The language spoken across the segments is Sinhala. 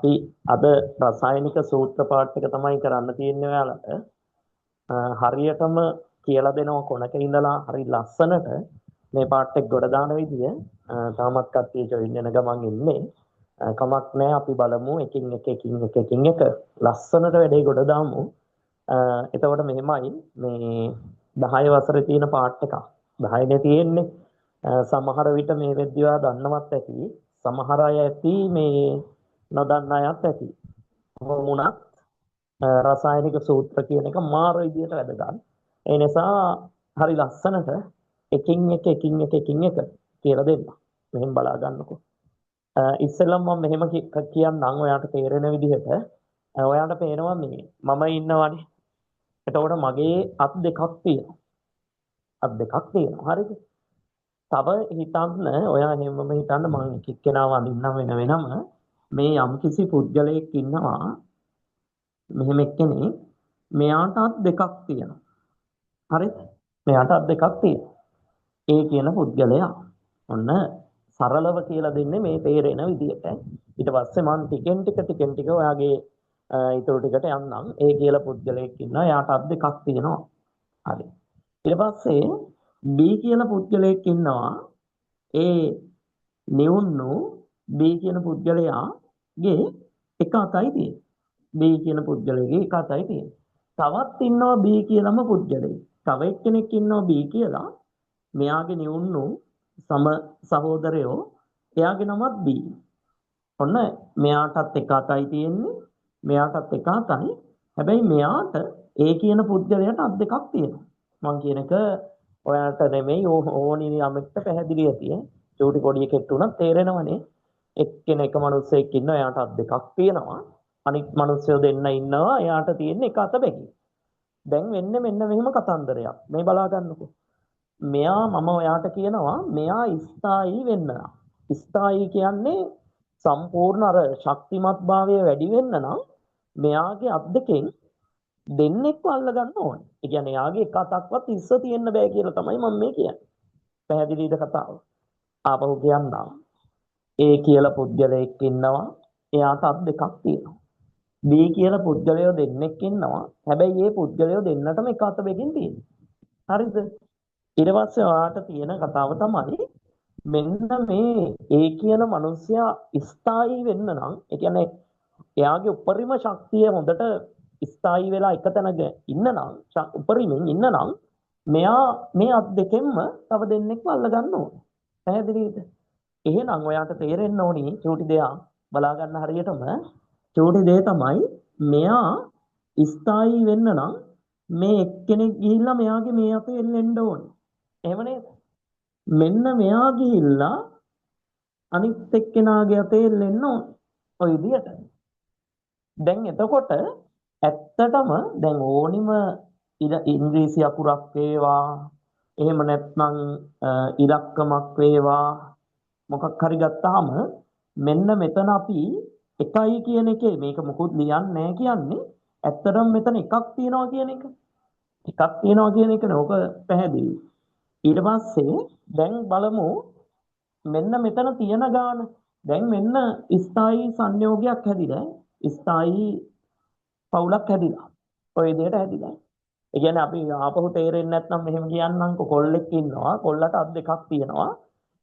අපි අද රසායනික සූත්‍ර පාඨ එක තමයි කරන්න තියෙන්නේ ඔයාලට. හරියටම කියලා දෙනවා කොනක ඉඳලා හරි ලස්සනට මේ පාඨ එක ගොඩ දාන විදිය. තාමත් කට්ටිය ජොයින් වෙන ගමන් ඉන්නේ. කමක් නැහැ අපි බලමු එකින් එක ලස්සනට වැඩේ ගොඩ දාමු. එතකොට මෙහෙමයි මේ 10 වසරේ තියෙන පාඨ එක 10 නේ තියෙන්නේ. සමහර විට මේ වෙද්දී ඔයා දන්නවත් ඇති. සමහර අය ඇති මේ නොදන්න අයත් ඇති. කොහොමුණත් රසායනික සූත්‍ර කියන එක මාර විදියට වැදගත්. ඒ නිසා හරි ලස්සනට එකින් එක කියලා දෙන්න. මෙහෙම බලා ගන්නකො. ඉස්සෙල්ලම මම මෙහෙම කියන්නම් ඔයාට තේරෙන විදිහට. ඔයාට පේනවා මේ මම ඉන්නවනේ. එතකොට මගේ අත් දෙකක් තියෙනවා. අත් දෙකක් තියෙනවා. හරිද? තව හිතන්න ඔයා හැමෝම හිතන්න මම එක එක්කෙනාව අඳින්නම් වෙනම මේ යම්කිසි පුද්ගලයෙක් ඉන්නවා මෙහෙම එක්කෙනෙක් මෙයාට අත් දෙකක් තියෙනවා. හරිද? මෙයාට අත් දෙකක් තියෙනවා. ඒ කියන පුද්ගලයා ඔන්න සරලව කියලා දෙන්නේ මේ තේරෙන විදිහට. ඊට පස්සේ මම ටිකෙන් ටික ඔයාගේ ඊටු ටිකට යන්නම්. ඒ කියලා පුද්ගලයෙක් ඉන්නවා. එයාට අත් දෙකක් තියෙනවා. හරි. ඊට පස්සේ B කියලා පුද්ගලයෙක් ඉන්නවා. ඒ නිවුන්නු B කියන පුද්ගලයාගේ එක අතයි තියෙන්නේ. B කියන පුද්ගලයාගේ එක අතයි තියෙන්නේ. තවත් ඉන්නවා B කියලාම පුද්ගලයෙක්. තව එක්කෙනෙක් ඉන්නවා B කියලා. මෙයාගේ නිවුන්නු සම සහෝදරයෝ එයාගේ නමත් B. ඔන්න මෙයාටත් එක අතයි තියෙන්නේ. මෙයාටත් එක අතයි. හැබැයි මෙයාට A කියන පුද්ගලයාට අත් දෙකක් තියෙනවා. මං කියන එක ඔයාට නෙමෙයි ඕනි යමෙක්ට පැහැදිලි ඇතියි. චූටි පොඩි එකෙක් උනත් තේරෙනවනේ. එක්කෙනෙක් මිනිස්සෙක් ඉන්නවා එයාට අත් දෙකක් තියෙනවා. අනිත් මිනිස්සු දෙන්න ඉන්නවා එයාට තියෙන්නේ එක අත බැගි. දැන් වෙන්නේ මෙන්න මෙහෙම කතන්දරයක්. මේ බලා ගන්නකො. මෙයා මම ඔයාට කියනවා මෙයා ස්ථායි වෙන්න නම්. ස්ථායි කියන්නේ සම්පූර්ණ අර ශක්තිමත් භාවය වැඩි වෙන්න නම් මෙයාගේ අත් දෙකෙන් දෙන්නෙක්ව අල්ල ගන්න ඕනේ. ඒ කියන්නේ යාගේ එක අතක්වත් ඉස්ස තියෙන්න බෑ කියලා තමයි මම මේ කියන්නේ. පැහැදිලිද කතාව? ආපහු කියන්නම්. A කියලා පුද්ගලයෙක් ඉන්නවා. එයාට අත් දෙකක් තියෙනවා. B කියලා පුද්ගලයෝ දෙන්නෙක් ඉන්නවා. හැබැයි මේ පුද්ගලයෝ දෙන්නටම එක අත බෙකින් තියෙනවා. හරිද? ඊට පස්සේ ඔයාට තියෙන කතාව තමයි මෙන්න මේ A කියන මිනිසයා ස්ථායි වෙන්න නම් ඒ කියන්නේ එයාගේ උපරිම ශක්තිය හොඳට ස්ථායි වෙලා එක තැනක ඉන්න නම් උපරිමෙන් ඉන්න නම් මෙයා මේ අත් දෙකෙන්ම තව දෙන්නෙක්ව අල්ල ගන්න ඕනේ. පැහැදිලිද? එහෙනම් ඔයාට තේරෙන්න ඕනි චූටි දෙයක් බලා ගන්න හරියටම චූටි දෙය තමයි මෙයා ස්ථායි වෙන්න නම් මේ එක්කෙනෙක් ගිහිල්ලා මෙයාගේ මේ අතේ එල්ලෙන්න ඕනේ. එහෙම නේද? මෙන්න මෙයා ගිහිල්ලා අනිත් එක්කෙනාගේ අතේ එල්ලෙන්න ඕනේ. ඔය විදියට. දැන් එතකොට ඇත්තටම දැන් ඕනිම ඉංග්‍රීසි අකුරක් වේවා එහෙම නැත්නම් ඉලක්කමක් වේවා මොකක් හරි ගත්තාම මෙන්න මෙතන අපි එකයි කියන එකේ මේක මොකුත් ලියන්නේ නැහැ කියන්නේ ඇත්තටම මෙතන එකක් තියනවා කියන එක. එකක් තියනවා කියන එකනේ ඔක පැහැදිලි. ඊට පස්සේ දැන් බලමු මෙන්න මෙතන තියෙන ගාන. දැන් මෙන්න ස්ථායි සංයෝගයක් හැදිලා ස්ථායි පවුලක් හැදිලා. ඔය විදිහට හැදිලා. ඒ කියන්නේ අපි ආපහු තේරෙන්නේ නැත්නම් මෙහෙම කියන්නම්කො කොල්ලෙක් ඉන්නවා. කොල්ලට අත් දෙකක් තියෙනවා.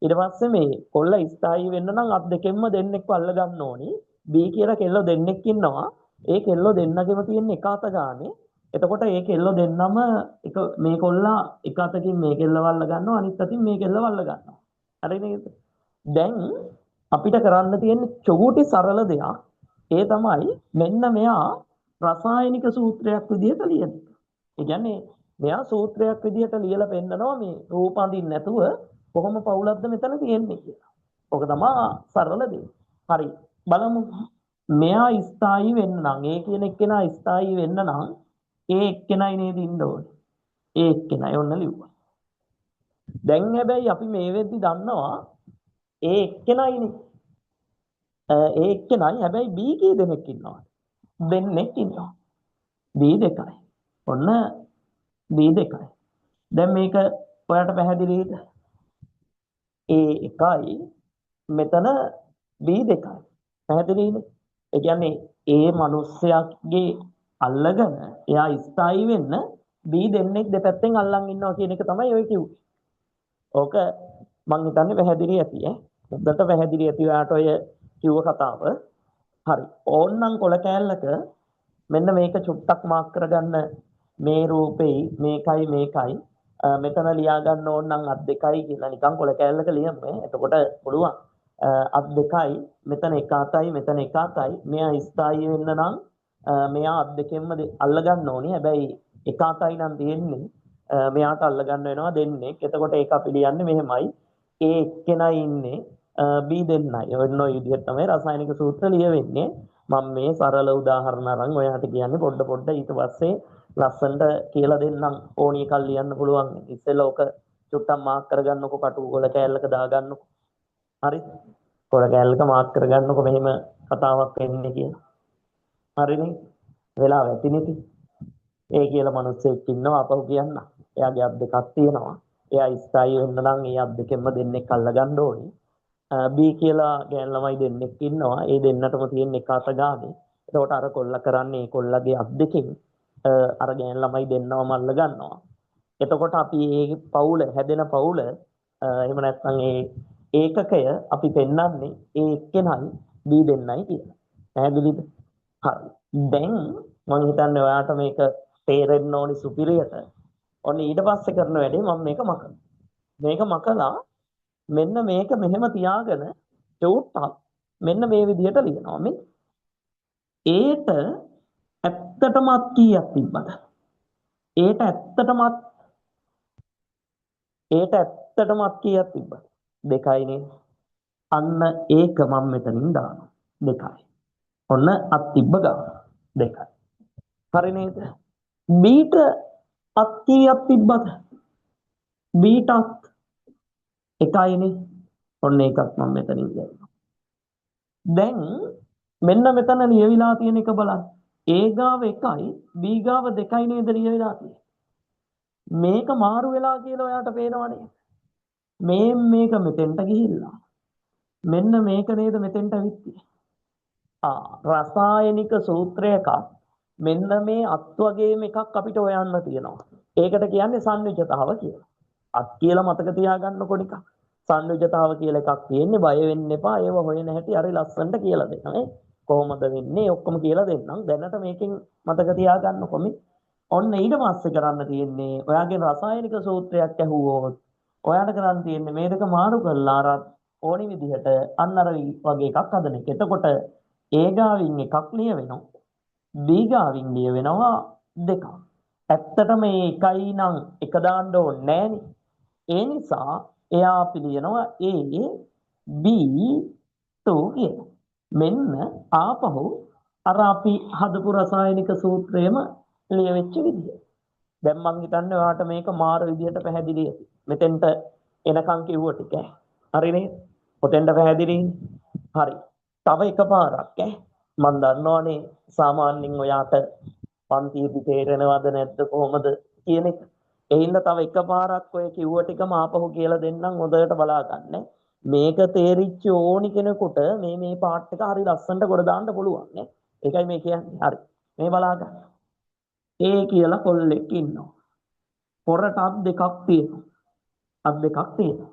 ඊට පස්සේ මේ කොල්ල ස්ථායි වෙන්න නම් අත් දෙකෙන්ම දෙන්නෙක්ව අල්ල ගන්න ඕනි. B කියලා කෙල්ල දෙන්නෙක් ඉන්නවා. ඒ කෙල්ල දෙන්නගෙම තියෙන එක අත ගානේ. එතකොට ඒ කෙල්ල දෙන්නම එක මේ කොල්ලා එක අතකින් මේ කෙල්ලව අල්ල ගන්නවා අනිත් අතින් මේ කෙල්ලව අල්ල ගන්නවා. හරි නේද? දැන් අපිට කරන්න තියෙන්නේ චොගුටි සරල දෙයක්. ඒ තමයි මෙන්න මෙයා රසායනික සූත්‍රයක් විදිහට ලියන. ඒ කියන්නේ මෙයා සූත්‍රයක් විදිහට ලියලා පෙන්නනවා මේ රූප අඳින්න නැතුව කොහොම පවුලක්ද මෙතන තියෙන්නේ කියලා. ඔක තමයි සරල දේ. හරි. බලමු. මෙයා ස්ථායි වෙන්න නම් ඒ කියන එක්කෙනා ස්ථායි වෙන්න නම් ඒ එක්කෙනයි නේද ඉන්න ඕනේ. ඒ එක්කෙනයි ඔන්න ලිව්වා. දැන් හැබැයි අපි මේ වෙද්දි දන්නවා ඒ එක්කෙනයිනේ. ඒ එක්කෙනයි හැබැයි B කී දෙනෙක් ඉන්නවා. දෙන්නෙක් ඉන්නවා. B දෙකයි. ඔන්න B දෙකයි. දැන් මේක ඔයාලට පැහැදිලිද? A එකයි මෙතන B දෙකයි. පැහැදිලිද? ඒ කියන්නේ ඒ මිනිස්සයාගේ අල්ලගෙන එයා ස්ථායි වෙන්න B දෙන්නෙක් දෙපැත්තෙන් අල්ලන් ඉන්නවා කියන එක තමයි ඔය කිව්වේ. ඕක මං හිතන්නේ පැහැදිලි ඇති ඈ. හොඳට පැහැදිලි ඇති ඔයාට ඔය කිව්ව කතාව. හරි. ඕන්නම් කොළ කෑල්ලක මෙන්න මේක චුට්ටක් මාක් කරගන්න මේ රූපෙයි මේකයි මෙතන ලියා ගන්න ඕන නම් අත් දෙකයි කියලා නිකන් කොළ කෑල්ලක ලියමු. එතකොට පුළුවන්. අත් දෙකයි මෙතන එක අතයි මෙතන එක අතයි මෙයා ස්ථායි වෙන්න නම් මෙයා අත් දෙකෙන්ම අල්ල ගන්න ඕනේ. හැබැයි එක අතයි නම් තියෙන්නේ මෙයාට අල්ල ගන්න වෙනවා දෙන්නේ. එතකොට ඒක අපි ලියන්නේ මෙහෙමයි. ඒ එක්කෙනයි ඉන්නේ B දෙන්නයි. ඔන්න ඔය විදිහට තමයි රසායනික සූත්‍ර ලියවෙන්නේ. මම මේ සරල උදාහරණ අරන් ඔයාට කියන්නේ පොඩ ඊට පස්සේ ලස්සනට කියලා දෙන්නම් ඕනි එකක් ලියන්න පුළුවන්. ඉස්සෙල්ලා ඔක චුට්ටක් මාක් කරගන්නකො කටු කොළ කෑල්ලක දාගන්නකො. හරි. කොළ කෑල්ලක මාක් කරගන්නකො මෙහෙම කතාවක් වෙන්නේ කියලා. හරිනේ. වෙලාව ඇතිනේ. ඒ කියලා මිනිස්සෙක් ඉන්නවා අපහු කියන්න. එයාගේ අත් දෙකක් තියෙනවා. එයා ස්ථායි වෙන්න නම් ඒ අත් දෙකෙන්ම දෙන්නෙක් අල්ල ගන්න ඕනේ. B කියලා ගෑන් ළමයි දෙන්නෙක් ඉන්නවා. ඒ දෙන්නටම තියෙන එක අත ගානේ. එතකොට අර කොල්ල කරන්නේ කොල්ලගේ අත් දෙකෙන් අර ගෑන් ළමයි දෙන්නවම අල්ල ගන්නවා. එතකොට අපි මේ පවුල හැදෙන පවුල එහෙම නැත්නම් ඒ ඒකකය අපි පෙන්වන්නේ ඒ එක්කෙනයි B දෙන්නයි කියලා. පැහැදිලිද? හරි. දැන් මම හිතන්නේ ඔයාට මේක තේරෙන්න ඕනි සුපිරියට. ඔන්න ඊට පස්සේ කරන වැඩේ මම මේක මකනවා. මේක මකලා මෙන්න මේක මෙහෙම තියාගෙන චුට්ටක් මෙන්න මේ විදිහට ලියනවා. මේ ඒට ඇත්තටම අත් කීයක් තිබ්බද? ඒට ඇත්තටම අත් කීයක් තිබ්බද? දෙකයිනේ. අන්න ඒක මම මෙතනින් දානවා. දෙකයි. ඔන්න අත් තිබ්බ ගාන දෙකයි. හරි නේද? බීට අත් කීයක් තිබ්බද? බීට අත් එකයිනේ. ඔන්න ඒකත් මම මෙතනින් දානවා. දැන් මෙන්න මෙතන ලියවිලා තියෙන එක බලන්න. A ගාව 1යි B ගාව 2යි නේද ලියවිලා තියෙන්නේ. මේක මාරු වෙලා කියලා ඔයාට පේනවනේ. මේක මෙතෙන්ට ගිහිල්ලා මෙන්න මේක නේද මෙතෙන්ට ඇවිත් රසායනික සූත්‍රයක මෙන්න මේ අත් වගේම එකක් අපිට හොයන්න තියෙනවා. ඒකට කියන්නේ සංයුජතාව කියලා. අත් කියලා මතක තියාගන්නකො නිකන්. සංයුජතාව කියලා එකක් තියෙන්නේ. බය වෙන්න එපා. ඒව හොයන හැටි හරි ලස්සනට කියලා දෙනවා. කොහොමද වෙන්නේ ඔක්කොම කියලා දෙන්නම්. දැනට මේකෙන් මතක තියාගන්නකො මේ. ඔන්න ඊට පස්සේ කරන්න තියෙන්නේ ඔයාගේ රසායනික සූත්‍රයක් ඇහුවොත් ඔයාට කරන්න තියෙන්නේ මේ දෙක මාරු කරලා අර ඕනි විදිහට අන්න අර වගේ එකක් හදන එක. එතකොට A ගාවින් එකක් ලියවෙනවා. B ගාවින් ලියවෙනවා දෙකක්. ඇත්තට මේ එකයි නම් එක දාන්න ඕනේ නෑනේ. ඒ නිසා එයා අපි ලියනවා A B 2 කියලා. මෙන්න ආපහු අර අපි හදපු රසායනික සූත්‍රයේම ලියවෙච්ච විදිය. දැන් මං හිතන්නේ ඔයාට මේක මාර විදියට පැහැදිලි ඇති. මෙතෙන්ට එනකන් කිව්ව ටික. හරිනේ? ඔතෙන්ට පැහැදිලිනේ. හරි. තව එකපාරක් මම දන්නවනේ සාමාන්‍යයෙන් ඔයාට පන්තියේදී තේරෙනවද නැද්ද කොහොමද කියන එක. ඒ හින්දා තව එකපාරක් ඔය කිව්ව ටිකම ආපහු කියලා දෙන්නම් හොඳට බලා ගන්න. මේක තේරිච්ච ඕනි කෙනෙකුට මේ පාර්ට් එක හරි ලස්සනට ගොඩ දාන්න පුළුවන් නේ. ඒකයි මේ කියන්නේ. හරි. මේ බලා ගන්න. A කියලා කොල්ලෙක් ඉන්නවා. පොරට අත් දෙකක් තියෙනවා. අත් දෙකක් තියෙනවා.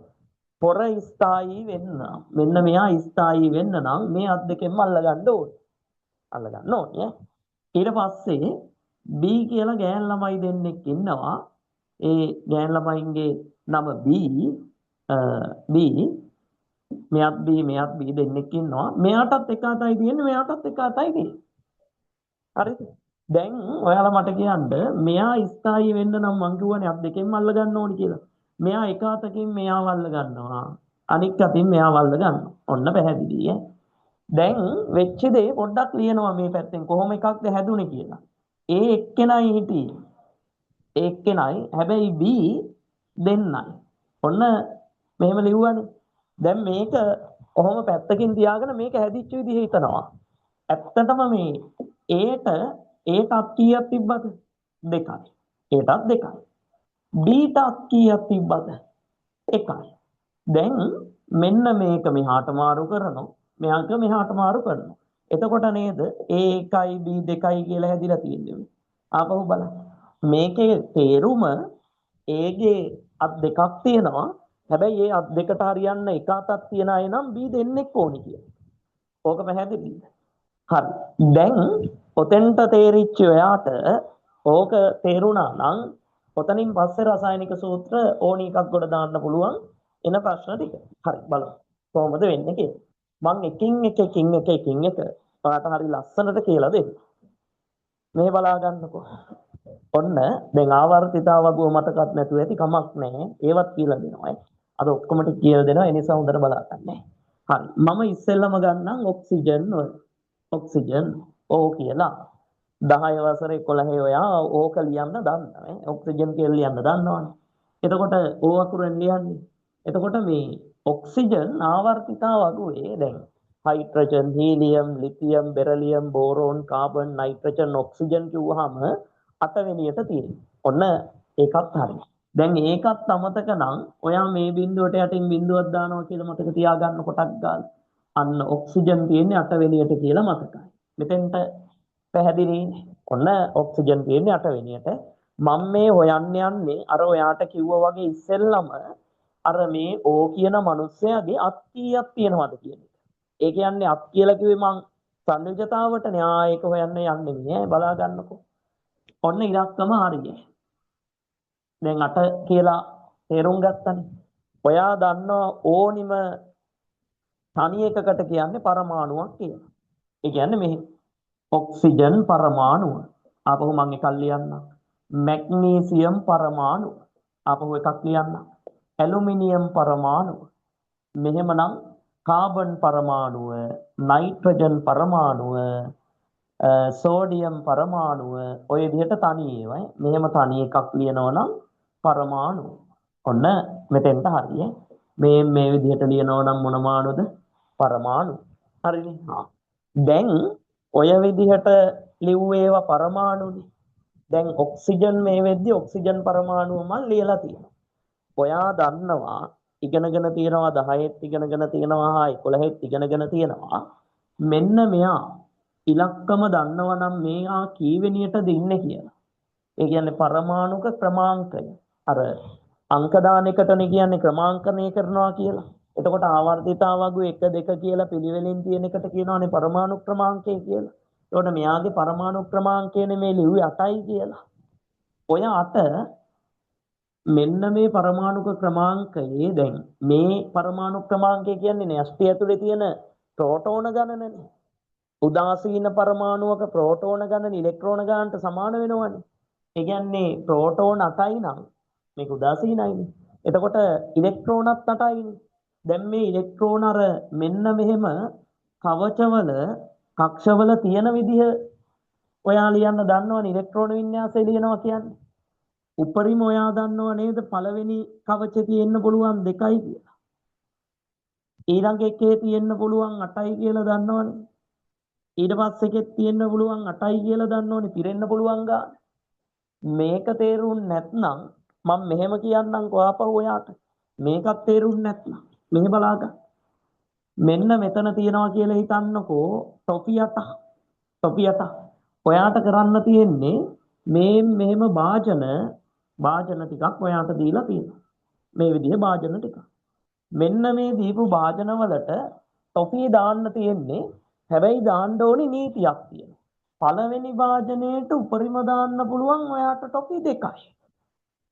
පොර ස්ථායි වෙන්න මෙන්න මෙයා ස්ථායි වෙන්න නම් මේ අත් දෙකෙන්ම අල්ල ගන්න ඕනේ. අල්ල ගන්න ඕනේ. ඊට පස්සේ B කියලා ගෑන් ළමයි දෙන්නෙක් ඉන්නවා. ඒ ගෑන් ළමයින්ගේ නම B මෙයාත් B දෙන්නෙක් ඉන්නවා. මෙයාටත් එක අතයි තියෙන්නේ මෙයාටත් එක අතයි තියෙන්නේ. හරිද? දැන් ඔයාලා මට කියන්න මෙයා ස්ථායි වෙන්න නම් මං කියවනේ අත් දෙකෙන්ම අල්ල ගන්න ඕනේ කියලා. මෙයා එක අතකින් මෙයාව අල්ල ගන්නවා. අනික් අතින් මෙයාව අල්ල ගන්නවා. ඔන්න පැහැදිලි ඈ. දැන් වෙච්ච දේ පොඩ්ඩක් ලියනවා මේ පැත්තෙන් කොහොම එකක්ද හැදුනේ කියලා. ඒ එක්කෙනයි හිටියේ. ඒ එක්කෙනයි හැබැයි B දෙන්නයි. ඔන්න මෙහෙම ලිව්වනේ. දැන් මේක කොහොම පැත්තකින් තියාගෙන මේක හැදිච්ච විදිහ හිතනවා. ඇත්තටම මේ ඒට අත් කීයක් තිබ්බද? දෙකයි. ඒටත් දෙකයි. Bට අත් කීයක් තිබ්බද? එකයි. දැන් මෙන්න මේක මෙහාට මාරු කරනවා. මෙයාක මෙහාට මාරු කරනවා. එතකොට නේද A1යි B2යි කියලා හැදිලා තියෙන්නේ. ආපහු බලන්න. මේකේ තේරුම Aගේ අත් දෙකක් තියෙනවා. හැබැයි ඒ අත් දෙකට හරියන්න එක අතක් තියන අය නම් B දෙන්නෙක් ඕනි කියලා. ඕක පැහැදිලිද? හරි. දැන් ඔතෙන්ට තේරිච්ච ඔයාට ඕක තේරුණා නම් ඔතනින් පස්සේ රසායනික සූත්‍ර ඕනි එකක් ගොඩ දාන්න පුළුවන් එන ප්‍රශ්න ටික. හරි බලමු. කොහොමද වෙන්නේ කියලා. මම එකින් එක ඔයාට හරි ලස්සනට කියලා දෙන්න. මේ බලා ගන්නකො. ඔන්න දැන් ආවර්තිතාව වගුව මතකත් නැතුව ඇති කමක් නැහැ. ඒවත් කියලා දෙනවා. අද ඔක්කොම ටික කියලා දෙනවා. ඒ නිසා හොඳට බලා ගන්න. හරි. මම ඉස්සෙල්ලම ගන්නම් ඔක්සිජන් වල. ඔක්සිජන් O කියලා 10 වසරේ 11 ඔයා ඕක ලියන්න දන්නවා. ඔක්සිජන් කියලා ලියන්න දන්නවනේ. එතකොට O අකුරෙන් ලියන්නේ. එතකොට මේ ඔක්සිජන් ආවර්තිතාව වගුවේ දැන් hydrogen, helium, lithium, beryllium, boron, carbon, nitrogen, oxygen කිව්වහම 8 වෙනියට තියෙනවා. ඔන්න ඒකත් හරියි. දැන් ඒකත් අමතක නම් ඔයා මේ බිඳුවට යටින් බිඳුවක් දානවා කියලා මතක තියාගන්න කොටක් ගාලා. අන්න ඔක්සිජන් තියෙන්නේ 8 වෙනියට කියලා මතකයි. මෙතෙන්ට පැහැදිලිනේ. ඔන්න ඔක්සිජන් තියෙන්නේ 8 වෙනියට. මම මේ හොයන්න යන්නේ අර ඔයාට කිව්වා වගේ ඉස්සෙල්ලම අර මේ O කියන මිනිස්සයාගේ අත් කීයක් තියෙනවද කියන එක. ඒ කියන්නේ අත් කියලා කිව්වේ මං සංයුජතාවටනේ. ඒක හොයන්න යන්නේ නෑ. බලා ගන්නකෝ. ඔන්න ඉලක්කම හරියයි. දැන් 8 කියලා තේරුම් ගත්තනේ. ඔයා දන්නවා ඕනිම තනි එකකට කියන්නේ පරමාණුවක් කියලා. ඒ කියන්නේ මේ ඔක්සිජන් පරමාණුව. ආපහු මම එකක් ලියන්නම්. මැග්නීසියම් පරමාණුව. ආපහු එකක් ලියන්නම්. ඇලුමිනියම් පරමාණුව. මෙහෙමනම් කාබන් පරමාණුව, නයිට්‍රජන් පරමාණුව, සෝඩියම් පරමාණුව ඔය විදිහට තනි ඒවා. මෙහෙම තනි එකක් ලියනවා නම් පරමාණු. ඔන්න මෙතෙන්ට හරියි. මේ විදිහට ලියනවා නම් මොන මාණුද? පරමාණු. හරිනේ. දැන් ඔය විදිහට ලිව්ව ඒවා පරමාණුනේ. දැන් ඔක්සිජන් මේ වෙද්දි ඔක්සිජන් පරමාණුව මම ලියලා තියෙනවා. ඔයා දන්නවා ඉගෙනගෙන තියෙනවා 10ත් ඉගෙනගෙන තියෙනවා 11ත් ඉගෙනගෙන තියෙනවා. මෙන්න මෙයා ඉලක්කම දන්නවා නම් මෙයා කීවෙනියටද ඉන්නේ කියලා. ඒ කියන්නේ පරමාණුක ක්‍රමාංකය. අර අංක දාන එකටනේ කියන්නේ ක්‍රමාංකණය කරනවා කියලා. එතකොට ආවර්තිතාව වගේ 1 2 කියලා පිළිවෙලින් තියෙන එකට කියනවානේ පරමාණු ක්‍රමාංකය කියලා. එතකොට මෙයාගේ පරමාණු ක්‍රමාංකයනේ මේ ලිව්වේ 8යි කියලා. ඔය 8 මෙන්න මේ පරමාණුක ක්‍රමාංකයේ දැන් මේ පරමාණු ක්‍රමාංකය කියන්නේ න්‍යෂ්ටි ඇතුලේ තියෙන ප්‍රෝටෝන ගණනනේ. උදාසීන පරමාණුවක ප්‍රෝටෝන ගණන ඉලෙක්ට්‍රෝන ගණනට සමාන වෙනවනේ. ඒ කියන්නේ ප්‍රෝටෝන 8යි නම් මේක උදාසීනයිනේ. එතකොට ඉලෙක්ට්‍රෝනත් 8යිනේ. දැන් මේ ඉලෙක්ට්‍රෝන අර මෙන්න මෙහෙම කවචවල කක්ෂවල තියෙන විදිහ ඔයා ලියන්න දන්නවනේ ඉලෙක්ට්‍රෝන වින්‍යාසය ලියනවා කියන්නේ. උපරිම ඔයා දන්නව නේද පළවෙනි කවචේ තියෙන්න පුළුවන් 2යි කියලා. ඊළඟ එකේ තියෙන්න පුළුවන් 8යි කියලා දන්නවනේ. ඊට පස්සේ එකෙත් තියෙන්න පුළුවන් 8යි කියලා දන්නවනේ පිරෙන්න පුළුවන් ගාන. මේක තේරුම් නැත්නම් මම මෙහෙම කියන්නම් කොහාපහුව ඔයාට. මේකත් තේරුම් නැත්නම් මෙහෙ බලාගන්න. මෙන්න මෙතන තියනවා කියලා හිතන්නකෝ ටොපි 8. ටොපි 8. ඔයාට කරන්න තියෙන්නේ මේ මෙහෙම භාජන ටිකක් ඔයාට දීලා තියෙනවා. මේ විදිහේ භාජන ටිකක්. මෙන්න මේ දීපු භාජන වලට ටොපි දාන්න තියෙන්නේ. හැබැයි දාන්න ඕනේ නීතියක් තියෙනවා. පළවෙනි භාජනයේට උපරිම දාන්න පුළුවන් ඔයාට ටොපි 2යි.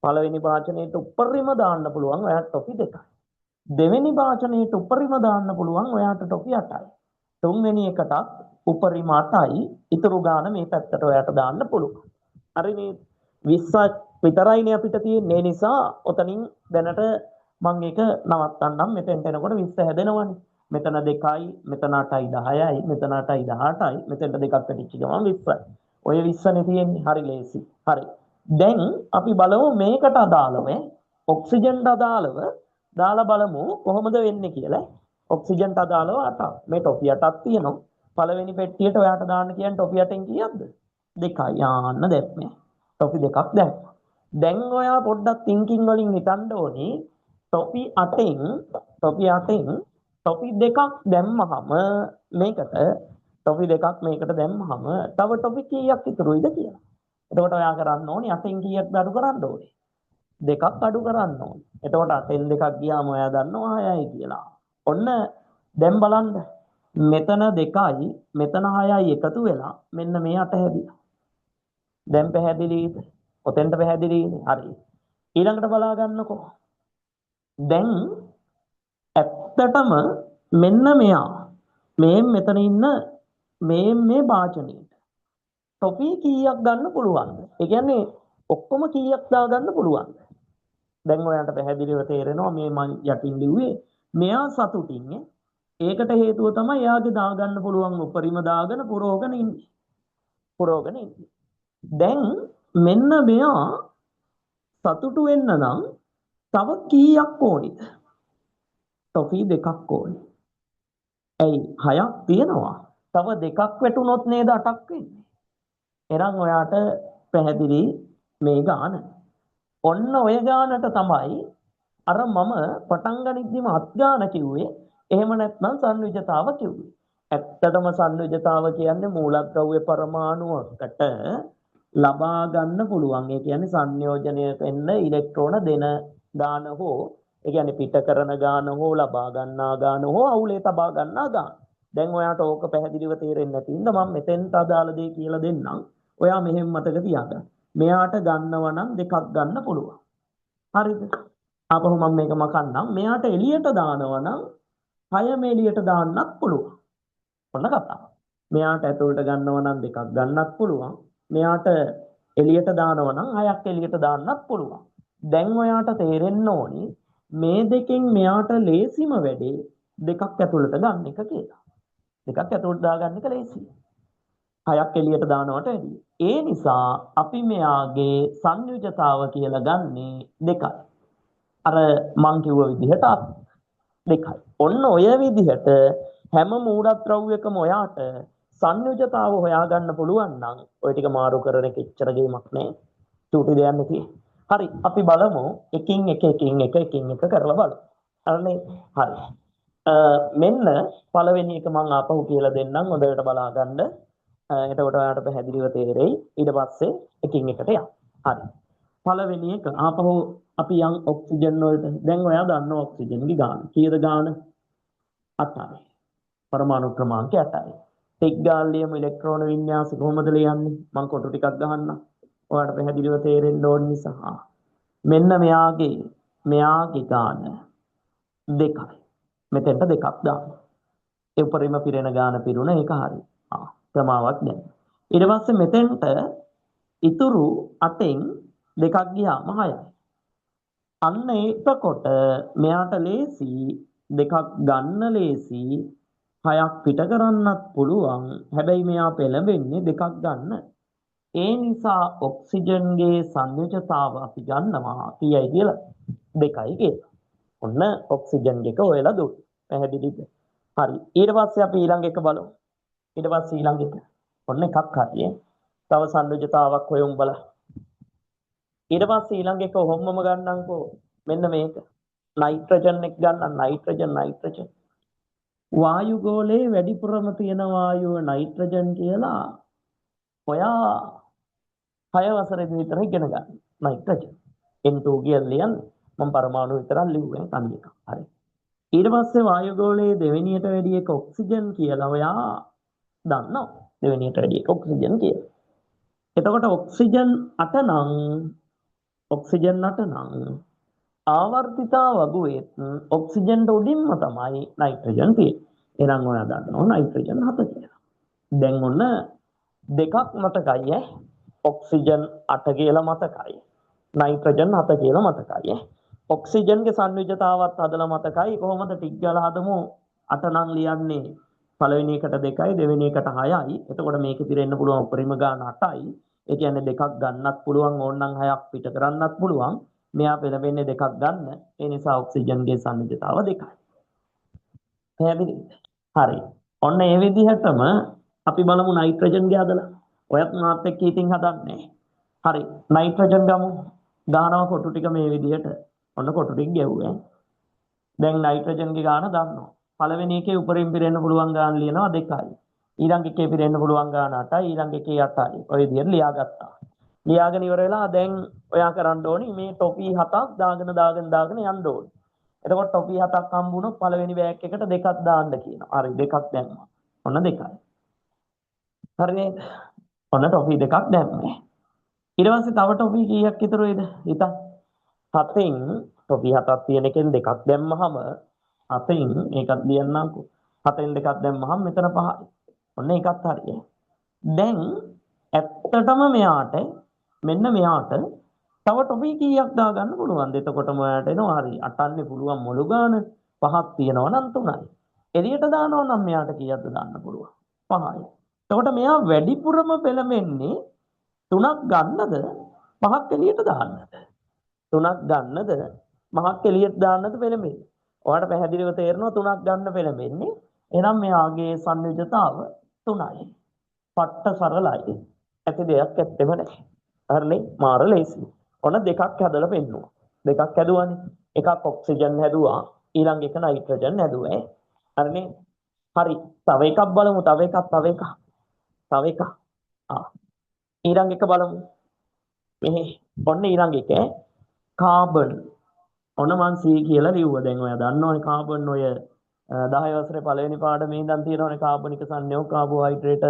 පළවෙනි භාජනයේට උපරිම දාන්න පුළුවන් ඔයාට ටොපි 2යි. දෙවෙනි භාජනයේට උපරිම දාන්න පුළුවන් ඔයාට ටොපි 8යි. තුන්වෙනි එකටත් උපරිම 8යි. ඊතුරු ගාන මේ පැත්තට ඔයාට දාන්න පුළුවන්. හරිනේ 20ක් විතරයිනේ අපිට තියෙන්නේ. නිසා ඔතනින් දැනට මම ඒක නවත්තන්නම්. මෙතෙන්ට එනකොට 20 හැදෙනවනේ. මෙතන 2යි, මෙතන 8යි 10යි, මෙතන 8යි 18යි, මෙතෙන්ට දෙකක් පැටිච්ච ගමන් 20යි. ඔය 20නේ තියෙන්නේ. හරි ලේසි. හරි. දැන් අපි බලමු මේකට අදාළව ඔක්සිජන්ට අදාළව දාලා බලමු කොහොමද වෙන්නේ කියලා. ඔක්සිජන්ට අදාළව 8ක්. මේ ටොපි 8ක් තියෙනවා. පළවෙනි පෙට්ටියට ඔයාට දාන්න කියන්නේ ටොපි 8න් කීයක්ද? 2යි. ආන්න දැම්මේ. ටොපි 2ක් දැම්මා. දැන් ඔයා පොඩ්ඩක් තින්කින් වලින් හිතන්න ඕනේ ටොපි 8න් ටොපි 2ක් දැම්මහම මේකට ටොෆි දෙකක් මේකට දැම්මහම තව ටොෆි කීයක් ඉතුරුයිද කියලා. එතකොට ඔයා කරන්න ඕනේ 8න් කීයක්ද අඩු කරන්න ඕනේ? දෙකක් අඩු කරන්න ඕනේ. එතකොට 8න් දෙකක් ගියාම ඔයා දන්නවා 6යි කියලා. ඔන්න දැන් බලන්න. මෙතන 2යි මෙතන 6යි එකතු වෙලා මෙන්න මේ 8 හැදිලා. දැන් පැහැදිලිද? ඔතෙන්ට පැහැදිලිනේ. හරි. ඊළඟට බලා ගන්නකො. දැන් ඇත්තටම මෙන්න මෙයා මේ මෙතන ඉන්න මේ වාචනයේට ටොපි කීයක් ගන්න පුළුවන්ද? ඒ කියන්නේ ඔක්කොම කීයක් දා ගන්න පුළුවන්ද? දැන් ඔයාලට පැහැදිලිව තේරෙනවා මේ මං යටින් ලිව්වේ මෙයා සතුටින් ඒකට හේතුව තමයි එයාගේ දා ගන්න පුළුවන් උපරිම දාගෙන පුරවගෙන ඉන්නේ. දැන් මෙන්න මෙයා සතුටු වෙන්න නම් තව කීයක් ඕනිද? ටොෆි දෙකක් ඕනේ. ඇයි 6ක් තියෙනවා. තව දෙකක් වැටුනොත් නේද 8ක් වෙන්නේ. එහෙනම් ඔයාට පැහැදිලි මේ ගාන. ඔන්න ඔය ගානට තමයි අර මම පටන් ගනිද්දිම අත්ගාන කිව්වේ. එහෙම නැත්නම් සංයුජතාව කිව්වේ. ඇත්තටම සංයුජතාව කියන්නේ මූලද්‍රව්‍ය පරමාණුවකට ලබා ගන්න පුළුවන්. ඒ කියන්නේ සංයෝජනය වෙන්න ඉලෙක්ට්‍රෝන දෙන ගාන හෝ ඒ කියන්නේ පිට කරන ගාන හෝ ලබා ගන්නා ගාන හෝ අවුලේ තබා ගන්නා ගාන. දැන් ඔයාට ඕක පැහැදිලිව තේරෙන්නේ නැති ඉඳ මම මෙතෙන්ට අදාළ දේ කියලා දෙන්නම්. ඔයා මෙහෙම මතක තියාගන්න. මෙයාට ගන්නව නම් දෙකක් ගන්න පුළුවන්. හරිද? ආපහු මම මේක මකන්නම්. මෙයාට එළියට දානවා නම් 6 එළියට දාන්නත් පුළුවන්. ඔන්න කතාව. මෙයාට ඇතුළට ගන්නව නම් දෙකක් ගන්නත් පුළුවන්. මෙයාට එළියට දානවා නම් 6ක් එළියට දාන්නත් පුළුවන්. දැන් ඔයාට තේරෙන්න ඕනි මේ දෙකෙන් මෙයාට ලේසිම වැඩේ දෙකක් ඇතුළට ගන්න එක කියලා. දෙකක් ඇතුළට දාගන්න එක ලේසියි. 6ක් එළියට දානවට වැඩියි. ඒ නිසා අපි මෙයාගේ සංයුජතාව කියලා ගන්නේ 2යි. අර මං කිව්ව විදිහට 2යි. ඔන්න ඔය විදිහට හැම මූලද්‍රව්‍යකම ඔයාට සංයුජතාව හොයාගන්න පුළුවන් නම් ඔය ටික මාරු කරන එක එච්චර ගේමක් නෑ. චූටි දෙයක් නෙකේ. හරි අපි බලමු එකින් එක කරලා බලමු. හරිනේ? හරි. මෙන්න පළවෙනි එක මම ආපහු කියලා දෙන්නම් හොඳට බලා ගන්න. එතකොට ඔයාලට පැහැදිලිව තේරෙයි. ඊට පස්සේ එකින් එකට යමු. හරි. පළවෙනි එක ආපහු අපි යන් ඔක්සිජන් වලට. දැන් ඔයා දන්නවා ඔක්සිජන්ගේ ගාන. කීයද ගාන? 8යි. පරමාණු ක්‍රමාංකය 8යි. ටික් ගාල්ලියම ඉලෙක්ට්‍රෝන වින්‍යාසය කොහොමද ලියන්නේ? මම කොටු ටිකක් ගහන්නම්. ඔයාලට පැහැදිලිව තේරෙන්න ඕන නිසා. මෙන්න මෙයාගේ ගාන 2යි. මෙතෙන්ට 2ක් දාන්න. ඒ උපරිම පිරෙන ගාන පිරුණ ඒක හරි. ප්‍රමාවක් දැන්. ඊට පස්සේ මෙතෙන්ට ඉතුරු 8න් 2ක් ගියාම 6යි. අන්න එතකොට මෙයාට ලේසි 2ක් ගන්න ලේසි 6ක් පිට කරන්නත් පුළුවන්. හැබැයි මෙයා පෙළඹෙන්නේ 2ක් ගන්න. ඒ නිසා ඔක්සිජන්ගේ සංයුජතාව අපි ගන්නවා කීයයි කියලා 2යි කියලා. ඔන්න ඔක්සිජන් එක ඔයලා දුන්න. පැහැදිලිද? හරි. ඊට පස්සේ අපි ඊළඟ එක බලමු. ඊට පස්සේ ඊළඟ එක. ඔන්න එකක් හරියේ. තව සංයුජතාවක් හොයමු බලන්න. ඊට පස්සේ ඊළඟ එක ඔහොමම ගන්නම්කෝ. මෙන්න මේක. නයිට්‍රජන් එක ගන්න නයිට්‍රජන්. වායු ගෝලයේ වැඩිපුරම තියෙන වායුව නයිට්‍රජන් කියලා ඔයා 6 වසරේදී විතර ඉගෙන ගන්න. නයිට්‍රජන්. N2 කියලා ලියන්නේ. මම පරමාණු විතරක් ලිව්වේ තනි එකක්. හරි. ඊට පස්සේ වායු ගෝලයේ දෙවෙනියට වැඩි එක ඔක්සිජන් කියලා ඔයා දන්නවා. දෙවෙනියට වැඩි එක ඔක්සිජන් කියලා. එතකොට ඔක්සිජන් 8 නම් ආවර්තිතා වගුවේත් ඔක්සිජන්ට උඩින්ම තමයි නයිට්‍රජන් තියෙන්නේ. එහෙනම් ඔයා දන්නවා නයිට්‍රජන් 7 කියලා. දැන් ඔන්න දෙකක් මතකයි ඔක්සිජන් 8 කියලා මතකයි. නයිට්‍රජන් 7 කියලා මතකයි. ඔක්සිජන්ගේ සංයුජතාවත් හදලා මතකයි. කොහොමද ටික් ගාලා හදමු 8 නම් ලියන්නේ පළවෙනි එකට 2යි දෙවෙනි එකට 6යි. එතකොට මේකේ පිරෙන්න පුළුවන් උපරිම ගාන 8යි. ඒ කියන්නේ දෙකක් ගන්නත් පුළුවන් ඕනනම් 6ක් පිට කරන්නත් පුළුවන්. මෙයා පෙළඹෙන්නේ දෙකක් ගන්න. ඒ නිසා ඔක්සිජන්ගේ සංයුජතාව 2යි. පැහැදිලිද? හරි. ඔන්න ඒ විදිහටම අපි බලමු නයිට්‍රජන්ගේ හදලා. ඔයත් මාත් එක්ක ඉතින් හදන්නේ. හරි. නයිට්‍රජන් ගමු. ගානවා කොටු ටික මේ විදිහට. ඔන්න කොටු ටික ගැව්වේ. දැන් නයිට්‍රජන්ගේ ගාන දන්නවා. පළවෙනි එකේ උපරිම පිරෙන්න පුළුවන් ගාන ලියනවා 2යි. ඊළඟ එකේ පිරෙන්න පුළුවන් ගාන 8යි ඊළඟ එකේ 8යි. ඔය විදිහට ලියාගත්තා. ලියාගෙන ඉවර වෙලා දැන් ඔයා කරන්න ඕනි මේ ටොපි 7ක් දාගෙන යන්න ඕනි. එතකොට ටොපි 7ක් හම්බුනොත් පළවෙනි බෑග් එකට දෙකක් දාන්න කියනවා. හරි දෙකක් දැම්මා. ඔන්න දෙකයි. හරි නේද? ඔන්න ටොපි දෙකක් දැම්මේ. ඊට පස්සේ තව ටොපි කීයක් ඉතුරු වෙයිද? හිතන්න. 7න් ටොපි 7ක් තියෙන එකෙන් දෙකක් දැම්මහම 7න් ඒකත් ලියන්නම්කෝ. 7න් දෙකක් දැම්මහම මෙතන 5යි. ඔන්න ඒකත් හරියි. දැන් ඇත්තටම මෙන්න මෙයාට තව ටොපි කීයක් දාගන්න පුළුවන්ද? එතකොටම ඔයාලට එනවා හරි 8න්නේ පුළුවන් මුළු ගාන 5ක් තියෙනවා නම් 3යි. එළියට දානවා නම් මෙයාට කීයක්ද දාන්න පුළුවන්? 5යි. එතකොට මෙයා වැඩිපුරම පෙළඹෙන්නේ 3ක් ගන්නද 5ක් එළියට දාන්නද? 3ක් ගන්නද 5ක් එළියට දාන්නද පෙළඹෙන්නේ? ඔයාලට පැහැදිලිව තේරෙනවා 3ක් ගන්න පෙළඹෙන්නේ. එහෙනම් මෙයාගේ සංයුජතාව 3යි. පට්ට සරලයි. ඇති දෙයක් ඇත්තෙම නැහැ. හරිනේ? මාර ලේසි. ඔන්න දෙකක් හැදලා පෙන්නුවා. දෙකක් හැදුවානේ. එකක් ඔක්සිජන් හැදුවා. ඊළඟ එක නයිට්‍රජන් හැදුවා. හරිනේ? හරි. තව එකක් බලමු. තව එකක්. ඊළඟ එක බලමු. මෙහි ඔන්න ඊළඟ එක කාබන්. ඔන්න මං C කියලා ලිව්වා. දැන් ඔයා දන්නවනේ කාබන් ඔය 10 වසරේ පළවෙනි පාඩමේ ඉඳන් තියෙනවනේ කාබනික සංයෝග, කාබෝහයිඩ්‍රේට,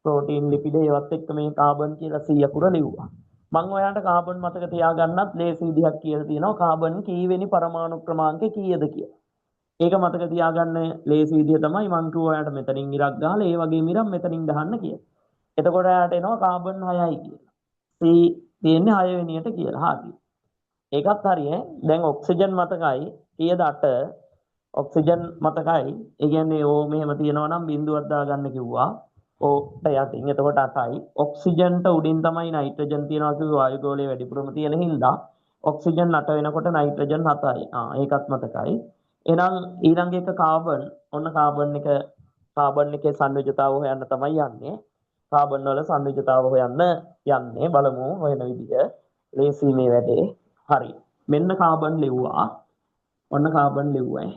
ප්‍රෝටීන්, ලිපිඩ ඒවත් එක්ක මේ කාබන් කියලා 100 අකුර ලිව්වා. මම ඔයාලට කාබන් මතක තියාගන්නත් ලේසි විදිහක් කියලා තියෙනවා. කාබන් කීවෙනි පරමාණු ක්‍රමාංකය කීයද කියලා. ඒක මතක තියාගන්න ලේසි විදිය තමයි මං කිව්වා ඔයාලට මෙතනින් ඉරක් ගහලා ඒ වගේ මිරක් මෙතනින් ගහන්න කියලා. එතකොට ඔයාලට එනවා කාබන් 6යි කියලා. C තියෙන්නේ 6 වෙනියට කියලා. හරි. ඒකත් හරියි. දැන් ඔක්සිජන් මතකයි. කීයද 8? ඔක්සිජන් මතකයි. ඒ කියන්නේ ඕ මෙහෙම තියනවා නම් බිඳුවක් දාගන්න කිව්වා. ඕට යටින් එතකොට 8යි. ඔක්සිජන්ට උඩින් තමයි නයිට්‍රජන් තියනවා කිව්වේ වායු ගෝලයේ වැඩිපුරම තියෙන හින්දා ඔක්සිජන් 8 වෙනකොට නයිට්‍රජන් 7යි. ඒකත් මතකයි. එහෙනම් ඊළඟ එක කාබන්. ඔන්න කාබන් එකේ සංයුජතාව හොයන්න තමයි යන්නේ. කාබන් වල සංයුජතාව හොයන්න යන්නේ. බලමු හොයන විදිය. ලේසි මේ වැඩේ. හරි. මෙන්න කාබන් ලිව්වා. ඔන්න කාබන් ලිව්වා.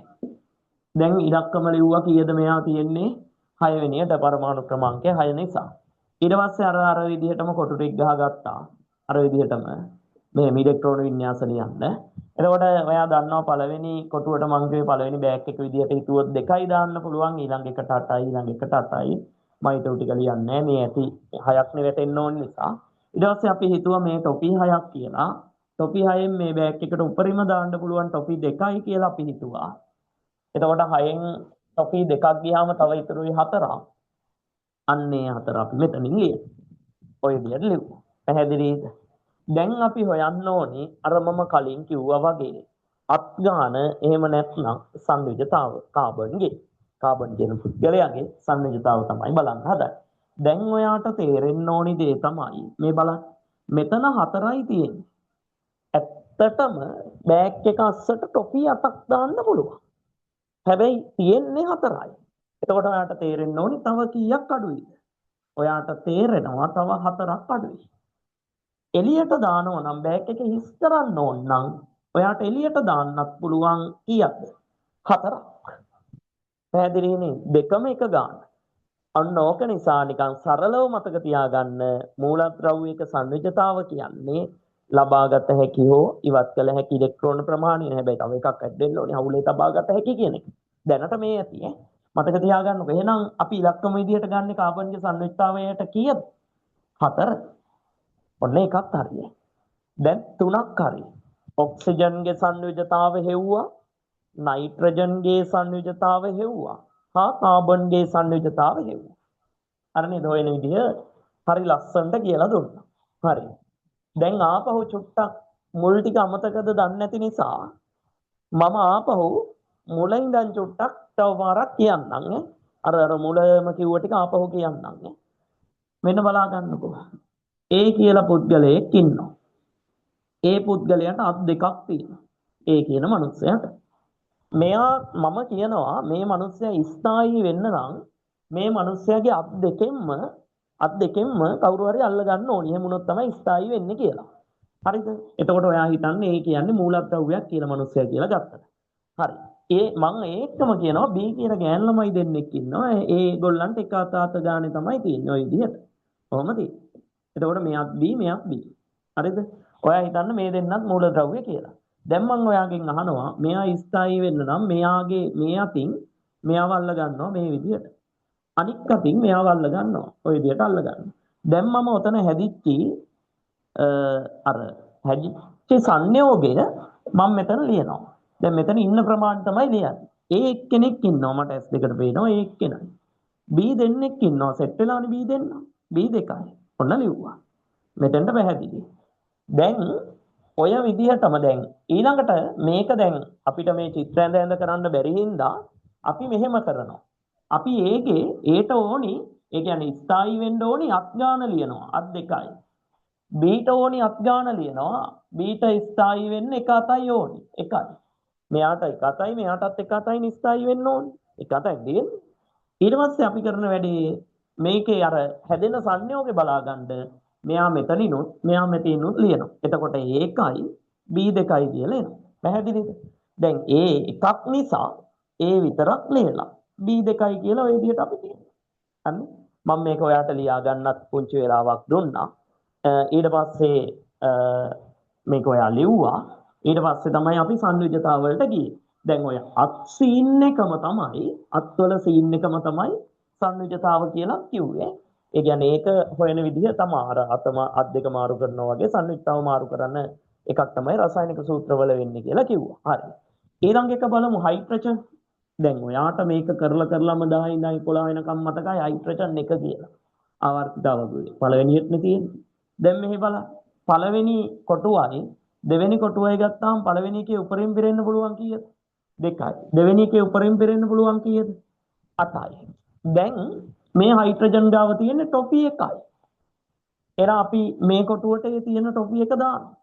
දැන් ඉලක්කම ලිව්වා කීයද මෙයා තියෙන්නේ? 6 වෙනියට පරමාණු ක්‍රමාංකය 6 නිසා. ඊට පස්සේ අර විදිහටම කොටු ටික ගහගත්තා. අර විදිහටම මේ ඉලෙක්ට්‍රෝන වින්‍යාස ලියන්න. එතකොට ඔයා දන්නවා පළවෙනි කොටුවට මං කිව්වේ පළවෙනි බෑග් එක විදිහට හිතුවොත් 2යි දාන්න පුළුවන්. ඊළඟ එකට 8යි ඊළඟ එකට 8යි. මම ඊට ටික ලියන්නේ මේ ඇති 6ක් නේ වැටෙන්න ඕන නිසා. ඊට පස්සේ අපි හිතුවා මේ ටොපි 6ක් කියලා. ටොපි 6න් මේ බෑග් එකට උඩරිම දාන්න පුළුවන් ටොපි 2යි කියලා අපි හිතුවා. එතකොට 6න් ටොපි 2ක් ගියාම තව ඉතුරුයි 4ක්. අන්නේ 4 අපි මෙතනින් ලියමු. ඔය විදිහට ලියමු. පැහැදිලිද? දැන් අපි හොයන්න ඕනේ අර මම කලින් කිව්වා වගේ අත් ගන්න එහෙම නැත්නම් සංයුජතාව කාබන්ගේ. කාබන් කියන පුද්ගලයාගේ සංයුජතාව තමයි බලන්න හදන්නේ. දැන් ඔයාට තේරෙන්න ඕනි දේ තමයි මේ බලන්න. මෙතන 4යි තියෙන්නේ. ඇත්තටම බෑග් එක අස්සට ටොපි 8ක් දාන්න පුළුවන්. හැබැයි තියෙන්නේ 4යි. එතකොට ඔයාට තේරෙන්න ඕනි තව කීයක් අඩුයිද? ඔයාට තේරෙනවා තව 4ක් අඩුයි. එළියට දානවා නම් බෑග් එක හිස් කරන්න ඕන නම් ඔයාට එළියට දාන්නත් පුළුවන් කීයක්ද? 4ක්. පැහැදිලිනේ? දෙකම එක ගන්න. අන්න ඕක නිසා නිකන් සරලව මතක තියාගන්න මූලද්‍රව්‍යයක සංයුජතාව කියන්නේ ලබාගත හැකි හෝ ඉවත් කළ හැකි ඉලෙක්ට්‍රෝන ප්‍රමාණය. හැබැයි තව එකක් ඇඩ් වෙන්න ඕනේ හවුලේ තබාගත හැකි කියන එක. දැනට මේ ඇති මතක තියාගන්නකො. එහෙනම් අපි ඉලක්කම විදියට ගන්න කාබන්ගේ සංයුක්තාවයට කීයද? 4. ඔන්න එකත් හරියි. දැන් 3ක් හරි. ඔක්සිජන්ගේ සංයුජතාව හෙව්වා, නයිට්‍රජන්ගේ සංයුජතාව හෙව්වා, කාබන්ගේ සංයුජතාව හෙව්වා. අර නේද ඔයන විදිය හරි ලස්සනට කියලා දුන්නා. හරි. දැන් ආපහු චුට්ටක් මුල් ටික අමතකද දන්නේ නැති නිසා මම ආපහු මුල ඉඳන් චුට්ටක් තව පාරක් කියන්නම්. අර මුලම කිව්ව ටික ආපහු කියන්නම්. මෙන්න බලා ගන්නකෝ. ඒ කියලා පුද්ගලයෙක් ඉන්නවා. ඒ පුද්ගලයාට අත් දෙකක් තියෙනවා. ඒ කියන මනුස්සයාට. මෙයා මම කියනවා මේ මනුස්සයා ස්ථායී වෙන්න නම් මේ මනුස්සයාගේ අත් දෙකෙන්ම කවුරු හරි අල්ල ගන්න ඕනේ. එහෙම වුණොත් තමයි ස්ථායී වෙන්නේ කියලා. හරිද? එතකොට ඔයා හිතන්නේ ඒ කියන්නේ මූලද්‍රව්‍යයක් කියලා මනුස්සයා කියලා ගත්තට. හරි. ඒ මම ඒකම කියනවා B කියන ගෑන් ළමයි දෙන්නෙක් ඉන්නවා. ඒ ගොල්ලන්ට එක අත ගානේ තමයි තියෙන්නේ ওই විදිහට. කොහොමද තියෙන්නේ? එතකොට මෙයක් B මෙයක් B. හරිද? ඔයා හිතන්න මේ දෙන්නත් මූලද්‍රව්‍ය කියලා. දැන් මම ඔයාගෙන් අහනවා මෙයා ස්ථායී වෙන්න නම් මෙයාගේ මේ අතින් මෙයාව අල්ල ගන්නවා මේ විදිහට. අනික් අතින් මෙයාව අල්ල ගන්නවා. ওই විදිහට අල්ල ගන්නවා. දැන් මම ඔතන හැදිච්චි අර හැදිච්ච සංයෝගය මම මෙතන ලියනවා. දැන් මෙතන ඉන්න ප්‍රමාණය තමයි ලියන්නේ. ඒ එක්කෙනෙක් ඉන්නවා මට S දෙකට පේනවා ඒ එක්කෙනයි. B දෙන්නෙක් ඉන්නවා සෙට් වෙලානේ B දෙන්න. B දෙකයි. ඔන්න ලිව්වා. මෙතෙන්ට පැහැදිලි. දැන් ඔය විදිහටම දැන් ඊළඟට මේක දැන් අපිට මේ චිත්‍ර ඇඳ කරන්න බැරි හින්දා අපි මෙහෙම කරනවා. අපි ඒට ඕනි ඒ කියන්නේ ස්ථායී වෙන්න ඕනි අත්ගාන ලියනවා. අත් දෙකයි. බීට ඕනි අත්ගාන ලියනවා. බීට ස්ථායී වෙන්න එක අතයි ඕනි. එකයි. මෙයාට එක අතයි මෙයාටත් එක අතයි ස්ථායී වෙන්න ඕනි. එක අතයි දෙන්නේ. ඊට පස්සේ අපි කරන වැඩේ මේකේ අර හැදෙන සංයෝගේ බලාගන්න මෙයා මෙතනිනුත් මෙයා මෙතනිනුත් ලියනවා. එතකොට ඒකයි B2යි කියලා එනවා. පැහැදිලිද? දැන් A එකක් නිසා A විතරක් ලියලා B2යි කියලා ඔය විදිහට අපි කියනවා. හරි? මම මේක ඔයාට ලියා ගන්නත් පුංචි වෙලාවක් දුන්නා. ඊට පස්සේ මේක ඔයා ලිව්වා. ඊට පස්සේ තමයි අපි සංයුජතාව වලට ගියේ. දැන් ඔය අත් සීන් එකම තමයි අත්වල සීන් එකම තමයි සංයුජතාව කියලා කිව්වේ. ඒ කියන්නේ ඒක හොයන විදිහ තමයි අර අත් දෙක මාරු කරනවා වගේ සංයුක්තාව මාරු කරන්න එකක් තමයි රසායනික සූත්‍රවල වෙන්නේ කියලා කිව්වා. හරි. ඊළඟ එක බලමු හයිඩ්‍රජන්. දැන් ඔයාට මේක කරලාම 10 ඉඳන් 11 වෙනකම් මතකයි හයිඩ්‍රජන් එක කියලා. ආවර්තිතාවකුයි. පළවෙනියෙත්නේ තියෙන්නේ. දැන් මෙහි බලන්න. පළවෙනි කොටුවයි දෙවෙනි කොටුවයි ගත්තාම පළවෙනි එකේ උඩරින් පිරෙන්න පුළුවන් කීයද? 2යි. දෙවෙනි එකේ උඩරින් පිරෙන්න පුළුවන් කීයද? 8යි. දැන් මේ හයිඩ්‍රජන් ගාව තියෙන ටොපි එකයි. එහෙනම් අපි මේ කොටුවට තියෙන ටොපි එක දානවා.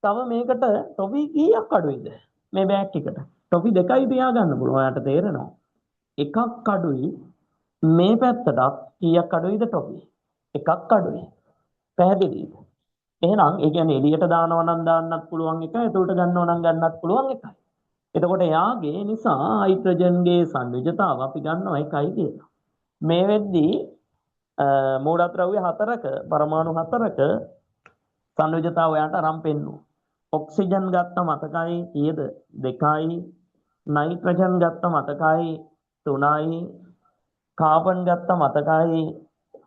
තව මේකට ටොපි කීයක් අඩුයිද? මේ බෑග් එකට. ටොපි දෙකයි තියාගන්න පුළුවන්. ඔයාලට තේරෙනවා. එකක් අඩුයි මේ පැත්තට කීයක් අඩුයිද ටොපි? එකක් අඩුයි. පැහැදිලිද? එහෙනම් ඒ කියන්නේ එළියට දානවා නම් දාන්නත් පුළුවන් එකයි. ඒකට ගන්නව නම් ගන්නත් පුළුවන් එකයි. එතකොට යාගේ නිසා හයිඩ්‍රජන්ගේ සංයුජතාව අපි ගන්නවා එකයි කියලා. මේ වෙද්දී මූලද්‍රව්‍ය 4ක පරමාණු 4ක සංයුජතාව ඔයාලට අරන් පෙන්නුවා. ඔක්සිජන් ගත්ත මතකයි කීයද? 2යි. නයිට්‍රජන් ගත්ත මතකයි 3යි. කාබන් ගත්ත මතකයි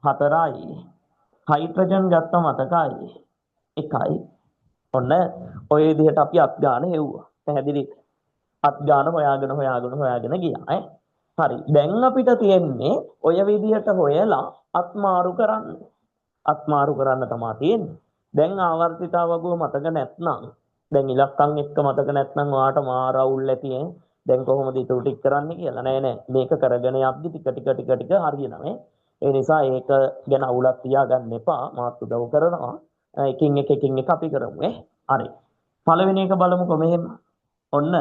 4යි. හයිඩ්‍රජන් ගත්ත මතකයි 1යි. ඔන්න ඔය විදිහට අපි අත්ගාන හෙව්වා. පැහැදිලිද? අත්ගාන හොයාගෙන ගියා. හරි. දැන් අපිට තියෙන්නේ ඔය විදිහට හොයලා අත්මාරු කරන්න. අත්මාරු කරන්න තමයි තියෙන්නේ. දැන් ආවර්තිතාවගුව මතක නැත්නම් දැන් ඉලක්කම් එක්ක මතක නැත්නම් ඔයාට මාර අවුල් ඇති ඈ. දැන් කොහොමද ඊට ටික කරන්නේ කියලා. නෑ මේක කරගෙන යද්දි ටික හරියනවා. ඒ නිසා ඒක ගැන අවුලක් තියාගන්න එපා. මාත් උදව් කරනවා. එකින් එක අපි කරමු හරි. පළවෙනි එක බලමුකෝ මෙහෙම. ඔන්න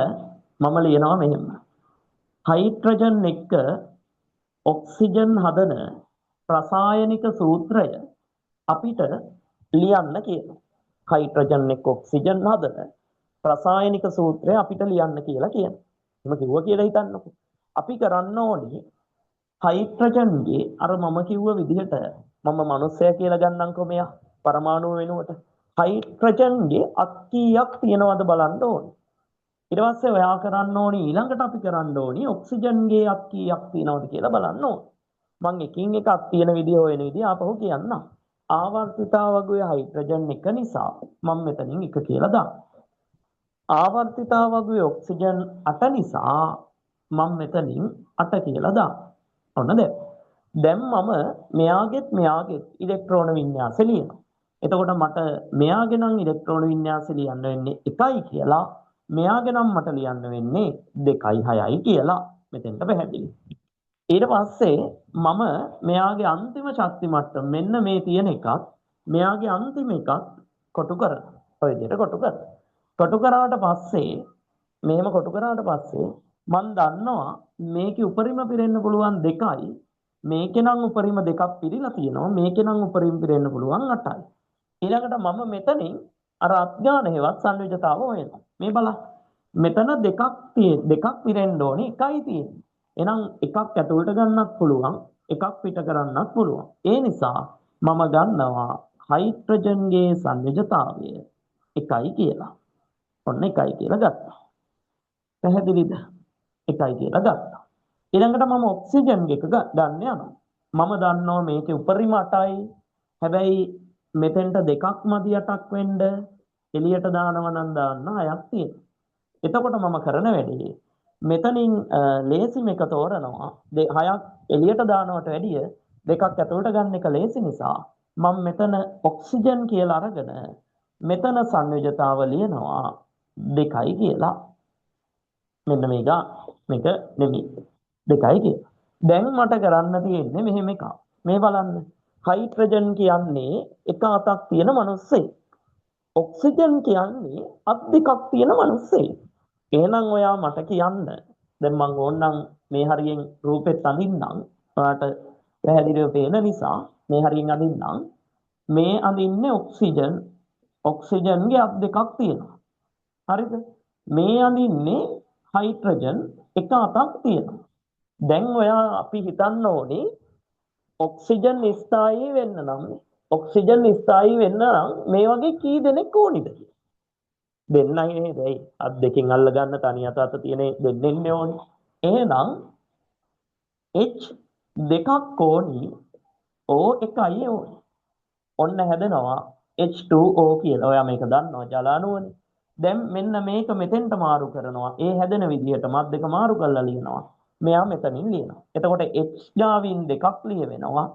මම ලියනවා මෙහෙම. හයිඩ්‍රජන් එක්ක ඔක්සිජන් හදන රසායනික සූත්‍රය අපිට ලියන්න කියනවා. හයිඩ්‍රජන් එක්ක ඔක්සිජන් හදන රසායනික සූත්‍රය අපිට ලියන්න කියලා කියනවා. එහෙම කිව්වා කියලා හිතන්නකෝ. අපි කරන්න ඕනේ හයිඩ්‍රජන්ගේ අර මම කිව්ව විදිහට මම මනුස්සයා කියලා ගන්නම්කෝ මෙයා පරමාණු වෙනුවට. හයිඩ්‍රජන්ගේ අත් කීයක් තියෙනවද බලන්න ඕනේ. ඊට පස්සේ ඔයා කරන්න ඕනේ ඊළඟට අපි කරන්න ඕනේ ඔක්සිජන්ගේ අත් කීයක් තියෙනවද කියලා බලන්න ඕනේ. මම එකින් එක අත් තියෙන විදිහ හොයන විදිහ ආපහු කියන්නම්. ආවර්තිතාවගුවේ හයිඩ්‍රජන් එක නිසා මම මෙතනින් 1 කියලා දානවා. ආවර්තිතාවගුවේ ඔක්සිජන් 8 නිසා මම මෙතනින් 8 කියලා දානවා. ඔන්න දැන් මම මෙයාගෙත් ඉලෙක්ට්‍රෝන වින්‍යාසය ලියනවා. එතකොට මට මෙයාගේ නම් ඉලෙක්ට්‍රෝන වින්‍යාසය ලියන්න වෙන්නේ 1යි කියලා. මෙයාගේ නම් මට ලියන්න වෙන්නේ 2යි 6යි කියලා. මෙතෙන්ට පැහැදිලි. ඊට පස්සේ මම මෙයාගේ අන්තිම ශක්ති මට්ටම මෙන්න මේ තියෙන එකත් මෙයාගේ අන්තිම එකත් කොටු කරනවා. ඔය විදිහට කොටු කරනවා. කොටු කරාට පස්සේ මෙහෙම කොටු කරාට පස්සේ මම දන්නවා මේකේ උපරිම පිරෙන්න පුළුවන් 2යි. මේකේ නම් උපරිම 2ක් පිරීලා තියෙනවා. මේකේ නම් උපරිම පිරෙන්න පුළුවන් 8යි. ඊළඟට මම මෙතනින් අර අත්ගාන හේවත් සංයුජතාව හොයනවා. මේ බලන්න. මෙතන දෙකක් පිරෙන්න ඕනේ එකයි තියෙන්නේ. එහෙනම් එකක් ඇතුළට ගන්නත් පුළුවන් එකක් පිට කරන්නත් පුළුවන්. ඒ නිසා මම ගන්නවා හයිඩ්‍රජන්ගේ සංයෝජතාවය එකයි කියලා. ඔන්න එකයි කියලා ගත්තා. පැහැදිලිද? එකයි කියලා ගත්තා. ඊළඟට මම ඔක්සිජන් එක ගන්න යනවා. මම දන්නවා මේකේ උපරිම 8යි. හැබැයි මෙතෙන්ට දෙකක් මදි 8ක් වෙන්න. එළියට දානවා නම් දාන්න 6ක් තියෙනවා. එතකොට මම කරන වැඩේ මෙතනින් ලේසිම එක තෝරනවා. 6ක් එළියට දානවට වැඩිය දෙකක් ඇතුළට ගන්න එක ලේසි නිසා මම මෙතන ඔක්සිජන් කියලා අරගෙන මෙතන සංයෝජතාව ලියනවා 2යි කියලා. මෙන්න මේක නෙමෙයි 2යි කියලා. දැන් මට කරන්න තියෙන්නේ මෙහෙම එකක්. මේ බලන්න. හයිඩ්‍රජන් කියන්නේ එක අතක් තියෙන මිනිස්සෙක්. ඔක්සිජන් කියන්නේ අත් දෙකක් තියෙන මිනිස්සෙක්. එහෙනම් ඔයා මට කියන්න. දැන් මම ඕනනම් මේ හරියෙන් රූපෙත් අඳින්නම්. ඔයාට පැහැදිලිව පේන නිසා මේ හරියෙන් අඳින්නම්. මේ අඳින්නේ ඔක්සිජන්. ඔක්සිජන්ගේ අත් දෙකක් තියෙනවා. හරිද? මේ අඳින්නේ හයිඩ්‍රජන් එක අතක් තියෙනවා. දැන් ඔයා අපි හිතන්න ඕනේ ඔක්සිජන් ස්ථායී වෙන්න නම් මේ වගේ කී දෙනෙක් ඕනිද කියලා. දෙන්නයි නේද? ඒ අත් දෙකෙන් අල්ල ගන්න තනි අත තියෙන දෙන්නෙන්නේ ඕනේ. එහෙනම් H දෙකක් ඕනි O එකයි ඕනි. ඔන්න හැදෙනවා H2O කියලා. ඔයා මේක දන්නවා ජල අණුවනේ. දැන් මෙන්න මේක මෙතෙන්ට මාරු කරනවා. ඒ හැදෙන විදිහට මත් දෙක මාරු කරලා ලියනවා. මෙයා මෙතනින් ලියනවා. එතකොට H ගාවින් දෙකක් ලියවෙනවා.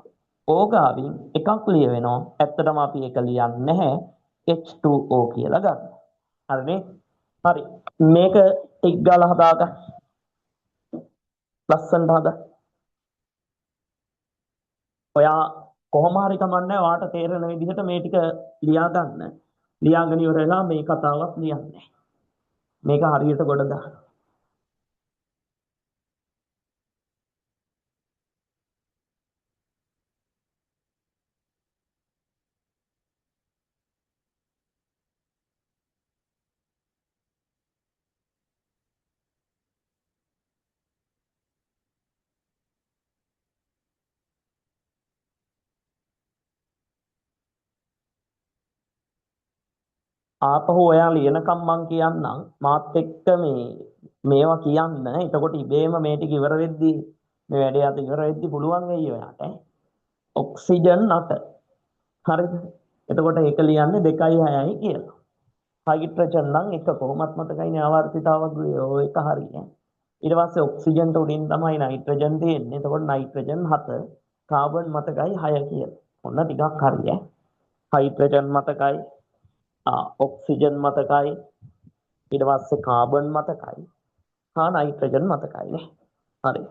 O ගාවින් එකක් ලියවෙනවා. ඇත්තටම අපි ඒක ලියන්නේ නැහැ. H2O කියලා ගන්නවා. හරිනේ? හරි. මේක ටික් ගාලා හදාගන්න. ලස්සනට හදා. ඔයා කොහොම හරි කමන්නේ ඔයාට තේරෙන විදිහට මේ ටික ලියා ගන්න. ලියාගෙන ඉවරලා මේ කතාවක් ලියන්නේ. මේක හරියට ගොඩ දාන්න. ආපහු ඔයා ලියනකම් මං කියන්නම් මාත් එක්ක මේවා කියන්න. එතකොට ඉබේම මේ ටික ඉවර වෙද්දී මේ වැඩේ අත ඉවර වෙද්දී පුළුවන් වෙයි ඔයාට. ඔක්සිජන් 8. හරිද? එතකොට ඒක ලියන්නේ 2යි 6යි කියලා. හයිඩ්‍රජන් නම් එක කොහොමත් මතකයිනේ ආවර්තිතාවග්‍රය ඔය එක හරිය. ඊට පස්සේ ඔක්සිජන්ට උඩින් තමයි නයිට්‍රජන් තියෙන්නේ. එතකොට නයිට්‍රජන් 7, කාබන් මතකයි 6 කියලා. ඔන්න ටිකක් හරිය. හයිඩ්‍රජන් මතකයි, ඔක්සිජන් මතකයි, ඊට පස්සේ කාබන් මතකයි, නයිට්‍රජන් මතකයි නේ. හරි.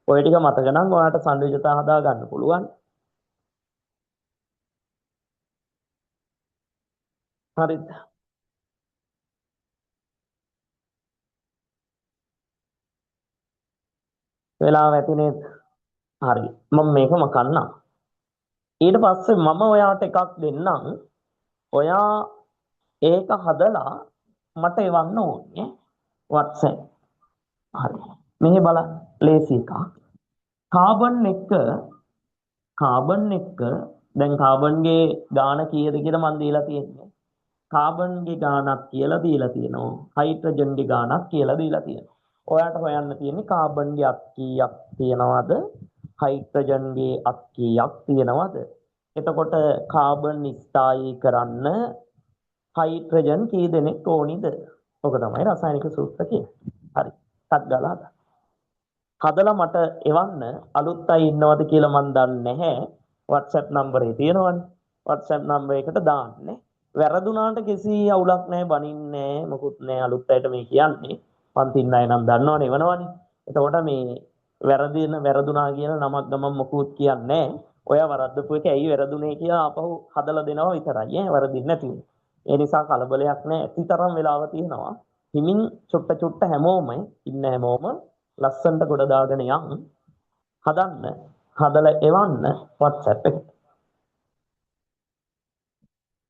ඔය ටික මතක නම් ඔයාලට සංයෝජතා හදා ගන්න පුළුවන්. හරිද? වෙලාව ඇති නේද? හරි. මම මේකම කන්නම්. ඊට පස්සේ මම ඔයාට එකක් දෙන්නම්. ඔයා ඒක හදලා මට එවන්න ඕනේ WhatsApp. හරි. මෙහෙ බලන්න ලේසි එකක්. කාබන් එක දැන් කාබන්ගේ ගාන කීයද කියලා මම දීලා තියෙන්නේ. කාබන්ගේ ගානක් කියලා දීලා තියෙනවා. හයිඩ්‍රජන්ගේ ගානක් කියලා දීලා තියෙනවා. ඔයාට හොයන්න තියෙන්නේ කාබන්ගේ අත් කීයක් තියෙනවද? හයිඩ්‍රජන්ගේ අත් කීයක් තියෙනවද? එතකොට කාබන් ස්ථායී කරන්න හයිඩ්‍රජන් කී දෙනෙක් ඕනිද? ඔක තමයි රසායනික සූත්‍ර කියන්නේ. හරි. ටක් ගාලා හදලා මට එවන්න. අලුත් අය ඉන්නවද කියලා මන් දන්නේ නැහැ. WhatsApp නම්බරේ තියෙනවනේ. WhatsApp නම්බර එකට දාන්නේ. වැරදුනාට කිසි අවුලක් නැහැ, බනින්නේ නැහැ, මොකුත් නැහැ. අලුත් අයට මේ කියන්නේ. පන්තින් අය නම් දන්නවනේ එවනවනේ. එතකොට මේ වැරදුනා කියන නමක් ගමන් මොකුත් කියන්නේ නැහැ. ඔයා වරද්දපු එක ඇයි වැරදුනේ කියලා ආපහු හදලා දෙනවා විතරයි. වරදින්නේ නැති. ඒ නිසා කලබලයක් නැහැ. ඇතිතරම් වෙලාව තියෙනවා. හිමින් චුට්ට හැමෝම ලස්සනට ගොඩ දාගෙන යන් හදන්න. හදලා එවන්න WhatsApp එකට.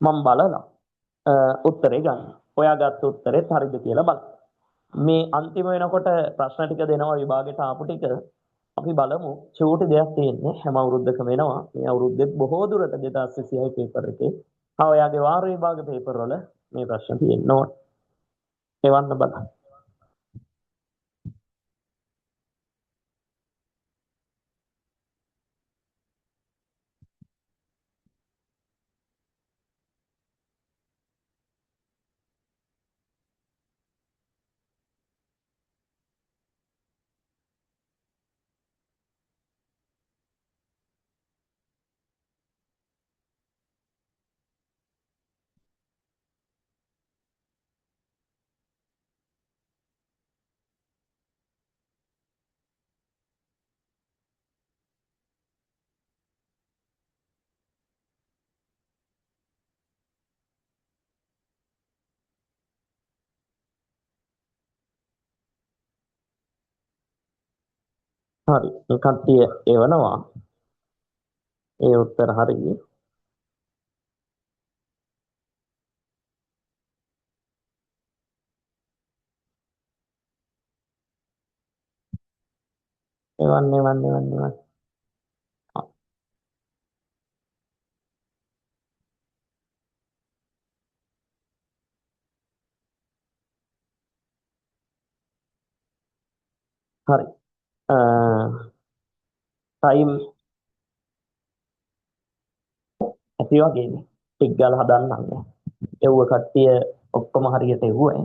මම බලලා උත්තරේ ගන්න. ඔයා ගත්ත උත්තරෙත් හරිද කියලා බලන්න. මේ අන්තිම වෙනකොට ප්‍රශ්න ටික දෙනවා විභාගෙට ආපු ටික අපි බලමු චූටි දෙයක් තියෙන්නේ හැම අවුරුද්දකම වෙනවා මේ අවුරුද්දේ බොහෝ දුරට 2026 පේපර් එකේ ඔයාගේ වාර විභාග පේපර් වල මේ ප්‍රශ්න තියෙනවා එවන්න බලන්න හරි කට්ටිය එවනවා ඒ උත්තර හරි එවන්න හරි ටයිම් ඇති වගේනේ ටික් ගාලා හදන්නම් එව්ව කට්ටිය ඔක්කොම හරියට එව්වේ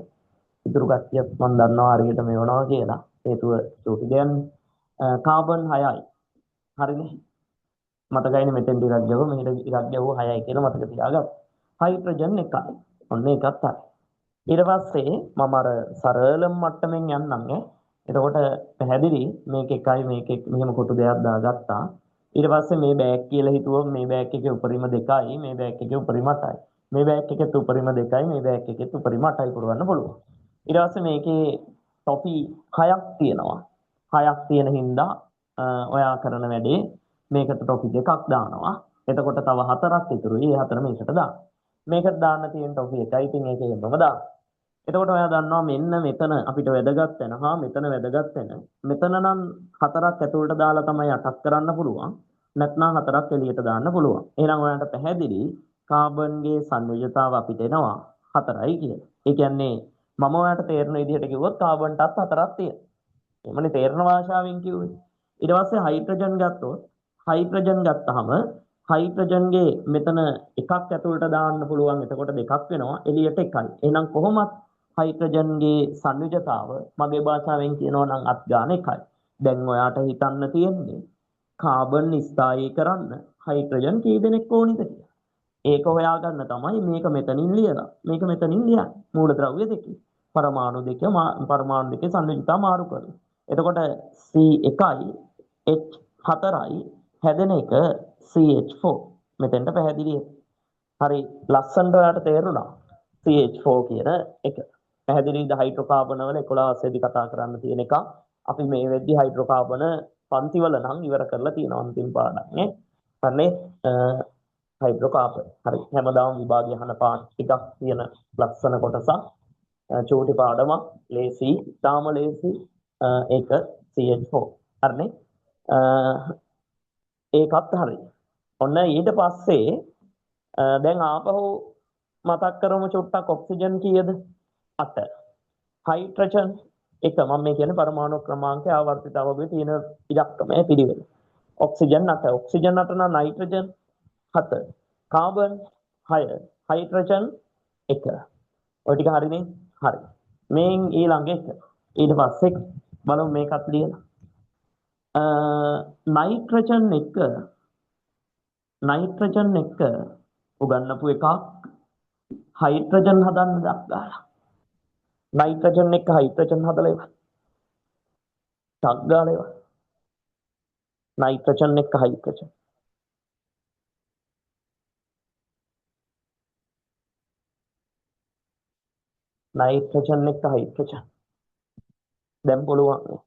ඉතුරු කට්ටියත් මම දන්නවා හරියට මෙවනවා කියලා හේතුව චූටි දෙයන්නේ කාබන් 6යි හරිනේ මතකයිනේ මෙතෙන් ටිකක් ගියව මෙහෙට ටිකක් ගියව 6යි කියලා මතක තියාගන්න හයිඩ්‍රජන් 1යි ඔන්න ඒකත් හරි ඊට පස්සේ මම අර සරලම මට්ටමින් යන්නම් එතකොට පැහැදිලි මේක එකයි මේක මෙහෙම කොටු දෙකක් දාගත්තා ඊට පස්සේ මේ බෑග් කියලා හිතුවොත් මේ බෑග් එකේ උපරිම 2යි මේ බෑග් එකේ උපරිම 8යි මේ බෑග් එකේ උපරිම 2යි මේ බෑග් එකේ උපරිම 8යි පුරවන්න පුළුවන් ඊට පස්සේ මේකේ ටොපි 6ක් තියෙනවා 6ක් තියෙන හින්දා ඔයා කරන වැඩේ මේකට ටොපි දෙකක් දානවා එතකොට තව 4ක් ඉතුරුයි ඒ 4 මේකට දාන්න මේකට දාන්න තියෙන ටොපි එකයි ඉතින් ඒක එහෙමම දාන්න එතකොට ඔයා දන්නවා මෙන්න මෙතන අපිට වැදගත් වෙන හා මෙතන වැදගත් වෙන මෙතන නම් 4ක් ඇතුළට දාලා තමයි 8ක් කරන්න පුළුවන් නැත්නම් 4ක් එළියට දාන්න පුළුවන් එහෙනම් ඔයාලට පැහැදිලි කාබන්ගේ සංයෝජතාව අපිට එනවා 4යි කියලා ඒ කියන්නේ මම ඔයාලට තේරෙන විදිහට කිව්වොත් කාබන්ටත් 4ක් තියෙනවා එමනේ තේරෙන භාෂාවෙන් කිව්වේ ඊට පස්සේ හයිඩ්‍රජන් ගත්තොත් හයිඩ්‍රජන් ගත්තාම හයිඩ්‍රජන්ගේ මෙතන එකක් ඇතුළට දාන්න පුළුවන් එතකොට දෙකක් වෙනවා එළියට එකයි එහෙනම් කොහොමත් හයිඩ්‍රජන්ගේ සංයුජතාව මගේ භාෂාවෙන් කියනවා නම් අත් ගන්න එකයි දැන් ඔයාට හිතන්න තියෙන්නේ කාබන් ස්ථායී කරන්න හයිඩ්‍රජන් කී දෙනෙක් ඕනිද කියලා ඒක හොයාගන්න තමයි මේක මෙතනින් ලියලා මේක මෙතනින් ලියන්නේ මූලද්‍රව්‍ය දෙකේ පරමාණු දෙකේ සංයුජතාව මාරු කරලා එතකොට C1යි H4යි හැදෙන එක CH4 මෙතෙන්ට පැහැදිලි හරි ලස්සනට ඔයාලට තේරුණා CH4 කියන එක පැහැදිලිද හයිඩ්‍රෝකාබන වල 11 වෙනි කතා කරන්න තියෙන එක අපි මේ වෙද්දි හයිඩ්‍රෝකාබන පන්ති වල නම් ඉවර කරලා තියෙනවා අන්තිම පාඩම් නේ හරිනේ හයිඩ්‍රෝකාබන් හරි හැමදාම විභාගය අහන පාඩම් ටිකක් තියෙන ලස්සන කොටසක් චූටි පාඩමක් ලේසි තාම ලේසි ඒක CH4 හරිනේ ඒකත් හරි ඔන්න ඊට පස්සේ දැන් ආපහු මතක් කරමු චුට්ටක් ඔක්සිජන් කීයද 8 හයිඩ්‍රජන් එක මම මේ කියන්නේ පරමාණු ක්‍රමාංකයේ ආවර්තිත අවභාවයේ තියෙන ඉලක්කමයේ පිළිවෙල ඔක්සිජන් 8 ඔක්සිජන් 8 නම් නයිට්‍රජන් 7 කාබන් 6 හයිඩ්‍රජන් 1 ඔය ටික හරිනේ හරි මේන් ඊළඟ එක ඊට පස්සේ බලමු මේකත් ලියලා නයිට්‍රජන් එක උගන්නපු එකක් හයිඩ්‍රජන් හදන්න දාලා නයිට්‍රජන් එක හයිඩ්‍රජන් හදලා ඉවර ටක් ගාලා ඉවර නයිට්‍රජන් එක හයිඩ්‍රජන් දැන් පුළුවන්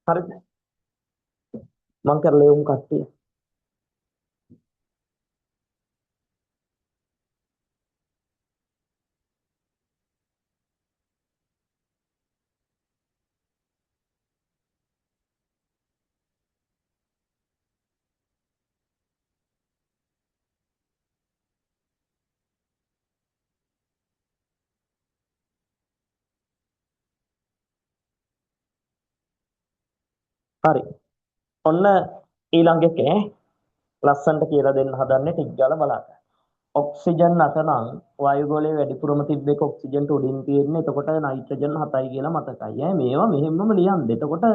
හරිද? මං කරලා යමු කට්ටිය. හරි. ඔන්න ඊළඟ එකේ ලස්සන්ට කියලා දෙන්න හදන්නේ ටික ගාලා බලන්න. ඔක්සිජන් 8 නම් වායුගෝලයේ වැඩිපුරම තිබ්බ එක ඔක්සිජන්ට උඩින් තියෙන්නේ. එතකොට නයිට්‍රජන් 7යි කියලා මතකයි. මේවා මෙහෙමම ලියන්න. එතකොට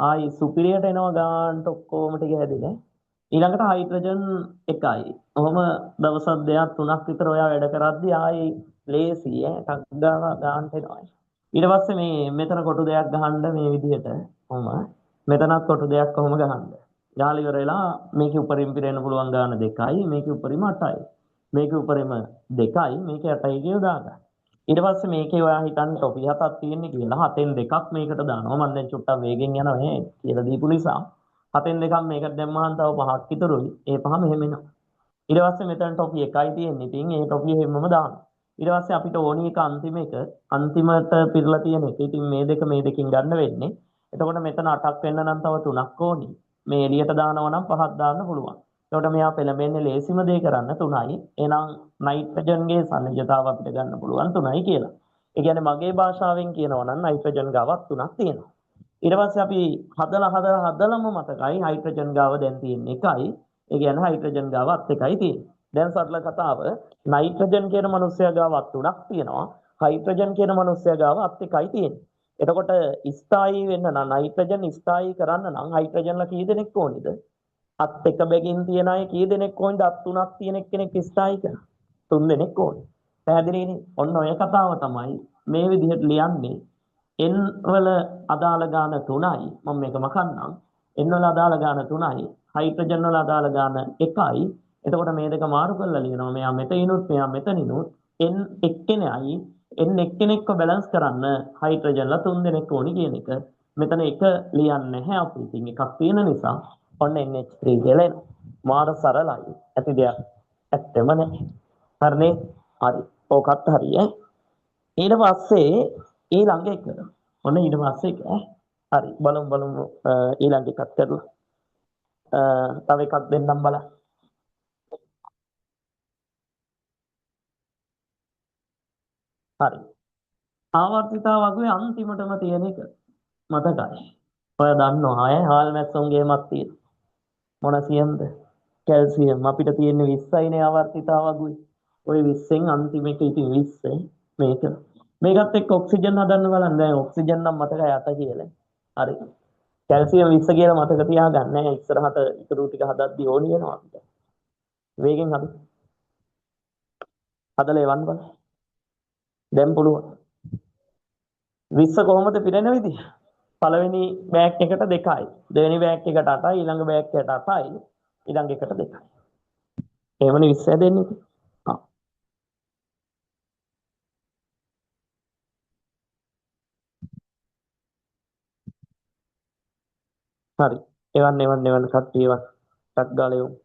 ආයි සුපිරියට එනවා ගානට ඔක්කොම ටික හැදිනේ. ඊළඟට හයිඩ්‍රජන් 1යි. ඔහොම දවසක් දෙකක් තුනක් විතර ඔයා වැඩ කරද්දී ආයි ලේසි ටක් ගාලා ගානට එනවා. ඊට පස්සේ මේ මෙතන කොටු දෙයක් ගහන්න මේ විදිහට කොහොම මෙතනත් කොටු දෙයක් කොහොම ගහන්න. ගාලා ඉවර වෙලා මේකේ උඩරින් පිරෙන්න පුළුවන් ගාන 2යි මේකේ උඩරිම 8යි. මේකේ උඩරිම 2යි මේකේ 8යි කියලා දාගන්න. ඊට පස්සේ මේකේ ඔයා හිතන්න ටොපි 7ක් තියෙන්නේ කියලා 7න් 2ක් මේකට දානවා. මම දැන් චුට්ටක් වේගෙන් යනවා නේ කියලා දීපු නිසා 7න් 2ක් මේකට දැම්මහම තව 5ක් ඉතුරුයි. ඒ පහ මෙහෙම එනවා. ඊට පස්සේ මෙතන ටොපි 1යි තියෙන්නේ. ඉතින් ඒ ටොපි හැමම දානවා. ඊට පස්සේ අපිට ඕනි එක අන්තිම එක අන්තිමට පිරලා තියෙන එක. ඉතින් මේ දෙක මේ දෙකෙන් ගන්න වෙන්නේ. එතකොට මෙතන 8ක් වෙන්න නම් තව 3ක් ඕනි. මේ එළියට දානවා නම් 5ක් දාන්න පුළුවන්. එතකොට මෙයා පෙළඹෙන්නේ ලේසිම දේ කරන්න 3යි. එහෙනම් නයිට්‍රජන්ගේ සන්නිජතාව අපිට ගන්න පුළුවන් 3යි කියලා. ඒ කියන්නේ මගේ භාෂාවෙන් කියනවා නම් නයිට්‍රජන් ගාවක් 3ක් තියෙනවා. ඊට පස්සේ අපි හදලම මතකයි හයිඩ්‍රජන් ගාව දැන් තියෙන්නේ 1යි. ඒ කියන්නේ හයිඩ්‍රජන් ගාවත් 1යි තියෙන්නේ. දැන් සරල කතාව නයිට්‍රජන් කියන මිනිස්සයා ගාවත් 3ක් තියෙනවා. හයිඩ්‍රජන් කියන මිනිස්සයා ගාවත් 1යි තියෙන්නේ. එතකොට ස්ථායී වෙන්න නම් නයිට්‍රජන් ස්ථායී කරන්න නම් හයිඩ්‍රජන්ලා කී දෙනෙක් ඕනිද? අත් එක බැගින් තියන අය කී දෙනෙක් ඕනිද? අත් තුනක් තියෙන කෙනෙක් ස්ථායී කරන්න. 3 දෙනෙක් ඕනේ. පැහැදිලිනේ? ඔන්න ඔය කතාව තමයි මේ විදිහට ලියන්නේ. n වල අදාළ ගාන 3යි. මම මේක මකන්නම්. n වල අදාළ ගාන 3යි. හයිඩ්‍රජන් වල අදාළ ගාන 1යි. එතකොට මේ දෙක මාරු කරලා ලියනවා. මෙයා මෙතනිනුත් මෙයා මෙතනිනුත් n එක්කෙනයි n එක්කෙනෙක්ව බැලන්ස් කරන්න හයිඩ්‍රජන්ලා 3 දෙනෙක් ඕනි කියන එක. මෙතන එක ලියන්නේ නැහැ අපි. ඉතින් එකක් තියෙන නිසා ඔන්න NH3 කියලා එනවා. මාර සරලයි. ඇති දෙයක් ඇත්තම නැහැ. හරිනේ? හරි. ඕකත් හරිය. ඊට පස්සේ ඊළඟ එක. ඔන්න ඊට පස්සේ එක. හරි. බලමු ඊළඟ එකත් කරලා. තව එකක් දෙන්නම් බලන්න. හරි. ආවර්තිතා වගේ අන්තිමටම තියෙන එක මතකයි. ඔය දන්නවා හාල් මැස්සොන්ගේ මත් තියෙන. මොන සියම්ද? කැල්සියම්. අපිට තියෙන 20යිනේ ආවර්තිතා වගේ. ওই 20න් අන්තිම එක ඉතින් 20 මේක. මේකත් එක්ක ඔක්සිජන් හදන්න බලන්න. දැන් ඔක්සිජන් නම් මතකයි 8 කියලා. හරි. කැල්සියම් 20 කියලා මතක තියාගන්න. ඉස්සරහට ඉතුරු ටික හදද්දී ඕනි වෙනවා අපිට. වේගෙන් හරි. හදලා එවන්න බලන්න. දැන් පුළුවන්. 20 කොහොමද පිරෙන විදිහ? පළවෙනි බෑග් එකට 2යි. දෙවෙනි බෑග් එකට 8යි. ඊළඟ බෑග් එකට 8යි. ඊළඟ එකට 2යි. එහෙමනේ 20 හැදෙන්නේ. ආ. හරි. එවන්න කට්ටිය එවන්න. ටක් ගාලා එවමු.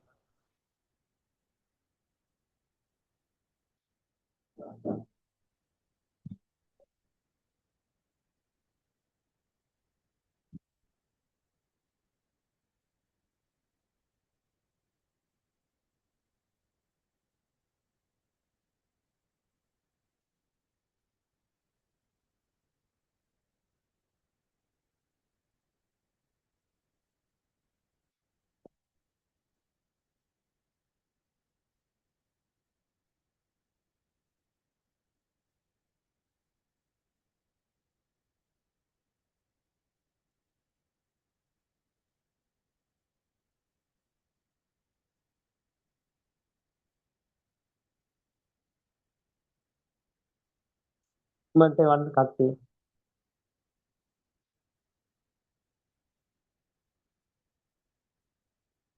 මන්ට එවන්න කට්ටිය.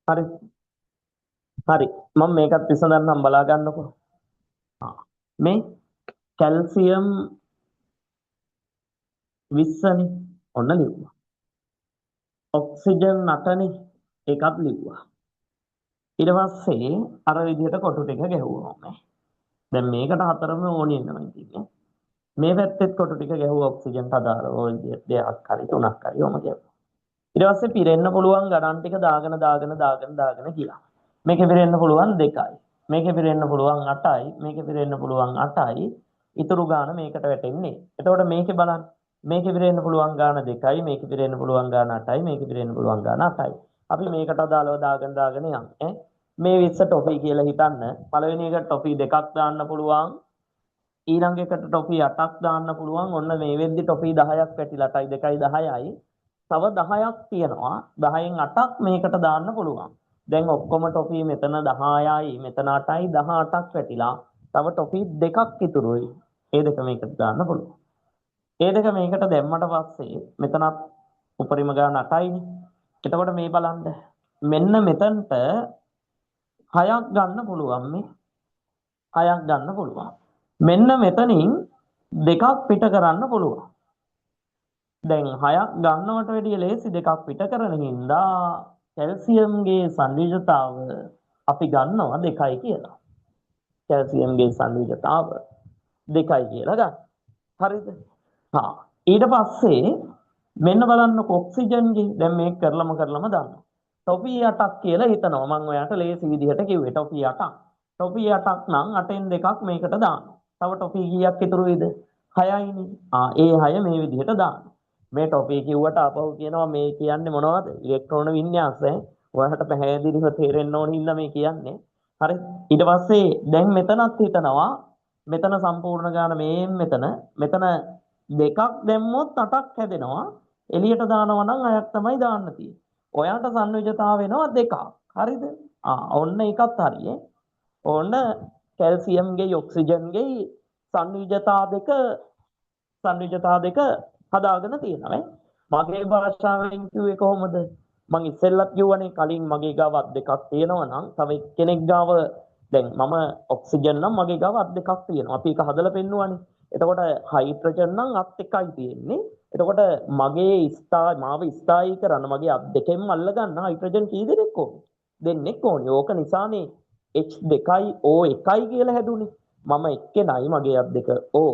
හරි. හරි. මම මේකත් විසඳන්නම් බලා ගන්නකො. ආ. මේ කැල්සියම් 20නේ. ඔන්න ලියුවා. ඔක්සිජන් 8නේ ඒකත් ලිව්වා. ඊට පස්සේ අර විදිහට කොටු ටික ගැහුවා මම. දැන් මේකට 4ම ඕනේ වෙනවා ඉතින්. මේ පැත්තෙත් කොටු ටික ගැහුවා ඔක්සිජන් අදාළව ඔය විදිහට දෙකක් හරි තුනක් හරි ඔම ගැහුවා. ඊට පස්සේ පිරෙන්න පුළුවන් ගණන් ටික දාගෙන කියලා. මේකේ පිරෙන්න පුළුවන් 2යි. මේකේ පිරෙන්න පුළුවන් 8යි. මේකේ පිරෙන්න පුළුවන් 8යි. ඉතුරු ගාන මේකට වැටෙන්නේ. එතකොට මේකේ බලන්න. මේකේ පිරෙන්න පුළුවන් ගාන 2යි. මේකේ පිරෙන්න පුළුවන් ගාන 8යි. මේකේ පිරෙන්න පුළුවන් ගාන 8යි. අපි මේකට අදාළව දාගෙන යන්න. මේ 20 ටොපි කියලා හිතන්න. පළවෙනි එකට ටොපි දෙකක් දාන්න පුළුවන්. ඊළඟ එකට ටොපි 8ක් දාන්න පුළුවන්. ඔන්න මේ වෙද්දි ටොපි 10ක් වැටිලා 8යි 2යි 10යි. තව 10ක් තියෙනවා. 10න් 8ක් මේකට දාන්න පුළුවන්. දැන් ඔක්කොම ටොපි මෙතන 10යි මෙතන 8යි 18ක් වැටිලා. තව ටොපි දෙකක් ඉතුරුයි. ඒ දෙක මේකට දාන්න පුළුවන්. ඒ දෙක මේකට දැම්මට පස්සේ මෙතනත් උපරිම ගාන 8යිනේ. එතකොට මේ බලන්න. මෙන්න මෙතනට 6ක් ගන්න පුළුවන් මේ. 6ක් ගන්න පුළුවන්. මෙන්න මෙතනින් දෙකක් පිට කරන්න පුළුවන්. දැන් 6ක් ගන්නවට වැඩිය ලේසි දෙකක් පිට කරන හින්දා කැල්සියම්ගේ සංයුජතාව අපි ගන්නවා 2යි කියලා. කැල්සියම්ගේ සංයුජතාව 2යි කියලා ගන්න. හරිද? ඊට පස්සේ මෙන්න බලන්නකො ඔක්සිජන්ගේ දැන් මේක කරලම දාන්න. ටොපි 8ක් කියලා හිතනවා. මම ඔයාලට ලේසි විදිහට කිව්වේ ටොපි 8ක්. ටොපි 8ක් නම් 8න් දෙකක් මේකට දාන්න. තව ටොපි කීයක් ඉතුරුයිද? 6යිනේ. ඒ 6 මේ විදිහට දාන්න. මේ ටොපි කිව්වට ආපහු කියනවා මේ කියන්නේ මොනවද? ඉලෙක්ට්‍රෝන වින්‍යාසය. ඔයාලට පැහැදිලිව තේරෙන්න ඕන හින්දා මේ කියන්නේ. හරි. ඊට පස්සේ දැන් මෙතනත් හිතනවා මෙතන සම්පූර්ණ ගාන මෙතන දෙකක් දැම්මොත් 8ක් හැදෙනවා. එළියට දානවා නම් 6ක් තමයි දාන්න තියෙන්නේ. ඔයාලට සංයුජතාව වෙනවා 2ක්. හරිද? ඔන්න ඒකත් හරියේ. ඔන්න කැල්සියම්ගේ ඔක්සිජන්ගේ සංයුජතා දෙක හදාගෙන තියෙනවා. මගේ භාෂාවෙන් කිව්වේ කොහොමද? මම ඉස්සෙල්ලත් කිව්වනේ කලින් මගේ ගාව අත් දෙකක් තියෙනවා නම් තව එක්කෙනෙක් ගාව දැන් මම ඔක්සිජන් නම් මගේ ගාව අත් දෙකක් තියෙනවා. අපි ඒක හදලා පෙන්නුවානේ. එතකොට හයිඩ්‍රජන් නම් අත් එකයි තියෙන්නේ. එතකොට මාව ස්ථායී කරන්න මගේ අත් දෙකෙන්ම අල්ල ගන්න හයිඩ්‍රජන් කී දෙනෙක් ඕනේ? දෙන්නෙක් ඕනේ. ඕක නිසානේ H2යි O1යි කියලා හැදුනේ. මම එක්කෙනයි මගේ අත් දෙක O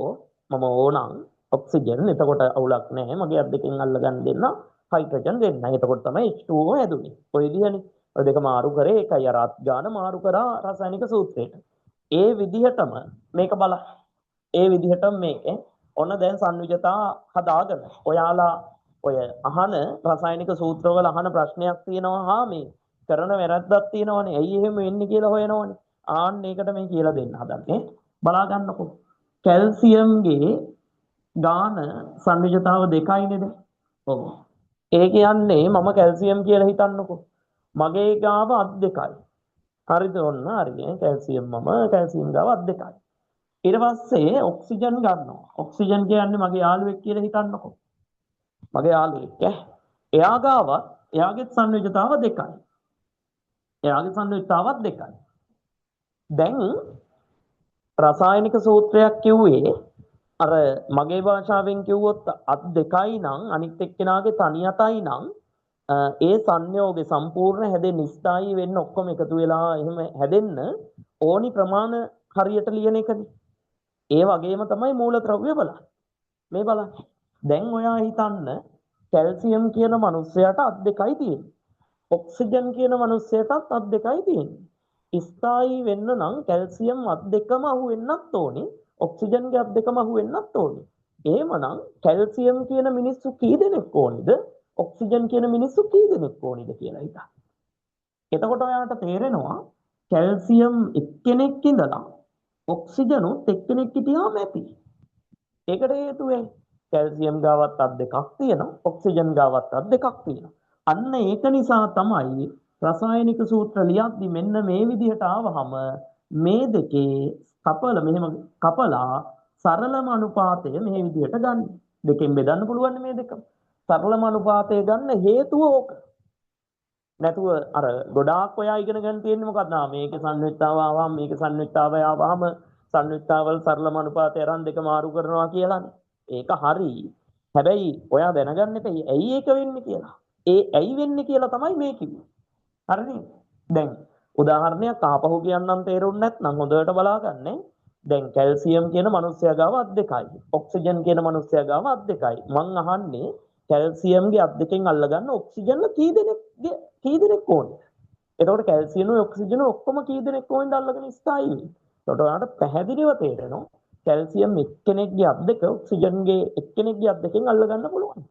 මම O නම් ඔක්සිජන්. එතකොට අවුලක් නැහැ. මගේ අත් දෙකෙන් අල්ල ගන්න දෙන්න හයිඩ්‍රජන් දෙන්න. එතකොට තමයි H2O හැදුනේ. ඔය විදිහනේ. ඔය දෙක මාරු කරේ ඒකයි අර අත් ගාන මාරු කරා රසායනික සූත්‍රයට. ඒ විදිහටම මේක බලන්න. ඒ විදිහටම මේකේ ඔන්න දැන් සංයුජතා හදාගෙන ඔයාලා ඔය අහන රසායනික සූත්‍රවල අහන ප්‍රශ්නයක් තියෙනවා මේ කරන වැරද්දක් තියෙනවනේ ඇයි එහෙම වෙන්නේ කියලා හොයනවනේ ආන්න ඒකට මේ කියලා දෙන්න හදන්නේ බලා ගන්නකො කැල්සියම්ගේ ගාන සංයුජතාව 2යි නේද ඔව් ඒ කියන්නේ මම කැල්සියම් කියලා හිතන්නකො මගේ ගාව අත් 2යි හරිද ඔන්න හරිනේ කැල්සියම් ගාව අත් 2යි ඊට පස්සේ ඔක්සිජන් ගන්නවා. ඔක්සිජන් කියන්නේ මගේ යාළුවෙක් කියලා හිතන්නකො. මගේ යාළුවෙක් එයාගේ සංයුජතාව 2යි. දැන් රසායනික සූත්‍රයක් කිව්වේ අර මගේ භාෂාවෙන් කිව්වොත් අත් 2යි නම් අනිත් එක්කෙනාගේ තනි 8යි නම් ඒ සංයෝගේ සම්පූර්ණ හැදෙන්න ස්ථායී වෙන්න ඔක්කොම එකතු වෙලා එහෙම හැදෙන්න ඕනි ප්‍රමාණ හරියට ලියන එකනේ. ඒ වගේම තමයි මූලද්‍රව්‍ය බලන්න. මේ බලන්න. දැන් ඔයා හිතන්න කැල්සියම් කියන මිනිස්සයාට අත් 2යි තියෙන්නේ. ඔක්සිජන් කියන මිනිස්සයාටත් අත් 2යි තියෙන්නේ. ස්ථායී වෙන්න නම් කැල්සියම් අත් දෙකම අහු වෙන්නත් ඕනේ. ඔක්සිජන්ගේ අත් දෙකම අහු වෙන්නත් ඕනේ. එහෙමනම් කැල්සියම් කියන මිනිස්සු කී දෙනෙක් ඕනේද? ඔක්සිජන් කියන මිනිස්සු කී දෙනෙක් ඕනේද කියලා හිතන්න. එතකොට ඔයාලට තේරෙනවා කැල්සියම් එක්කෙනෙක් ඉඳලා ඔක්සිජනුත් එක්කෙනෙක් හිටියාම ඇති. ඒකට හේතුව කැල්සියම් ගාවත් අත් දෙකක් තියෙනවා, ඔක්සිජන් ගාවත් අත් දෙකක් තියෙනවා. අන්න ඒක නිසා තමයි රසායනික සූත්‍ර ලියද්දි මෙන්න මේ විදිහට ආවහම මේ දෙකේ මෙහෙම කපලා සරලම අනුපාතය මේ විදිහට ගන්න. දෙකෙන් බෙදන්න පුළුවන් මේ දෙක. සරලම අනුපාතය ගන්න හේතුව ඕක. නැතුව අර ගොඩාක් ඔයා ඉගෙන ගන්න තියෙන්නේ මොකක්ද? මේක සංයුක්තාව ආවම මේක සංයුක්තාව ආවම සංයුක්තාවල් සරලම අනුපාතය අරන් දෙක මාරු කරනවා කියලානේ. ඒක හරි. හැබැයි ඔයා දැනගන්න එපා ඇයි ඒක වෙන්නේ කියලා. ඒ ඇයි වෙන්නේ කියලා තමයි මේ කිව්වේ. හරිනේ. දැන් උදාහරණයක් ආපහු කියන්නම් තේරුන්නේ නැත්නම් හොඳට බලාගන්න. දැන් කැල්සියම් කියන මිනිස්සයා ගාව අත් දෙකයි. ඔක්සිජන් කියන මිනිස්සයා ගාව අත් දෙකයි. මං අහන්නේ කැල්සියම්ගේ අත් දෙකෙන් අල්ලගන්න ඔක්සිජන් කී දෙනෙක් ඕනේ? එතකොට කැල්සියම් ඔක්සිජන් ඔක්කොම කී දෙනෙක් ඕනද අල්ලගෙන ස්ථායි වෙන්නේ? එතකොට ඔයාලට පැහැදිලිව තේරෙනවා කැල්සියම් එක්කෙනෙක්ගේ අත් දෙක ඔක්සිජන්ගේ එක්කෙනෙක්ගේ අත් දෙකෙන් අල්ලගන්න පුළුවන්.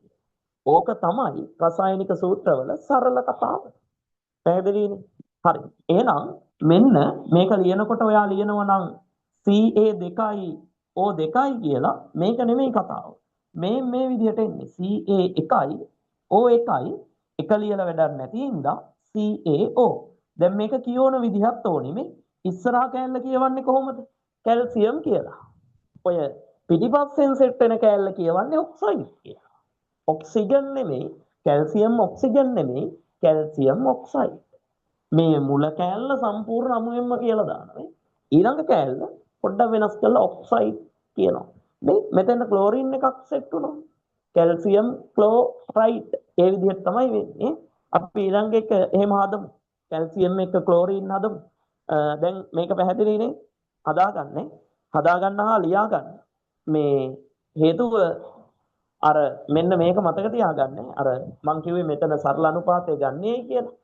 ඕක තමයි රසායනික සූත්‍රවල සරල කතාව. පැහැදිලිනේ? හරි. එහෙනම් මෙන්න මේක ලියනකොට ඔයා ලියනවා නම් CA2යි O2යි කියලා මේක නෙමෙයි කතාව. මේ විදිහට එන්නේ CA1යි O1යි එක ලියලා වැඩක් නැති හින්දා CaO. දැන් මේක කියවන විදිහත් ඕනි මේ ඉස්සරහා කෑල්ල කියවන්නේ කොහොමද? කැල්සියම් කියලා. ඔය පිටිපස්සෙන් සෙට් වෙන කෑල්ල කියවන්නේ ඔක්සයිඩ් කියලා. ඔක්සිජන් නෙමෙයි, කැල්සියම් ඔක්සිජන් නෙමෙයි, කැල්සියම් ඔක්සයිඩ්. මේ මුල කෑල්ල සම්පූර්ණ අමුයෙන්ම කියලා දානවා. ඊළඟ කෑල්ල පොඩ්ඩක් වෙනස් කරලා ඔක්සයිඩ් කියනවා. මේ මෙතන ක්ලෝරින් එකක් සෙට් වුණා. කැල්සියම් ක්ලෝරයිඩ් ඒ විදිහට තමයි වෙන්නේ. අපි ඊළඟ එක එහෙම හදමු. කැල්සියම් එක ක්ලෝරින් හදමු. දැන් මේක පැහැදිලි නේ? හදාගන්න හා ලියා ගන්න. මේ හේතුව අර මෙන්න මේක මතක තියාගන්න. අර මං කිව්වේ මෙතන සරල අනුපාතය ගන්නයි කියලා.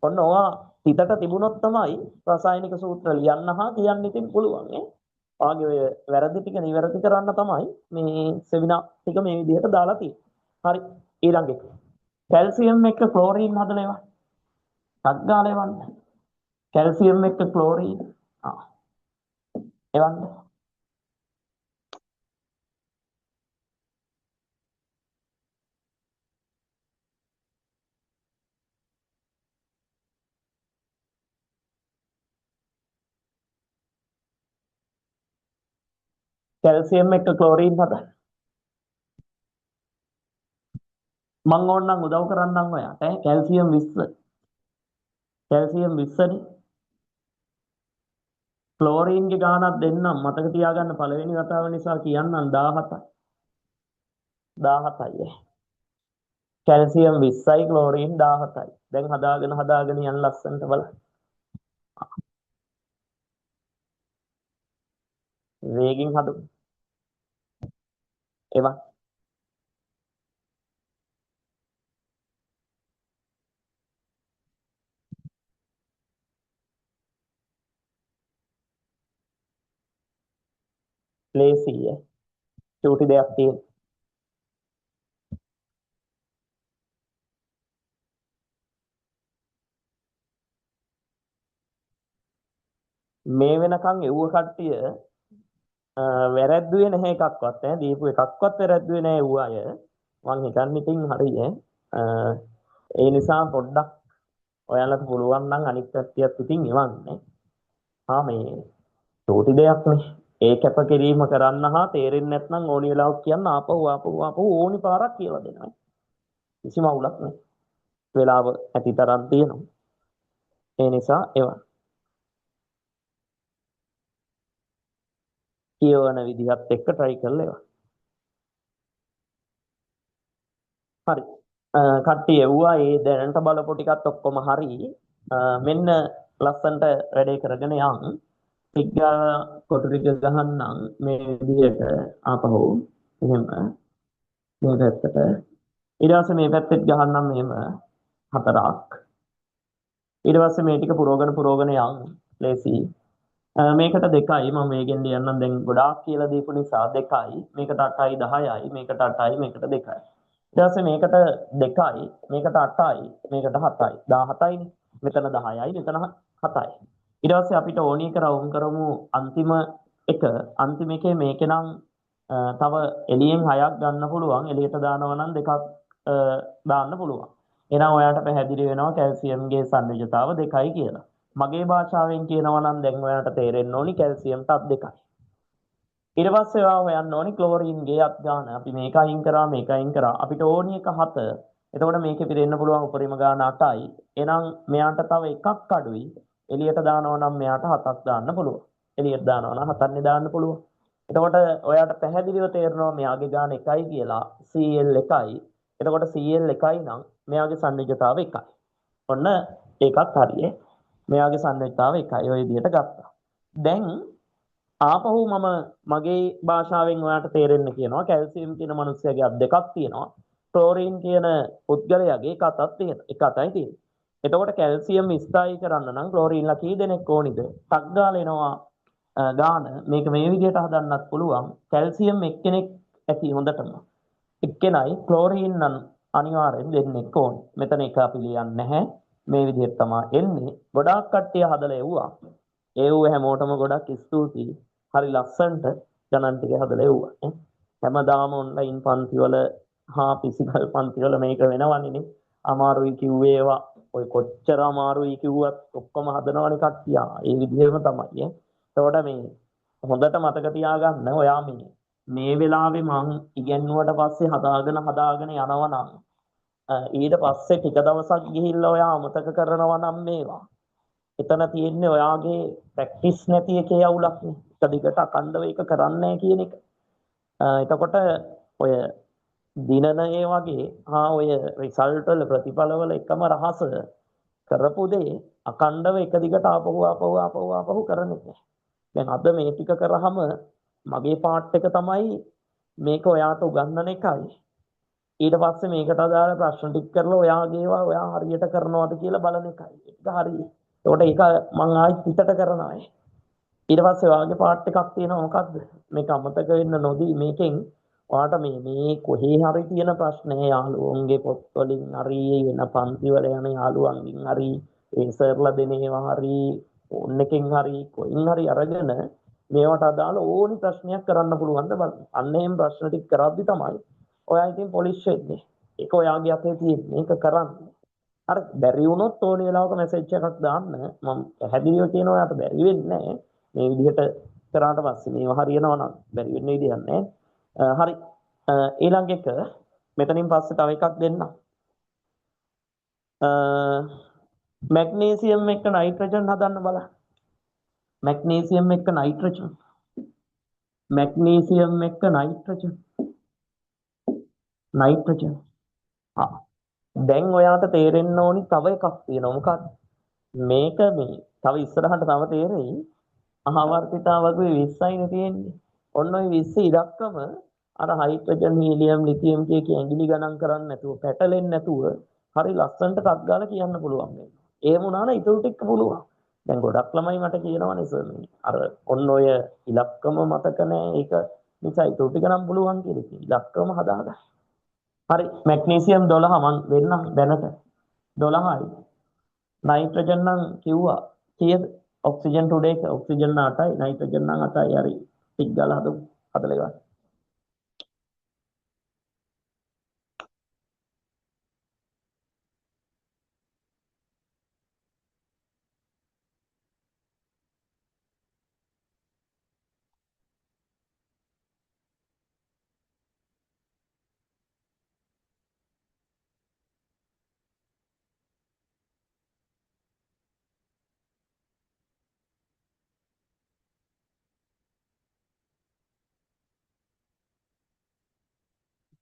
ඔන්න ඔයා හිතට තිබුණොත් තමයි රසායනික සූත්‍ර ලියන්න හා කියන්න ඉතින් පුළුවන් නේ. ඔයාගේ ඔය වැරදි ටික නිවැරදි කරන්න තමයි මේ සෙමිනාර් ටික මේ විදිහට දාලා තියෙන්නේ. හරි. ඊළඟ එක. කැල්සියම් එක්ක ක්ලෝරින් හදලා ඒවා. ටක් ගාලා එවන්න. කැල්සියම් එක්ක ක්ලෝරින්. එවන්න. කැල්සියම් එක්ක ක්ලෝරින් හදන්න. මං ඕනනම් උදව් කරන්නම් ඔයාට. කැල්සියම් 20. කැල්සියම් 20 නේ. ක්ලෝරින්ගේ ගානක් දෙන්නම් මතක තියාගන්න පළවෙනි වතාව නිසා කියන්නම් 17යි. 17යි. Calcium 20යි chlorine 17යි. දැන් හදාගෙන යන ලස්සනට බලන්න. වේගෙන් හදමු. එවන්. ලේසියි. චූටි දෙයක් තියෙන. මේ වෙනකන් එව්ව කට්ටිය වැරද්දුවේ නැහැ එකක්වත් ඈ දීපු එකක්වත් වැරද්දුවේ නැහැ ඌ අය මං හිතන්නේ ඉතින් හරිය ඒ නිසා පොඩ්ඩක් ඔයාලට පුළුවන් නම් අනිත් කට්ටියත් ඉතින් එවන්න මේ චූටි දෙයක් නේ ඒ කැපකිරීම කරන්න හා තේරෙන්නේ නැත්නම් ඕනි වෙලාවක කියන්න ආපහු ඕනි පාරක් කියලා දෙනවා කිසිම අවුලක් නැහැ වෙලාව ඇතිතරම් තියෙනවා ඒ නිසා එවන්න කියවන විදිහත් එක්ක try කරලා එවන්න. හරි. කට්ටිය එව්වා ඒ දැනට බලපු ටිකත් ඔක්කොම හරි. මෙන්න ලස්සන්ට වැඩේ කරගෙන යන්. ටික කොටු ටික ගහන්නම් මේ විදිහට ආපහු එහෙම මේ පැත්තට ඊට පස්සේ මේ පැත්තට ගහන්නම් මෙහෙම හතරක්. ඊට පස්සේ මේ ටික පුරවගෙන යන්. ලේසි. මේකට 2යි මම මේකෙන් ලියන්නම් දැන් ගොඩාක් කියලා දීපු නිසා 2යි මේකට 8යි 10යි මේකට 8යි මේකට 2යි ඊට පස්සේ මේකට 2යි මේකට 8යි මේකට 7යි 17යිනේ මෙතන 10යි මෙතන 7යි ඊට පස්සේ අපිට ඕනි කරවුම් කරමු අන්තිම එකේ මේකේ නම් තව එළියෙන් 6ක් ගන්න පුළුවන් එළියට දානවා නම් 2ක් දාන්න පුළුවන් එහෙනම් ඔයාලට පැහැදිලි වෙනවා කැල්සියම්ගේ සංයුජතාව 2යි කියලා මගේ භාෂාවෙන් කියනවා නම් දැන් ඔයාලට තේරෙන්න ඕනි කැල්සියම් ටත් 2යි. ඊට පස්සේ ඔයා හොයන්න ඕනි ක්ලෝරින්ගේ අත් ගාන. අපි මේක අයින් කරා අපිට ඕනි එක 7. එතකොට මේකේ පිරෙන්න පුළුවන් උපරිම ගාන 8යි. එහෙනම් මෙයාට තව එකක් අඩුයි. එළියට දානවා නම් මෙයාට 7ක් දාන්න පුළුවන්. එළියට දානවා නම් 7න්නේ දාන්න පුළුවන්. එතකොට ඔයාට පැහැදිලිව තේරෙනවා මෙයාගේ ගාන 1යි කියලා Cl 1යි. එතකොට Cl 1යි නම් මෙයාගේ සංනිජතාවය එකයි. ඔන්න ඒකත් හරියේ. මෙයාගේ සංනිජතාවය එකයි. ඔය විදිහට ගත්තා. දැන් ආපහු මම මගේ භාෂාවෙන් ඔයාලට තේරෙන්න කියනවා කැල්සියම් කියන මිනිස්සයාගේ අත් දෙකක් තියෙනවා. ක්ලෝරින් කියන පුද්ගලයාගේ එක අතක් තියෙනවා. එක අතයි තියෙන්නේ. එතකොට කැල්සියම් ස්ථායී කරන්න නම් ක්ලෝරින්ලා කී දෙනෙක් ඕනිද? ටක් ගාලා එනවා ගාන මේක මේ විදිහට හදන්නත් පුළුවන්. කැල්සියම් එක්කෙනෙක් ඇති හොඳටම. එක්කෙනයි ක්ලෝරින් නම් අනිවාර්යෙන් දෙන්නෙක් ඕනේ. මෙතන එක අපි ලියන්නේ නැහැ. මේ විදිහට තමයි එන්නේ. ගොඩාක් කට්ටිය හදලා එව්වා. ඒව හැමෝටම ගොඩක් ස්තුතියි. හරි ලස්සනට ගණන් ටික හදලා එව්වා. හැමදාම ඔන්ලයින් පන්තිවල හා ෆිසිකල් පන්තිවල මේක වෙනවන්නේ. අමාරුයි කිව්වේ ඒවා. ඔය කොච්චර අමාරුයි කිව්වත් ඔක්කොම හදනවනේ කට්ටිය. ඒ විදිහම තමයි. එතකොට මේ හොඳට මතක තියාගන්න ඔයා මේ වෙලාවේ මං ඉගෙනුවට පස්සේ හදාගෙන යනවා නම් ඊට පස්සේ ටික දවසක් ගිහිල්ලා ඔයා අමතක කරනවා නම් මේවා එතන තියෙන්නේ ඔයාගේ ප්‍රැක්ටිස් නැති එකේ අවුලක් නේ. එක දිගට අකණ්ඩව ඒක කරන්නේ කියන එක. එතකොට ඔය දිනන ඒ වගේ ඔය රිසල්ට් වල ප්‍රතිඵල වල එකම රහස කරපු දේ අකණ්ඩව එක දිගට ආපහු කරන එක. දැන් අද මේ ටික කරාම මගේ පාර්ට් එක තමයි මේක ඔයාට උගන්වන එකයි. ඊට පස්සේ මේකට අදාළ ප්‍රශ්න ටික කරලා ඔයාගේ ඒවා ඔයා හරියට කරනවද කියලා බලන එකයි. ඒක හරියි. ඒකට ඒක මම ආයෙත් පිටට කරනවා. ඊට පස්සේ ඔයාගේ පාර්ට් එකක් තියෙනවා මොකද්ද? මේක අමතක වෙන්න නොදී මේකෙන් ඔයාට මේ කොහේ හරි තියෙන ප්‍රශ්නේ යාළුවන්ගේ පොත් වලින් හරි වෙන පන්ති වල යන යාළුවන්ගෙන් හරි ඒ සර්ලා දෙන ඒවා හරි ඕන එකෙන් හරි කොයින් හරි අරගෙන මේවට අදාළ ඕනි ප්‍රශ්නයක් කරන්න පුළුවන්ද බලන්න. අන්න එහෙම ප්‍රශ්න ටික කරද්දි තමයි ඔයා ඉතින් පොලිෂ් වෙන්නේ. ඒක ඔයාගේ අතේ තියෙන. මේක කරන්න. අර බැරි වුණොත් ඕනි වෙලාවක මැසේජ් එකක් දාන්න. මම පැහැදිලිව කියනවා ඔයාට බැරි වෙන්නේ නැහැ. මේ විදිහට කරාට පස්සේ මේව හරියනවා නම් බැරි වෙන්න විදියක් නැහැ. හරි. ඊළඟ එක මෙතනින් පස්සේ තව එකක් දෙන්න. මැග්නීසියම් එක්ක නයිට්‍රජන් හදන්න බලන්න. මැග්නීසියම් එක්ක නයිට්‍රජන්. මැග්නීසියම් එක්ක නයිට්‍රජන්. නයිට්‍රජන්. දැන් ඔයාට තේරෙන්න ඕනි තව එකක් තියෙනවා. මොකක්ද? මේක මේ තව ඉස්සරහට තව තේරෙයි. ආවර්තිතාවකේ 20යිනේ තියෙන්නේ. ඔන්න ඔය 20 ඉලක්කම අර හයිඩ්‍රජන් හීලියම් ලිතියම් කිය ඇඟිලි ගණන් කරන්නේ නැතුව පැටලෙන්නේ නැතුව හරි ලස්සනට ටක් ගාලා කියන්න පුළුවන් වෙනවා. එහෙම වුණා නම් ඊටු ටික පුළුවන්. දැන් ගොඩක් ළමයි මට කියනවානේ සර් අර ඔන්න ඔය ඉලක්කම මතක නැහැ. ඒක නිසා ඊටු ටික නම් පුළුවන් කියලා ඉතින් ඉලක්කම හදාගන්න. හරි මැග්නීසියම් 12 මම දෙන්නම් දැනට 12යි. නයිට්‍රජන් නම් කිව්වා කීයද? ඔක්සිජන් ටුඩේ ඔක්සිජන් 8යි නයිට්‍රජන් නම් 8යි. හරි ටික ගාලා හදලා ඉවරයි.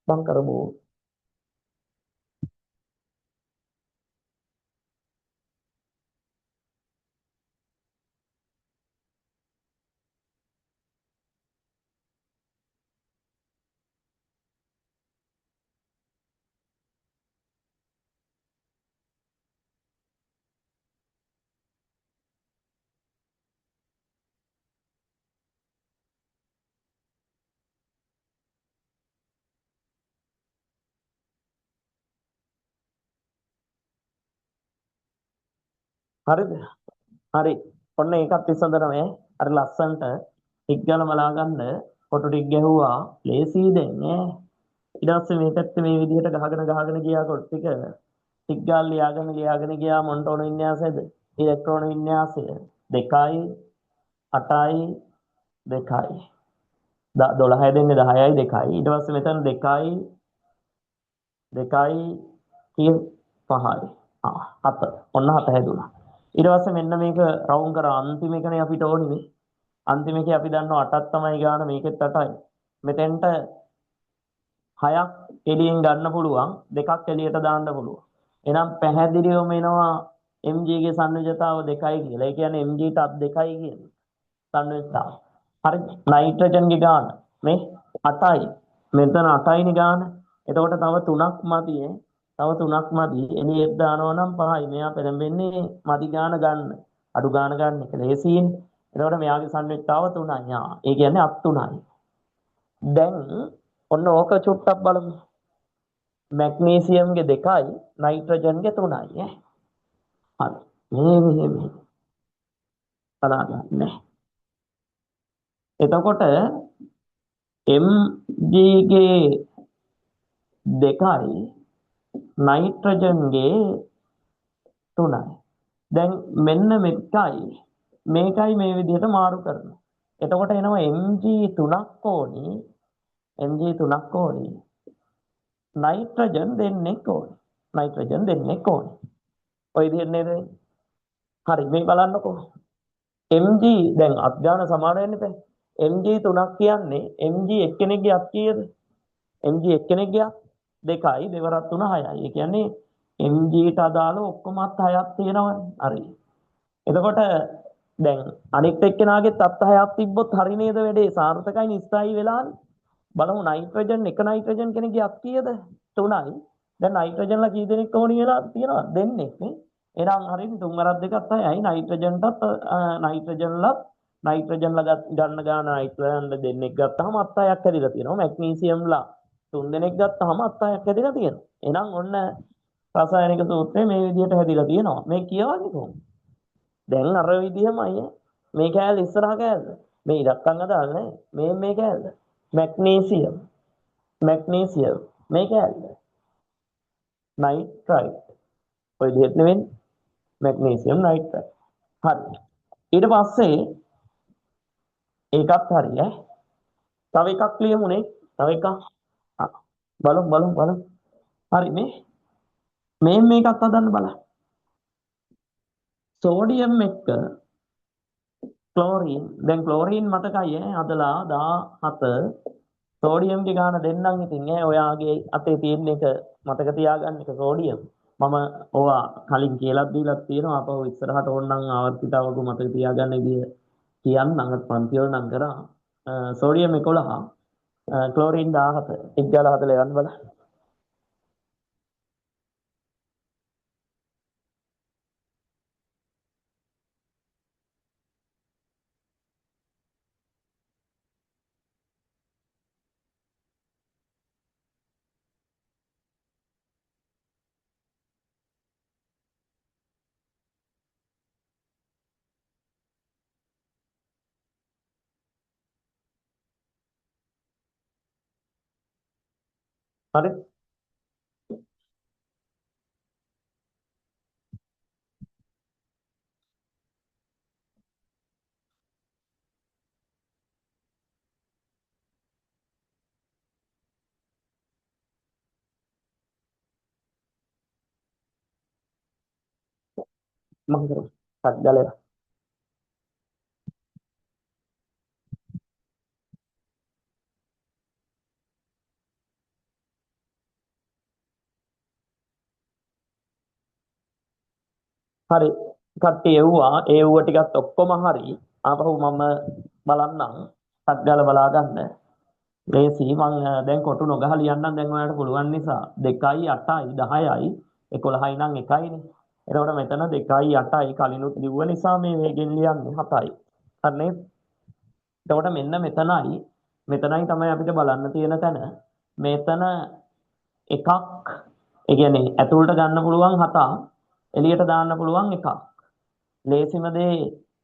බං කරමු. හරිද? හරි. ඔන්න ඒකත් විසඳනවා. අර ලස්සන්ට ටික ගාලා බලා ගන්න ෆොටෝ ටික ගැහුවා. ලේසි දැන් ඈ. ඊට පස්සේ මේ පැත්තේ මේ විදිහට ගහගෙන ගියා කොට ටික ගාලා ලියාගෙන ගියා මොන්ටෝන වින්‍යාසයද? ඉලෙක්ට්‍රෝන වින්‍යාසය 2යි 8යි 2යි 12 දෙන්නේ 10යි 2යි. ඊට පස්සේ මෙතන 2යි 2යි 5යි 7. ඔන්න 7 හැදුනා. ඊට පස්සේ මෙන්න මේක රවුම් කරා අන්තිම එකනේ අපිට ඕනේ. අන්තිම එකේ අපි දන්නවා 8ක් තමයි ගාන මේකෙත් 8යි. මෙතෙන්ට 6ක් එළියෙන් ගන්න පුළුවන් 2ක් එළියට දාන්න පුළුවන්. එහෙනම් පැහැදිලිවම එනවා Mg ගේ සංයුජතාව 2යි කියලා. ඒ කියන්නේ Mg ට අත් 2යි කියන්නේ සංයුජතාව. හරි. නයිට්‍රජන්ගේ ගාන මේ 8යි. මෙතන 8යිනේ ගාන. එතකොට තව 3ක් මදි ඈ. තව 3ක් මදි. එළියෙත් දානවා නම් 5යි. මෙයා පෙළඹෙන්නේ මදි ගාන ගන්න. අඩු ගාන ගන්න එක ලේසියිනේ. එතකොට මෙයාගේ සංයුජතාව 3යි. ඒ කියන්නේ අත් 3යි. දැන් ඔන්න ඕක චුට්ටක් බලමු. මැග්නීසියම්ගේ 2යි නයිට්‍රජන්ගේ 3යි ඈ. හරි. මෙහෙම බලන්න. එතකොට Mg ගේ 2යි නයිට්‍රජන්ගේ 3යි. දැන් මෙන්න මේකයි මේ විදිහට මාරු කරනවා. එතකොට එනවා Mg 3ක් ඕනි. Mg 3ක් ඕනි. නයිට්‍රජන් දෙන්නෙක් ඕනි. නයිට්‍රජන් දෙන්නෙක් ඕනි. ඔය විදිහට නේද? හරි මේ බලන්නකෝ. Mg දැන් අත්ගාන සමාන වෙන්න බෑ. Mg 3ක් කියන්නේ Mg එක්කෙනෙක්ගේ අත් කීයද? Mg එක්කෙනෙක්ගේ අත් 2යි දෙවරක් 3 6යි. ඒ කියන්නේ Mg ට අදාළ ඔක්කොම අත් 6ක් තියෙනවනේ. හරි. එතකොට දැන් අනිත් එක්කෙනාගෙත් අත් 6ක් තිබ්බොත් හරි නේද වැඩේ? සාර්ථකයි නිස්සායි වෙලානේ. බලමු නයිට්‍රජන් එක නයිට්‍රජන් කෙනෙක්ගේ අත් කීයද? 3යි. දැන් නයිට්‍රජන්ලා කී දෙනෙක් ඕනි වෙලා තියෙනවද? දෙන්නෙක් නේ. එහෙනම් හරියට 3 වරක් 2ක් 6යි. නයිට්‍රජන්ටත් නයිට්‍රජන්ලා ගන්න ගාන නයිට්‍රජන්ලා දෙන්නෙක් ගත්තාම අත් 6ක් හැදිලා තියෙනවා. මැග්නීසියම්ලා 3 දෙනෙක් ගත්තාම අත් 6ක් හැදිලා තියෙනවා. එහෙනම් ඔන්න රසායනික සූත්‍රය මේ විදිහට හැදිලා තියෙනවා. මේ කියවන්නේ කොහොමද? දැන් අර විදිහමයි මේ කෑල්ල ඉස්සරහ කෑල්ල. මේ ඉලක්කම් අදාළ නැහැ. මේ කෑල්ල. මැග්නීසියම් මේ කෑල්ල. නයිට්‍රයිට්. ඔය විදිහට නෙවෙයි. Magnesium nitrite. හරි. ඊට පස්සේ ඒකත් හරි ඈ. තව එකක් ලියමුනේ. තව එකක්. බලමු. හරි මේකත් හදන්න බලන්න. සෝඩියම් එක්ක ක්ලෝරින්. දැන් ක්ලෝරින් මතකයි ඈ හදලා 17 සෝඩියම්ගේ ගාන දෙන්නම් ඉතින් ඈ ඔයාගේ අතේ තියෙන එක මතක තියාගන්න එක සෝඩියම්. මම ඕවා කලින් කියලා දීලා තියෙනවා. අපව ඉස්සරහට ඕනනම් ආවර්තිතාවක මතක තියාගන්න විදිය කියන්නම් අත් පන්ති වල නම් කරා. සෝඩියම් 11 ක්ලෝරින් 17 එක් ගාලා හදලා යන්න බලන්න. හරි මම කරමු. හරි ගලේ. හරි කට්ටිය එව්ව ටිකත් ඔක්කොම හරි. ආපහු මම බලන්නම්. ටක් ගාලා බලා ගන්න. ලේසි මම දැන් කොටු නොගහ ලියන්නම් දැන් ඔයාලට පුළුවන් නිසා 2යි 8යි 10යි 11යි නම් 1යිනේ. එතකොට මෙතන 2යි 8යි කලිනුත් ලිව්ව නිසා මේ වේගෙන් ලියන්නේ 7යි. හරිනේ. එතකොට මෙන්න මෙතනයි තමයි අපිට බලන්න තියෙන තැන. මෙතන එකක් ඒ කියන්නේ ඇතුළට ගන්න පුළුවන් 7ක් එළියට දාන්න පුළුවන් එකක්. ලේසිම දේ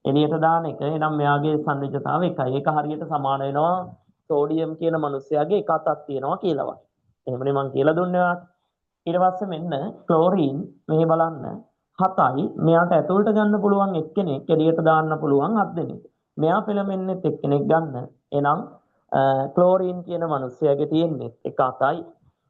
එළියට දාන එක. එනම් මෙයාගේ සංයුජතාව 1යි. ඒක හරියට සමාන වෙනවා සෝඩියම් කියන මිනිස්යාගේ එක අතක් තියෙනවා කියලා වගේ. එහෙමනේ මම කියලා දුන්නේ ඔයාලට. ඊට පස්සේ මෙන්න ක්ලෝරින් මෙහි බලන්න 7යි. මෙයාට ඇතුළට ගන්න පුළුවන් එක්කෙනෙක් එළියට දාන්න පුළුවන් 7 දෙනෙක්. මෙයා පෙළඹෙන්නේ එක්කෙනෙක් ගන්න. එහෙනම් ක්ලෝරින් කියන මිනිස්යාගේ තියෙන්නේ එක අතයි.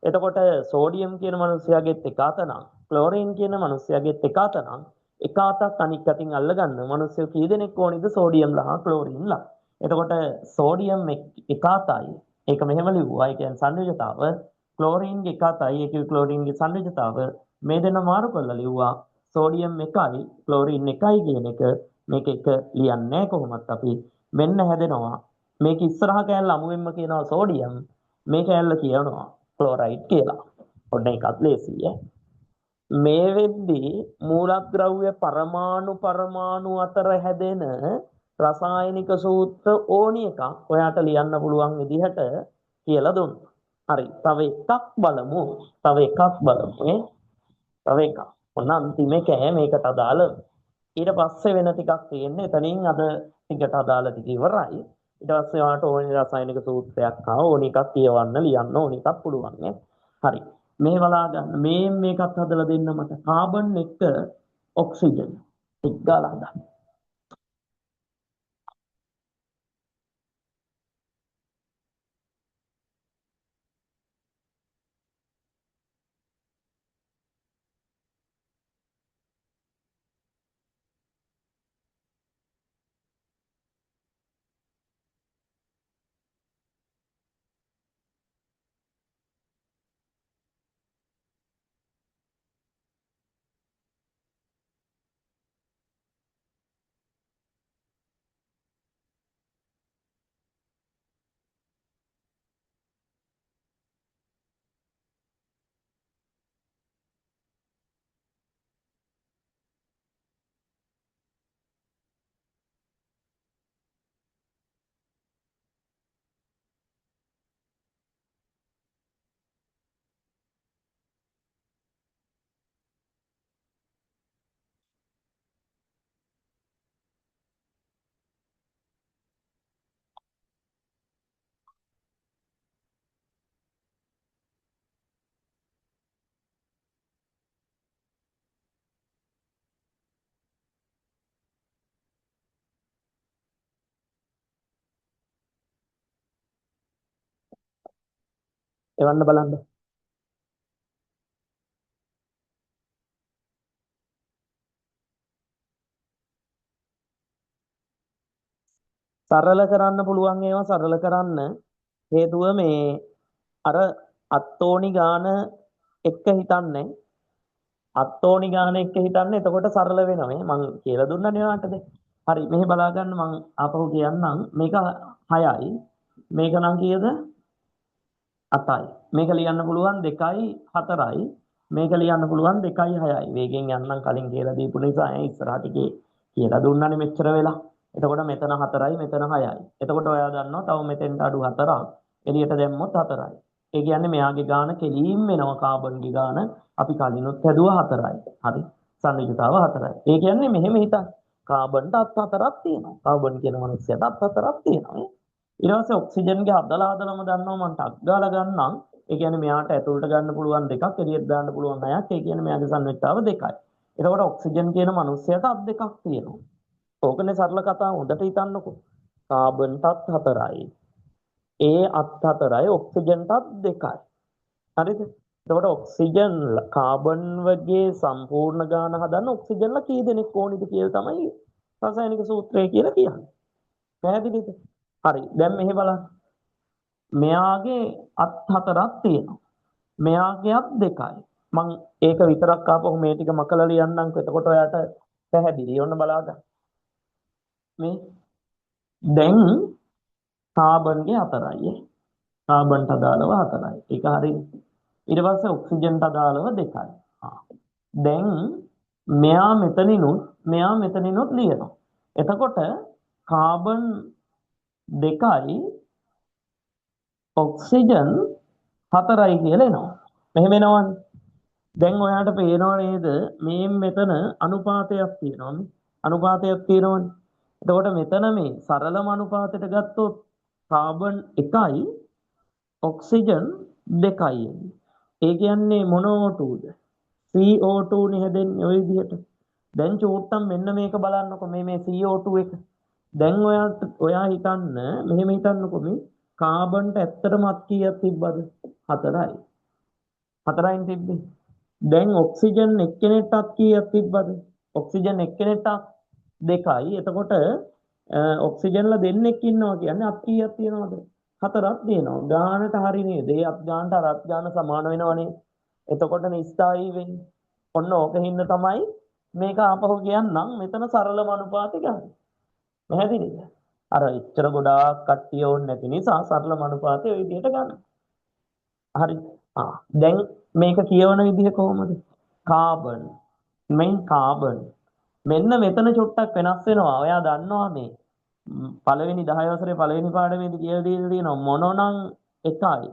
එතකොට සෝඩියම් කියන මිනිස්යාගෙත් එක අත නම් ක්ලෝරින් කියන මිනිස්යාගෙත් එක අත නම් එක අතක් අනික් අතින් අල්ලගන්න මිනිස්සු කී දෙනෙක් ඕනිද සෝඩියම්ලා ක්ලෝරින්ලා. එතකොට සෝඩියම් එක අතයි. ඒක මෙහෙම ලිව්වා. ඒ කියන්නේ සංයුජතාව ක්ලෝරින්ගේ එක අතයි. ඒකේ ක්ලෝරින්ගේ සංයුජතාව මේ දෙන්න මාරු කරලා ලිව්වා සෝඩියම් 1යි ක්ලෝරින් 1යි කියන එක මේක එක ලියන්නේ නැහැ කොහොමත් අපි මෙන්න හැදෙනවා මේක ඉස්සරහ කෑල්ල අමුවෙන්ම කියනවා සෝඩියම් මේ කෑල්ල කියනවා ක්ලෝරයිඩ් කියලා. ඔන්න එකත් ලේසියි ඈ. මේ වෙද්දී මූලද්‍රව්‍ය පරමාණු අතර හැදෙන රසායනික සූත්‍ර ඕනි එකක් ඔයාට ලියන්න පුළුවන් විදිහට කියලා දුන්නා. හරි. තව එකක් බලමු. තව එකක් බලමු. තව එකක්. ඔන්න අන්තිමේ කෑ මේකට අදාළ. ඊට පස්සේ වෙන ටිකක් තියෙන්නේ. එතනින් අද ටිකට අදාළ ටික ඉවරයි. ඊට පස්සේ ඔයාලට ඕනි රසායනික සූත්‍රයක් ආව ඕනි එකක් කියවන්න ලියන්න ඕනි එකක් පුළුවන් නේ. හරි. මේ බලා ගන්න. මේකත් හදලා දෙන්න මට. කාබන් එක ඔක්සිජන්. එක් ගාලා හදන්න. එවන්න බලන්න. සරල කරන්න පුළුවන් ඒවා සරල කරන්න හේතුව මේ අර අත්තෝනි ගාන එක්ක හිතන්නේ අත්තෝනි ගාන එක්ක හිතන්නේ එතකොට සරල වෙනවා මේ මං කියලා දුන්නනේ ඔයාලට. හරි මෙහි බලා ගන්න මං ආපහු කියන්නම් මේක 6යි මේක නම් කීයද 8යි මේක ලියන්න පුළුවන් 2යි 4යි මේක ලියන්න පුළුවන් 2යි 6යි වේගෙන් යන්නම් කලින් කියලා දීපු නිසා ඉස්සරහට කියලා දුන්නානේ මෙච්චර වෙලා. එතකොට මෙතන 4යි මෙතන 6යි. එතකොට ඔයා දන්නවා තව මෙතෙන්ට අඩු 4ක් එළියට දැම්මොත් 4යි. ඒ කියන්නේ මෙයාගේ ගාන කෙලින්ම වෙනවා කාබන්ගේ ගාන අපි කලිනුත් හැදුවා 4යි. හරි. සංයුතාව 4යි. ඒ කියන්නේ මෙහෙම හිතන්න. කාබන්ට අත් 4ක් තියෙනවා. කාබන් කියන මනුස්සයාට අත් 4ක් තියෙනවා. ඊට පස්සේ ඔක්සිජන්ගේ හදලාම දන්නවා මම ටක් ගාලා ගන්නම්. ඒ කියන්නේ මෙයාට ඇතුළට ගන්න පුළුවන් 2ක් එළියට දාන්න පුළුවන් 6ක්. ඒ කියන්නේ මෙයාගේ සංයුතාව 2යි. එතකොට ඔක්සිජන් කියන මනුස්සයාට අත් 2ක් තියෙනවා. ඕකනේ සරල කතාව හොඳට හිතන්නකෝ. කාබන්ටත් 4යි. ඒ අත් 4යි ඔක්සිජන්ටත් 2යි. හරිද? එතකොට ඔක්සිජන් කාබන් වගේ සම්පූර්ණ ගාන හදන්න ඔක්සිජන්ලා කී දෙනෙක් ඕනිද කියලා තමයි රසායනික සූත්‍රය කියලා කියන්නේ. පැහැදිලිද? හරි. දැන් මෙහෙ බලන්න. මෙයාගේ අත් 4ක් තියෙනවා. මෙයාගේ අත් 2යි. මම ඒක විතරක් ආපහු මේ ටික මකලා ලියන්නම්කෝ. එතකොට ඔයාට පැහැදිලි. ඔන්න බලාගන්න. මේ දැන් කාබන්ගේ 4යි කාබන්ට අදාළව 4යි ඒක හරියි ඊට පස්සේ ඔක්සිජන්ට අදාළව 2යි දැන් මෙයා මෙතනිනුත් ලියනවා එතකොට කාබන් 2යි ඔක්සිජන් 4යි කියලා එනවා මෙහෙම එනවනේ දැන් ඔයාලට පේනව නේද මේ මෙතන අනුපාතයක් තියෙනවනේ එතකොට මෙතන මේ සරලම අනුපාතයට ගත්තොත් කාබන් 1යි ඔක්සිජන් 2යි එන්නේ. ඒ කියන්නේ මොන O2ද? CO2 නේ හැදෙන්නේ ওই විදිහට. දැන් චූට්ටම් මෙන්න මේක බලන්නකො මේ CO2 එක. දැන් ඔයා හිතන්න මෙහෙම හිතන්නකො මේ කාබන්ට ඇත්තටම අත් කීයක් තිබ්බද? 4යි. 4යින් තිබ්බේ. දැන් ඔක්සිජන් එක්කෙනෙක්ට අත් කීයක් තිබ්බද? ඔක්සිජන් එක්කෙනෙක්ට 2යි. එතකොට ඔක්සිජන්ලා දෙන්නෙක් ඉන්නවා කියන්නේ අත් කීයක් තියෙනවද? 4ක් තියෙනවා. ගානට හරි නේද? ඒ අත් ගානට අර අත් ගාන සමාන වෙනවනේ. එතකොට නිස්සාරී වෙන්නේ. ඔන්න ඕකින්ද තමයි මේක ආපහු කියන්නම් මෙතන සරලම අනුපාතය ගන්න. පැහැදිලිද? අර ඉච්චර ගොඩාක් කට්ටිය ඕනේ නැති නිසා සරලම අනුපාතය ඔය විදිහට ගන්න. හරි. දැන් මේක කියවන විදිහ කොහොමද? කාබන් කාබන් මෙන්න මෙතන චුට්ටක් වෙනස් වෙනවා. ඔයා දන්නවා මේ පළවෙනි 10 වසරේ පළවෙනි පාඩමේදී කියලා දීලා තියෙනවා මොනෝනම් එකයි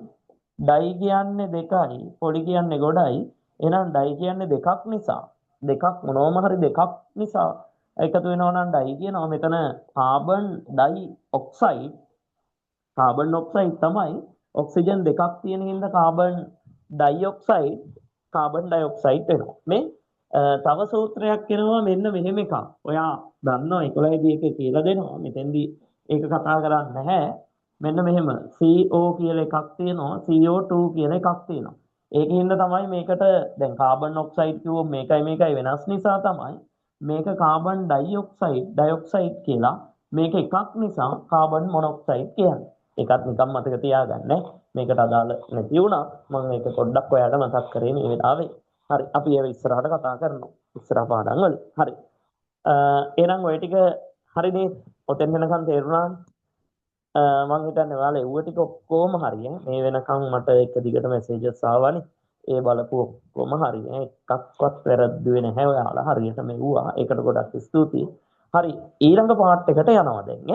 ඩයි කියන්නේ දෙකයි පොඩි කියන්නේ ගොඩයි. එහෙනම් ඩයි කියන්නේ දෙකක් නිසා දෙකක් මොනෝම හරි දෙකක් නිසා එකතු වෙනවා නම් ඩයි කියනවා. මෙතන කාබන් ඩයි ඔක්සයිඩ් තමයි ඔක්සිජන් දෙකක් තියෙන හින්දා කාබන් ඩයොක්සයිඩ් වෙනවා. මේ තව සූත්‍රයක් එනවා මෙන්න මෙහෙම එකක්. ඔයා දන්නවා 11දී එක කියලා දෙනවා. මෙතෙන්දී ඒක කතා කරන්නේ නැහැ. මෙන්න මෙහෙම CO කියලා එකක් තියෙනවා, CO2 කියලා එකක් තියෙනවා. ඒකින්ද තමයි මේකට දැන් කාබන් ඔක්සයිඩ් කිව්වොත් මේකයි වෙනස් නිසා තමයි මේක කාබන් ඩයොක්සයිඩ් කියලා මේක එකක් නිසා කාබන් මොනොක්සයිඩ් කියන්නේ. ඒකත් නිකන් මතක තියාගන්න. මේකට අදාළ නැති වුණා. මම මේක පොඩ්ඩක් ඔයාලට මතක් කරේ මේ වෙලාවේ. හරි අපි ඒක ඉස්සරහට කතා කරනවා. ඉස්සරහ පාඩම් වල. හරි. එහෙනම් ඔය ටික හරි නේද? ඔතෙන් වෙනකන් තේරුණානේ. මම හිතන්නේ ඔයාලා එව්ව ටික ඔක්කොම හරි මේ වෙනකන් මට එක දිගට මැසේජස් ආවනේ. ඒ බලපු ඔක්කොම හරි එකක්වත් වැරද්දුවේ නැහැ ඔයාලා හරියට මෙව්වා. ඒකට ගොඩක් ස්තුතියි. හරි ඊළඟ පාර්ට් එකට යනවා දැන්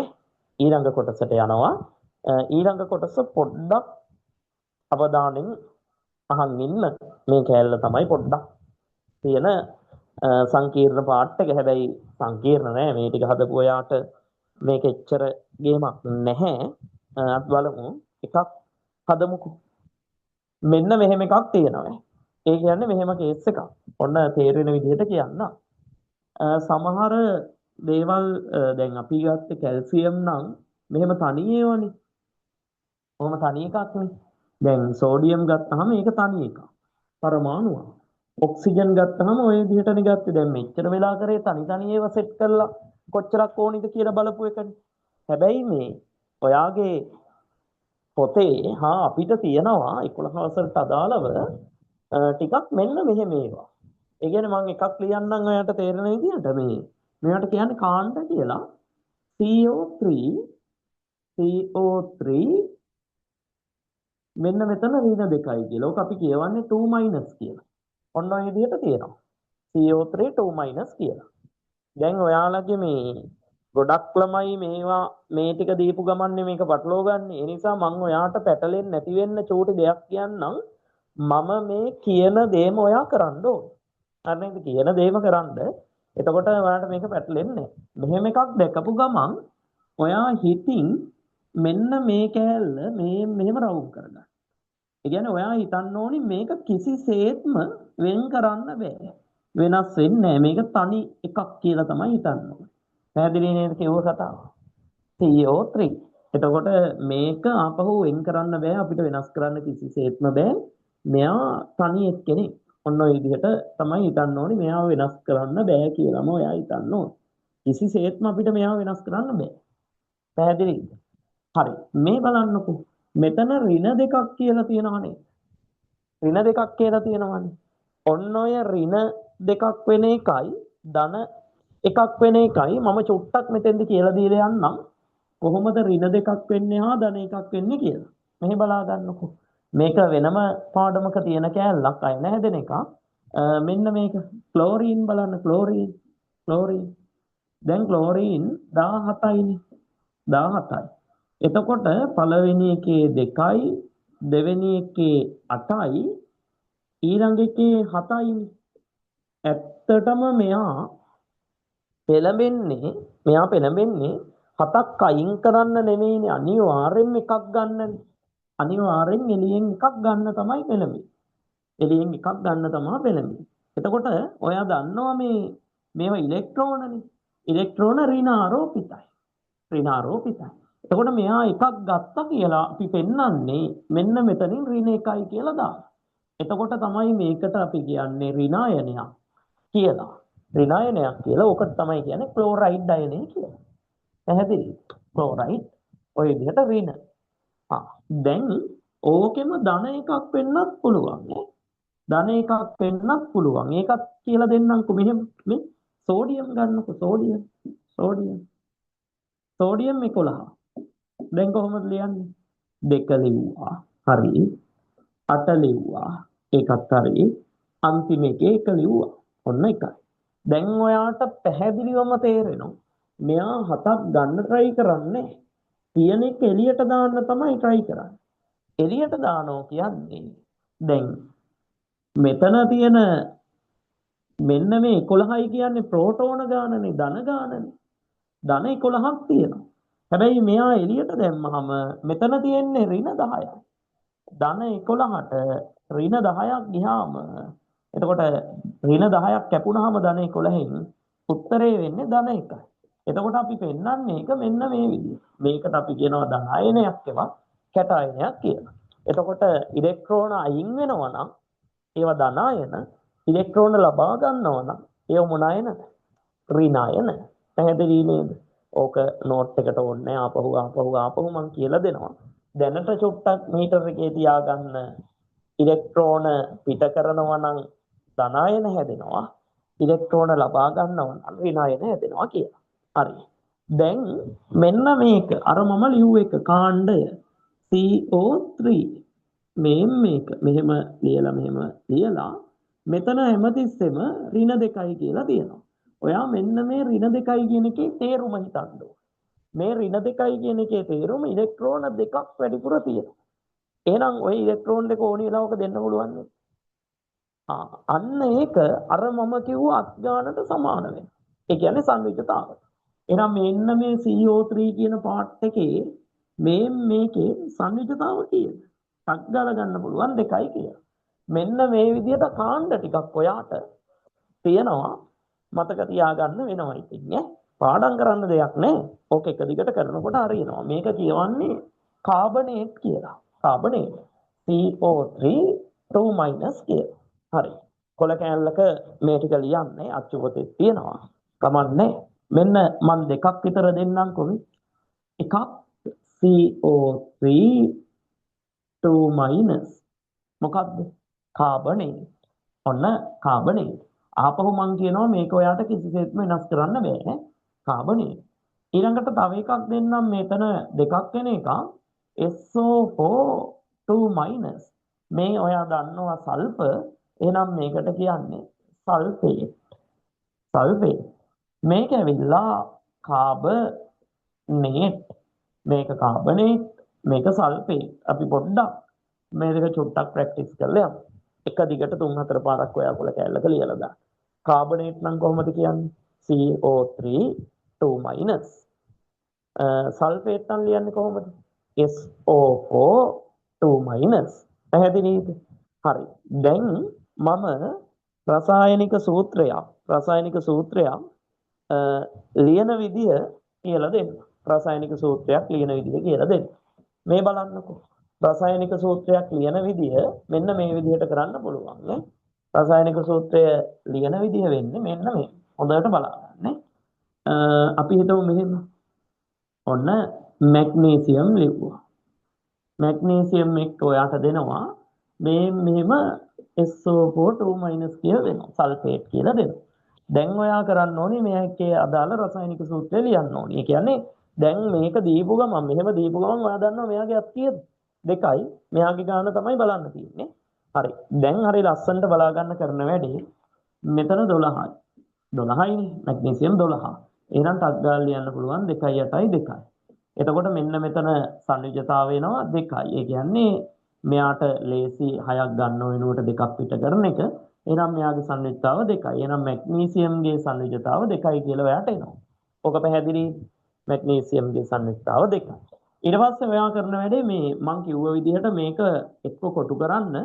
ඊළඟ කොටසට යනවා. ඊළඟ කොටස පොඩ්ඩක් අවධානයෙන් අහන් ඉන්න. මේ කැලල තමයි පොඩ්ඩක් තියෙන සංකීර්ණ පාර්ට් එක. හැබැයි සංකීර්ණ නෑ මේ ටික හදපු ඔයාට මේක එච්චර ගේමක් නැහැ. අපි බලමු එකක් හදමුකෝ. මෙන්න මෙහෙම එකක් තියෙනවා. ඒ කියන්නේ මෙහෙම කේස් එකක්. ඔන්න තේරෙන විදිහට කියන්න. සමහර දේවල් දැන් අපි ගත්තේ කැල්සියම් නම් මෙහෙම තනිය ඒවනේ. කොහොම තනි එකක්නේ. දැන් සෝඩියම් ගත්තාම ඒක තනි එකක්. පරමාණුවක්. ඔක්සිජන් ගත්තාම ඔය විදිහටනේ ගත්තේ. දැන් මෙච්චර වෙලා කරේ තනි ඒවා සෙට් කරලා කොච්චරක් ඕනිද කියලා බලපු එකනේ. හැබැයි මේ ඔයාගේ පොතේ අපිට තියෙනවා 11 වසරට අදාළව ටිකක් මෙන්න මෙහෙම ඒවා. ඒ කියන්නේ මම එකක් ලියන්නම් ඔයාලට තේරෙන විදිහට මේවට කියන්නේ කාණ්ඩ කියලා. CO3 මෙන්න මෙතන ඍණ 2යි කියලා. ඔක අපි කියවන්නේ 2- කියලා. ඔන්න ඔය විදිහට තියෙනවා. CO3 2- කියලා. දැන් ඔයාලගේ මේ ගොඩක් ළමයි මේවා මේ ටික දීපු ගමන්නේ මේක පටලව ගන්න. ඒ නිසා මම ඔයාට පැටලෙන්නේ නැති වෙන්න චූටි දෙයක් කියන්නම්. මම මේ කියන දේම ඔයා කරන්න ඕනේ. හරි නේද? කියන දේම කරන්න. එතකොට ඔයාලට මේක පැටලෙන්නේ නැහැ. මෙහෙම එකක් දැකපු ගමන් ඔයා හිතින් මෙන්න මේ කෑල්ල මෙහෙම රවුම් කරගන්න. ඒ කියන්නේ ඔයා හිතන්න ඕනි මේක කිසිසේත්ම වෙන් කරන්න බෑ. වෙනස් වෙන්නේ නැහැ. මේක තනි එකක් කියලා තමයි හිතන්න ඕනේ. පැහැදිලි නේද කියව කතාව? CO3. එතකොට මේක ආපහු වෙන් කරන්න බෑ. අපිට වෙනස් කරන්න කිසිසේත්ම බෑ. මෙයා තනි එක්කෙනෙක්. ඔන්න ඔය විදිහට තමයි හිතන්න ඕනේ. මෙයාව වෙනස් කරන්න බෑ කියලාම ඔයා හිතන්න ඕනේ. කිසිසේත්ම අපිට මෙයාව වෙනස් කරන්න බෑ. පැහැදිලිද? හරි. මේ බලන්නකෝ. මෙතන ඍණ දෙකක් කියලා තියෙනවනේ. ඍණ දෙකක් කියලා තියෙනවනේ. ඔන්න ඔය ඍණ දෙකක් වෙන එකයි ධන එකක් වෙන එකයි මම චුට්ටක් මෙතෙන්ද කියලා දීලා යන්නම්. කොහොමද ඍණ දෙකක් වෙන්නේ හා ධන එකක් වෙන්නේ කියලා. මෙහි බලා ගන්නකෝ. මේක වෙනම පාඩමක තියෙන කෑල්ලක් අය නැහැදෙන එක. මෙන්න මේක ක්ලෝරීන් බලන්න ක්ලෝරීන්. දැන් ක්ලෝරීන් 17යිනේ. 17යි. එතකොට පළවෙනි එකේ 2යි දෙවෙනි එකේ 8යි ඊළඟ එකේ 7යිනේ. ඇත්තටම මෙයා පෙළඹෙන්නේ 7ක් අයින් කරන්න නෙමෙයිනේ අනිවාර්යෙන් එකක් ගන්නනේ. අනිවාර්යෙන් එළියෙන් එකක් ගන්න තමයි පෙළඹෙන්නේ. එළියෙන් එකක් ගන්න තමයි පෙළඹෙන්නේ. එතකොට ඔයා දන්නවා මේවා ඉලෙක්ට්‍රෝනනේ. ඉලෙක්ට්‍රෝන ඍණාරෝපිතයි. එතකොට මෙයා එකක් ගත්තා කියලා අපි පෙන්වන්නේ මෙන්න මෙතනින් ඍණ 1යි කියලා දාලා. එතකොට තමයි මේකට අපි කියන්නේ ඍණායනයක් කියලා. ඕකට තමයි කියන්නේ ක්ලෝරයිඩ් අයනය කියලා. පැහැදිලිද? ක්ලෝරයිඩ් ඔය විදිහට ඍණ. දැන් ඕකෙම ධන එකක් වෙන්නත් පුළුවන් නේ. ධන එකක් වෙන්නත් පුළුවන්. ඒකත් කියලා දෙන්නම්කො මෙහෙම මේ සෝඩියම් ගන්නකො සෝඩියම්. සෝඩියම්. සෝඩියම් 11. දැන් කොහොමද ලියන්නේ? 2 ලිව්වා. හරි. 8 ලිව්වා. ඒකත් හරි. අන්තිම එකේ 1 ලිව්වා. ඔන්න එකයි. දැන් ඔයාට පැහැදිලිවම තේරෙනවා. මෙයා 7ක් ගන්න try කරන්නේ. තියෙන එක එළියට දාන්න තමයි try කරන්නේ. එළියට දානවා කියන්නේ දැන් මෙතන තියෙන මෙන්න මේ 11යි කියන්නේ ප්‍රෝටෝන ගානනේ ධන ගානනේ. ධන 11ක් තියෙනවා. හැබැයි මෙයා එළියට දැම්මහම මෙතන තියෙන්නේ ඍණ 10යි. ධන 11ට ඍණ 10ක් ගියාම එතකොට ඍණ 10ක් කැපුණාම ධන 11න් උත්තරේ වෙන්නේ ධන 1යි. එතකොට අපි පෙන්වන්නේ ඒක මෙන්න මේ විදිහට. මේකට අපි කියනවා ධන අයනයක් ඒවා කැටායනයක් කියලා. එතකොට ඉලෙක්ට්‍රෝන අයින් වෙනවා නම් ඒවා ධන අයන, ඉලෙක්ට්‍රෝන ලබා ගන්නවා නම් ඒව මොන අයනද? ඍණ අයන. පැහැදිලි නේද? ඕක නෝට් එකට ඕනේ ආපහු මම කියලා දෙනවා. දැනට චුට්ටක් මීටර එකේ තියාගන්න. ඉලෙක්ට්‍රෝන පිට කරනවා නම් ධන අයන හැදෙනවා. ඉලෙක්ට්‍රෝන ලබා ගන්නවා නම් ඍණ අයන හැදෙනවා කියලා. හරි. දැන් මෙන්න මේක අර මම ලියුව එක කාණ්ඩය CO3 මේක මෙහෙම ලියලා මෙතන හැමතිස්සෙම ඍණ 2යි කියලා තියෙනවා. ඔයා මෙන්න මේ ඍණ 2යි කියන එකේ තේරුම හිතන්න ඕන. මේ ඍණ 2යි කියන එකේ තේරුම ඉලෙක්ට්‍රෝන දෙකක් වැඩිපුර තියෙනවා. එහෙනම් ওই ඉලෙක්ට්‍රෝන දෙක ඕන වෙලාවක දෙන්න පුළුවන් නේ. අන්න ඒක අර මම කිව්ව අඥානට සමාන වෙනවා. ඒ කියන්නේ සංවිධිතතාවය. එහෙනම් මෙන්න මේ CO3 කියන පාර්ට් එකේ මේකේ සංවිධිතතාව කියන ටක් ගාලා ගන්න පුළුවන් 2යි කියලා. මෙන්න මේ විදිහට කාණ්ඩ ටිකක් ඔයාට තියෙනවා මතක තියාගන්න වෙනවා ඉතින් ඈ. පාඩම් කරන්න දෙයක් නැහැ. ඕක එක දිගට කරනකොට හරියනවා. මේක කියවන්නේ කාබනේට් කියලා. කාබනේට් CO3 2- කියලා. හරි. කොළ කෑල්ලක මේ ටික ලියන්නේ අච්චු පොතේ තියෙනවා. කමන්නේ. මෙන්න මම දෙකක් විතර දෙන්නම් එකක් CO3 2- මොකක්ද? කාබනේට්. ඔන්න කාබනේට්. ආපහු මම කියනවා මේක ඔයාට කිසිසේත්ම වෙනස් කරන්න බෑ. කාබනේට්. ඊළඟට තව එකක් දෙන්නම් මෙතන දෙකක් වෙන එක SO4 2-. මේ ඔයා දන්නවා සල්ෆර්. එහෙනම් මේකට කියන්නේ සල්ෆේට්. සල්ෆේට්. මේක ඇවිල්ලා කාබනේට්. මේක කාබනේට්, මේක සල්ෆේට්. අපි පොඩ්ඩක් මේ දෙක චුට්ටක් ප්‍රැක්ටිස් කරලා යමු. එක දිගට 3-4 පාරක් ඔයා කොළ කැල්ලක ලියලා දාන්න. කාබනේට් නම් කොහොමද කියන්නේ? CO3 2-. සල්ෆේට් නම් ලියන්නේ කොහොමද? SO4 2-. පැහැදිලිද? හරි. දැන් මම රසායනික සූත්‍රයක් ලියන විදිය කියලා දෙන්න. රසායනික සූත්‍රයක් ලියන විදිය කියලා දෙන්න. මේ බලන්නකෝ. රසායනික සූත්‍රයක් ලියන විදිය මෙන්න මේ විදිහට කරන්න පුළුවන් නේ. රසායනික සූත්‍රය ලියන විදිය වෙන්නේ මෙන්න මේ. හොඳට බලන්න. අපි හිතමු මෙහෙම. ඔන්න මැග්නීසියම් ලිව්වා. මැග්නීසියම් එක්ක ඔයාට දෙනවා මේ මෙහෙම SO4 2- කියලා දෙනවා. සල්ෆේට් කියලා දෙනවා. දැන් ඔයා කරන්න ඕනේ මේකේ අදාළ රසායනික සූත්‍රය ලියන්න ඕනේ. ඒ කියන්නේ දැන් මේක දීපු ගමන් මෙහෙම දීපු ගමන් ඔයා දන්නවා මෙයාගේ අත් කීයද? 2යි. මෙයාගේ ගාන තමයි බලන්න තියෙන්නේ. හරි. දැන් හරි ලස්සනට බලා ගන්න කරන වැඩේ මෙතන 12යි. 12යිනේ. මැග්නීසියම් 12. එහෙනම් ටක් ගාලා ලියන්න පුළුවන් 2යි 8යි 2යි. එතකොට මෙන්න මෙතන සංයුජතාව වෙනවා 2යි. ඒ කියන්නේ මෙයාට ලේසි 6ක් ගන්න වෙනුවට 2ක් පිට කරන එක. එහෙනම් මෙයාගේ සංයුජතාව 2යි. එහෙනම් මැග්නීසියම්ගේ සංයුජතාව 2යි කියලා ඔයාට එනවා. ඔක පැහැදිලි? මැග්නීසියම්ගේ සංයුජතාව 2යි. ඊට පස්සේ ඔයා කරන වැඩේ මේ මම කිව්ව විදිහට මේක එක්ක කොටු කරන්න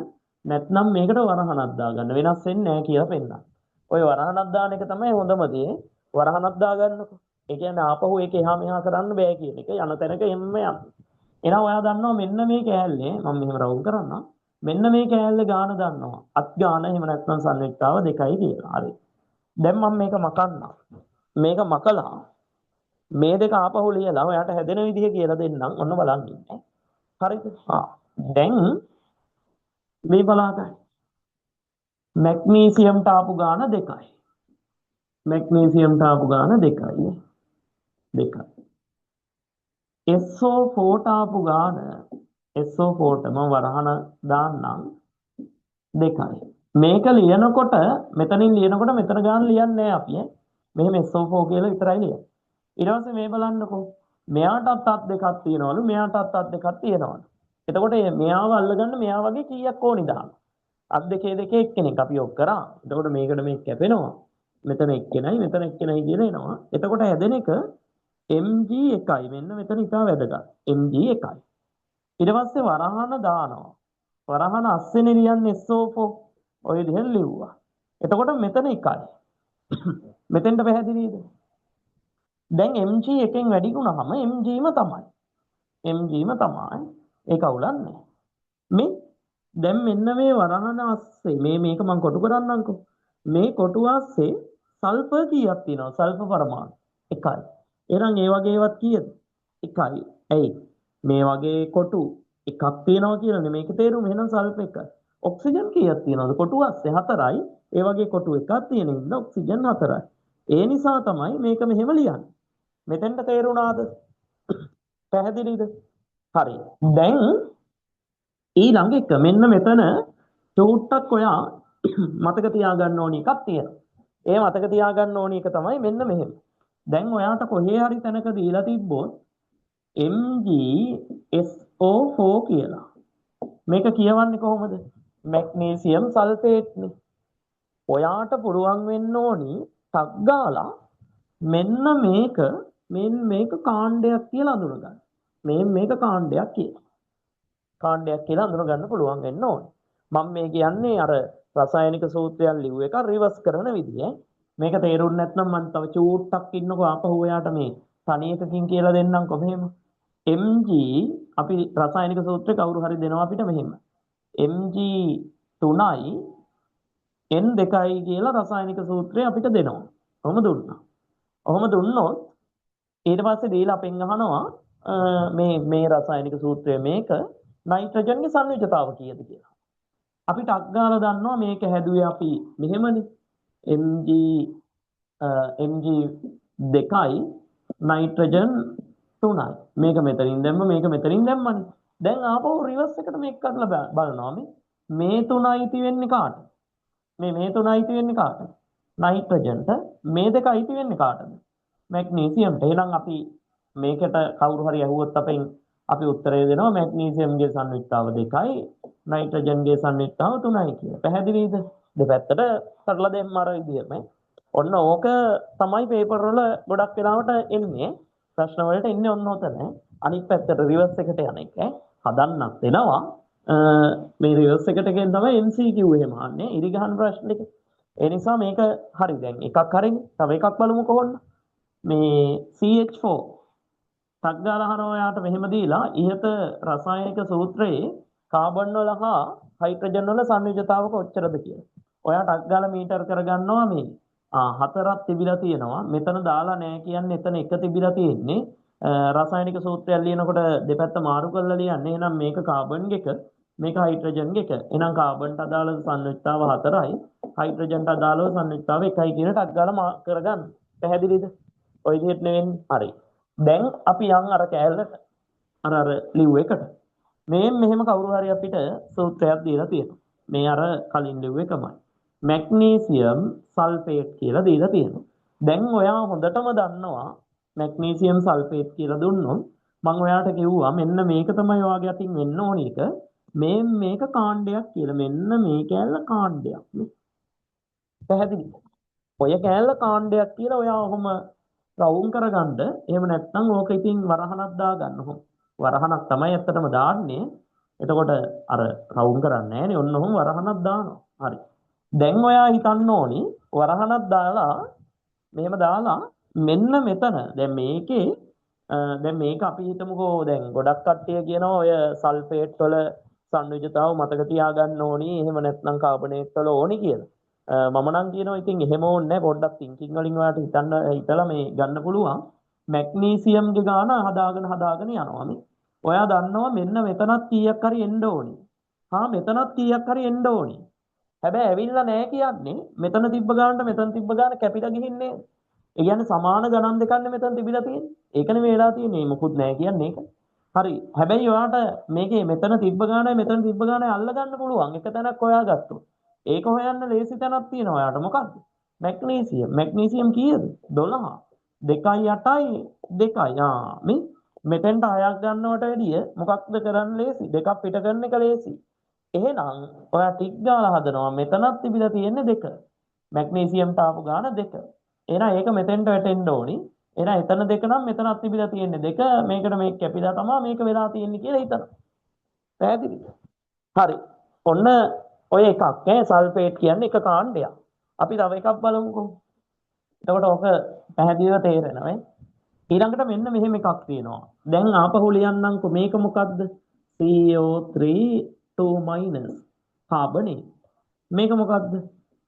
නැත්නම් මේකට වරහණක් දාගන්න. වෙනස් වෙන්නේ නැහැ කියලා පෙන්නන්න. ඔය වරහණක් දාන එක තමයි හොඳම දේ. වරහණක් දාගන්නකො. ඒ කියන්නේ ආපහු ඒක එහා මෙහා කරන්න බෑ කියන එක. යන තැනක එන්න යන්න. එහෙනම් ඔයා දන්නවා මෙන්න මේ කෑල්ලේ මම මෙහෙම රවුම් කරන්නම්. මෙන්න මේ කෑල්ලේ ගාන දන්නවා. අත් ගාන එහෙම නැත්නම් සංයුක්තාව 2යි කියලා. හරි. දැන් මම මේක මකන්නම්. මේක මකලා මේ දෙක ආපහු ලියලා ඔයාට හැදෙන විදිහ කියලා දෙන්නම්. ඔන්න බලන්න ඉන්නේ. හරිද? දැන් මේ බලා ගන්න. මැග්නීසියම්ට ආපු ගාන 2යි. මැග්නීසියම්ට ආපු ගාන 2යි. 2යි. SO4ට ආපු ගාන SO4ට මම වරහන දාන්නම් 2යි. මේක ලියනකොට මෙතනින් ලියනකොට මෙතන ගාන ලියන්නේ නැහැ අපි ඈ. මෙහෙම SO4 කියලා විතරයි ලියන්නේ. ඊට පස්සේ මේ බලන්නකෝ. මෙයාටත් අත් දෙකක් තියෙනවලු මෙයාටත් අත් දෙකක් තියෙනවලු. එතකොට මෙයාව අල්ලගන්න මෙයා වගේ කීයක් ඕනි දාන්න. අත් දෙකේ දෙකේ එක්කෙනෙක් අපි ඔක් කරා. එතකොට මේකට මේක කැපෙනවා. මෙතන එක්කෙනයි මෙතන එක්කෙනයි කියලා එනවා. එතකොට හැදෙන එක mg1යි. මෙන්න මෙතන ඉතා වැදගත්. mg1යි. ඊට පස්සේ වරහන දානවා. වරහන අස්සෙනේ ලියන්නේ SO4. ඔය විදිහෙන් ලිව්වා. එතකොට මෙතන 1යි. මෙතෙන්ට පැහැදිලිද? දැන් mg එකෙන් වැඩි වුණාම mgම තමයි. mgම තමයි. ඒක අවුලන්නේ. මේ දැන් මෙන්න මේ වරහන අස්සේ මේක මම කොටු කරන්නම්කෝ. මේ කොටු අස්සේ සල්ෆර් කීයක් තියෙනවද? සල්ෆර් පරමාණු 1යි. එහෙනම් ඒ වගේ ඒවත් කීයද? 1යි. ඇයි? මේ වගේ කොටු එකක් තියෙනවා කියලානේ මේකේ තේරුම. එහෙනම් සල්ෆර් 1යි. ඔක්සිජන් කීයක් තියෙනවද? කොටු අස්සේ 4යි. ඒ වගේ කොටු එකක් තියෙන ඉන්න ඔක්සිජන් 4යි. ඒ නිසා තමයි මේක මෙහෙම ලියන්නේ. මෙතෙන්ට තේරුණාද? පැහැදිලිද? හරි. දැන් ඊළඟ එක මෙන්න මෙතන චූට්ටක් ඔයා මතක තියාගන්න ඕනි එකක් තියෙනවා. ඒ මතක තියාගන්න ඕනි එක තමයි මෙන්න මෙහෙම. දැන් ඔයාට කොහේ හරි තැනක දීලා තිබ්බොත් MgSO4 කියලා. මේක කියවන්නේ කොහොමද? මැග්නීසියම් සල්ෆේට්නේ. ඔයාට පුළුවන් වෙන්න ඕනි ටක් ගාලා මෙන්න මේක කාණ්ඩයක් කියලා අඳුනගන්න. මේක කාණ්ඩයක් කියලා. කාණ්ඩයක් කියලා අඳුන ගන්න පුළුවන් වෙන්න ඕනේ. මම මේ කියන්නේ අර රසායනික සූත්‍රයන් ලිව්ව එක රිවර්ස් කරන විදිය. මේක තේරුම් නැත්නම් මම තව චූට්ටක් ඉන්නකෝ ආපහු ඔයාට මේ තනි එකකින් කියලා දෙන්නම් කොහේම. Mg අපි රසායනික සූත්‍රේ කවුරු හරි දෙනවා අපිට මෙහෙම. Mg 3යි N2යි කියලා රසායනික සූත්‍රය අපිට දෙනවා. කොහොම දුන්නා. කොහොම දුන්නොත් ඊට පස්සේ දීලා අපෙන් අහනවා මේ රසායනික සූත්‍රය මේක නයිට්‍රජන්ගේ සංයුජතාව කීයද කියලා. අපිට අග්ගාලා දන්නවා මේක හැදුවේ අපි මෙහෙමනේ. Mg 2යි nitrogen 3යි. මේක මෙතනින් දැම්ම මේක මෙතනින් දැම්මනේ. දැන් ආපහු රිවර්ස් එකට මේක කරලා බලනවා මේ 3යි ති වෙන්නේ කාටද? මේ 3යි ති වෙන්නේ කාටද? නයිට්‍රජන්ට. මේ 2යි ති වෙන්නේ කාටද? මැග්නීසියම්ට. එහෙනම් අපි මේකට කවුරු හරි අහුවොත් අපි උත්තරය දෙනවා මැග්නීසියම්ගේ සංයුක්තාව 2යි නයිට්‍රජන්ගේ සංයුක්තාව 3යි කියලා. පැහැදිලිද? දෙපැත්තට කරලා දෙන්න අර විදිහම. ඔන්න ඕක තමයි පේපර් වල ගොඩක් වෙලාවට එන්නේ. ප්‍රශ්න වලට එන්නේ ඔන්න ඔතන. අනිත් පැත්තට රිවර්ස් එකට යන එක හදන්නත් වෙනවා. මේ රිවර්ස් එකට ගෙන් තමයි MCQ එහෙම ආන්නේ. ඉරි ගහන ප්‍රශ්න ටික. ඒ නිසා මේක හරි දැන් එකක් හරිනේ. තව එකක් බලමු කොහොමද? මේ CH4 තග්ගාලා හරව යාට මෙහෙම දීලා ඉහත රසායනික සූත්‍රයේ කාබන් වල හා හයිඩ්‍රජන් වල සංයුජතාව කොච්චරද කියලා. ඔයා ටග්ගාලා මීටර් කරගන්නවා මේ. හතරක් තිබිලා තියෙනවා. මෙතන දාලා නැහැ කියන්නේ එතන එක තිබිලා තියෙන්නේ. රසායනික සූත්‍රය ලියනකොට දෙපැත්ත මාරු කරලා ලියන්නේ. එහෙනම් මේක කාබන් එක මේක හයිඩ්‍රජන් එක. එහෙනම් කාබන්ට අදාළ සංයුජතාව 4යි හයිඩ්‍රජන්ට අදාළව සංයුජතාව 1යි කියන ටග්ගාලා කරගන්න. පැහැදිලිද? ඔය විදිහට නෙවෙන්නේ. හරි. දැන් අපි යන් අර කෑල්ලට අර ලිව් එකට මෙහෙම කවුරු හරි අපිට සූත්‍රයක් දීලා තියෙනවා. මේ අර කලින් ලිව් එකමයි. මැග්නීසියම් සල්ෆේට් කියලා දීලා තියෙනවා. දැන් ඔයා හොඳටම දන්නවා මැග්නීසියම් සල්ෆේට් කියලා දුන්නොත් මම ඔයාට කිව්වා මෙන්න මේක තමයි ඔයාගේ අතින් වෙන්න ඕන එක. මේක කාණ්ඩයක් කියලා. මෙන්න මේ කෑල්ල කාණ්ඩයක් නේ. පැහැදිලිද? ඔය කෑල්ල කාණ්ඩයක් කියලා ඔයා ඔහොම රවුම් කරගන්න. එහෙම නැත්නම් ඕක ඉතින් වරහනක් දාගන්න. වරහනක් තමයි ඇත්තටම දාන්නේ. එතකොට අර රවුම් කරන්නේ නැහනේ. ඔන්න ඔහොම වරහනක් දානවා. හරි. දැන් ඔයා හිතන්න ඕනි වරහනක් දාලා මෙහෙම දාලා මෙන්න මෙතන දැන් මේකේ දැන් මේක අපි හිතමුකෝ දැන් ගොඩක් කට්ටිය කියනවා ඔය සල්ෆේට් වල සංයුජතාව මතක තියාගන්න ඕනි. එහෙම නැත්නම් කාබනේට් වල ඕනි කියලා. මම නම් කියනවා ඉතින් එහෙම ඕනේ නැහැ. පොඩ්ඩක් තින්කින් වලින් ඔයාලට හිතලා මේ ගන්න පුළුවන්. මැග්නීසියම්ගේ ගාන හදාගෙන යනවා මේ. ඔයා දන්නවා මෙන්න මෙතනත් කීයක් හරි එන්න ඕනි. මෙතනත් කීයක් හරි එන්න ඕනි. හැබැයි ඇවිල්ලා නැහැ කියන්නේ මෙතන තිබ්බ ගානට මෙතන තිබ්බ ගාන කැපිලා ගිහින්නේ. ඒ කියන්නේ සමාන ගණන් දෙකක්නේ මෙතන තිබිලා තියෙන්නේ. ඒකනේ මේ වෙලා තියෙන්නේ. මොකුත් නැහැ කියන්නේ ඒක. හරි. හැබැයි ඔයාලට මේකේ මෙතන තිබ්බ ගානයි මෙතන තිබ්බ ගානයි අල්ල ගන්න පුළුවන්. එක තැනක් හොයාගත්තොත්. ඒක හොයන්න ලේසි තැනක් තියෙනවා ඔයාලට. මොකක්ද? මැග්නීසියම්. මැග්නීසියම් කීයද? 12. 2යි 8යි 2යි. මේ මෙතෙන්ට 6ක් ගන්නවට වැඩිය මොකක්ද කරන්න ලේසි? දෙකක් පිට කරන එක ලේසි. එහෙනම් ඔයා ටික් ගාලා හදනවා මෙතනත් තිබිලා තියෙන්නේ 2. මැග්නීසියම්ට ආපු ගාන 2. එහෙනම් ඒක මෙතෙන්ට වැටෙන්න ඕනි. එහෙනම් එතන 2 නම් මෙතනත් තිබිලා තියෙන්නේ 2. මේකට මේක කැපිලා තමයි මේක වෙලා තියෙන්නේ කියලා හිතනවා. පැහැදිලිද? හරි. ඔන්න ඔය එකක් ඈ සල්ෆේට් කියන්නේ එක කාණ්ඩයක්. අපි තව එකක් බලමුකෝ. එතකොට ඔක පැහැදිලිව තේරෙනවා. ඊළඟට මෙන්න මෙහෙම එකක් තියෙනවා. දැන් ආපහු ලියන්නම්කෝ මේක මොකද්ද? CO3 2- carbonate. මේක මොකද්ද?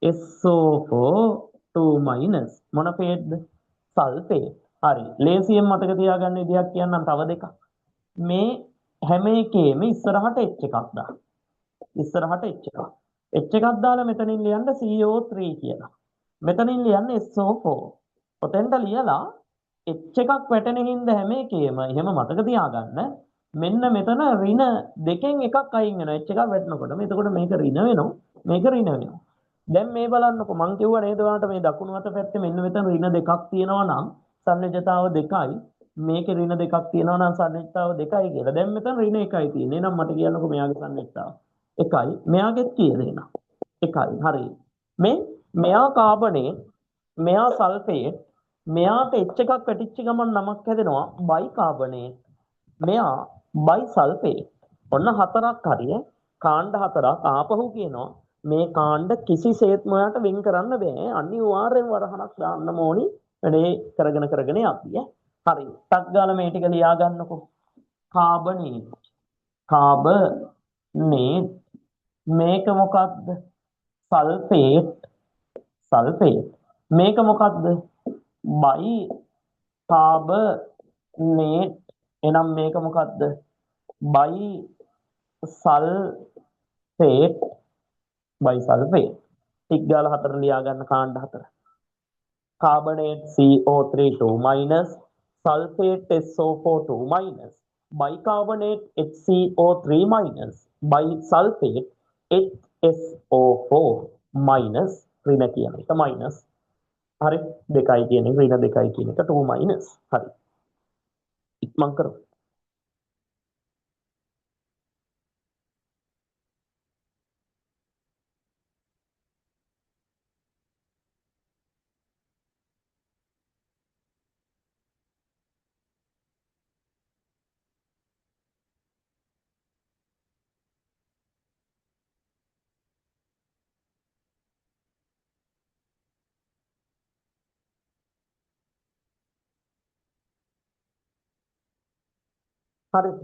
SO4 2- මොන ෆේට්ද? සල්ෆේට්. හරි. ලේසියෙන් මතක තියාගන්න විදියක් කියන්නම් තව දෙකක්. මේ හැම එකේම ඉස්සරහට H එකක් දාන්න. ඉස්සරහට H එකක්. H එකක් දාලා මෙතනින් ලියන්න CO3 කියලා. මෙතනින් ලියන්න SO4. ඔතෙන්ට ලියලා H එකක් වැටෙන හින්දා හැම එකේම එහෙම මතක තියාගන්න මෙන්න මෙතන ඍණ දෙකෙන් එකක් අයින් වෙනවා H එකක් වැටෙනකොට. එතකොට මේක ඍණ වෙනවා මේක ඍණ වෙනවා. දැන් මේ බලන්නකො මං කිව්වා නේද ඔයාලට මේ දකුණු අත පැත්තේ මෙන්න මෙතන ඍණ දෙකක් තියෙනවා නම් සංනිජතාව 2යි මේකේ ඍණ දෙකක් තියෙනවා නම් සංනිජතාව 2යි කියලා. දැන් මෙතන ඍණ 1යි තියෙන්නේ. එහෙනම් මට කියන්නකො මෙයාගේ සංනිජතාව 1යි. මෙයාගෙත් කීයද එහෙනම්? 1යි. හරි. මෙයා කාබනේ මෙයා සල්ෆේට් මෙයාට H එකක් වැටිච්ච ගමන් නමක් හැදෙනවා බයිකාබනේට්. මෙයා බයිසල්ෆේට්. ඔන්න හතරක් හරිය. කාණ්ඩ හතරක් ආපහු කියනවා මේ කාණ්ඩ කිසිසේත්ම ඔයාලට වෙන් කරන්න බෑ. අනිවාර්යෙන් වරහණක් දාන්න ඕනි. වැඩේ කරගෙන කරගෙන යපිය. හරි. ටක් ගාලා මේ ටික ලියා ගන්නකො. කාබනේට්. කාබනේට්. මේක මොකක්ද? සල්ෆේට්. සල්ෆේට්. මේක මොකක්ද? බයි කාබනේට්. එහෙනම් මේක මොකක්ද? බයි සල්ෆේට්. බයි සල්ෆේට්. ටික ගාලා හතර ලියා ගන්න කාණ්ඩ හතර. Carbonate CO3 2-, sulphate SO4 2-, bicarbonate HCO3-, බයිසල්ෆේට් HSO4- ඍණ කියන එක මයිනස්. හරි. 2යි කියන එක ඍණ 2යි කියන එක 2-. හරි. ඉක්මන් කරමු. හරිද?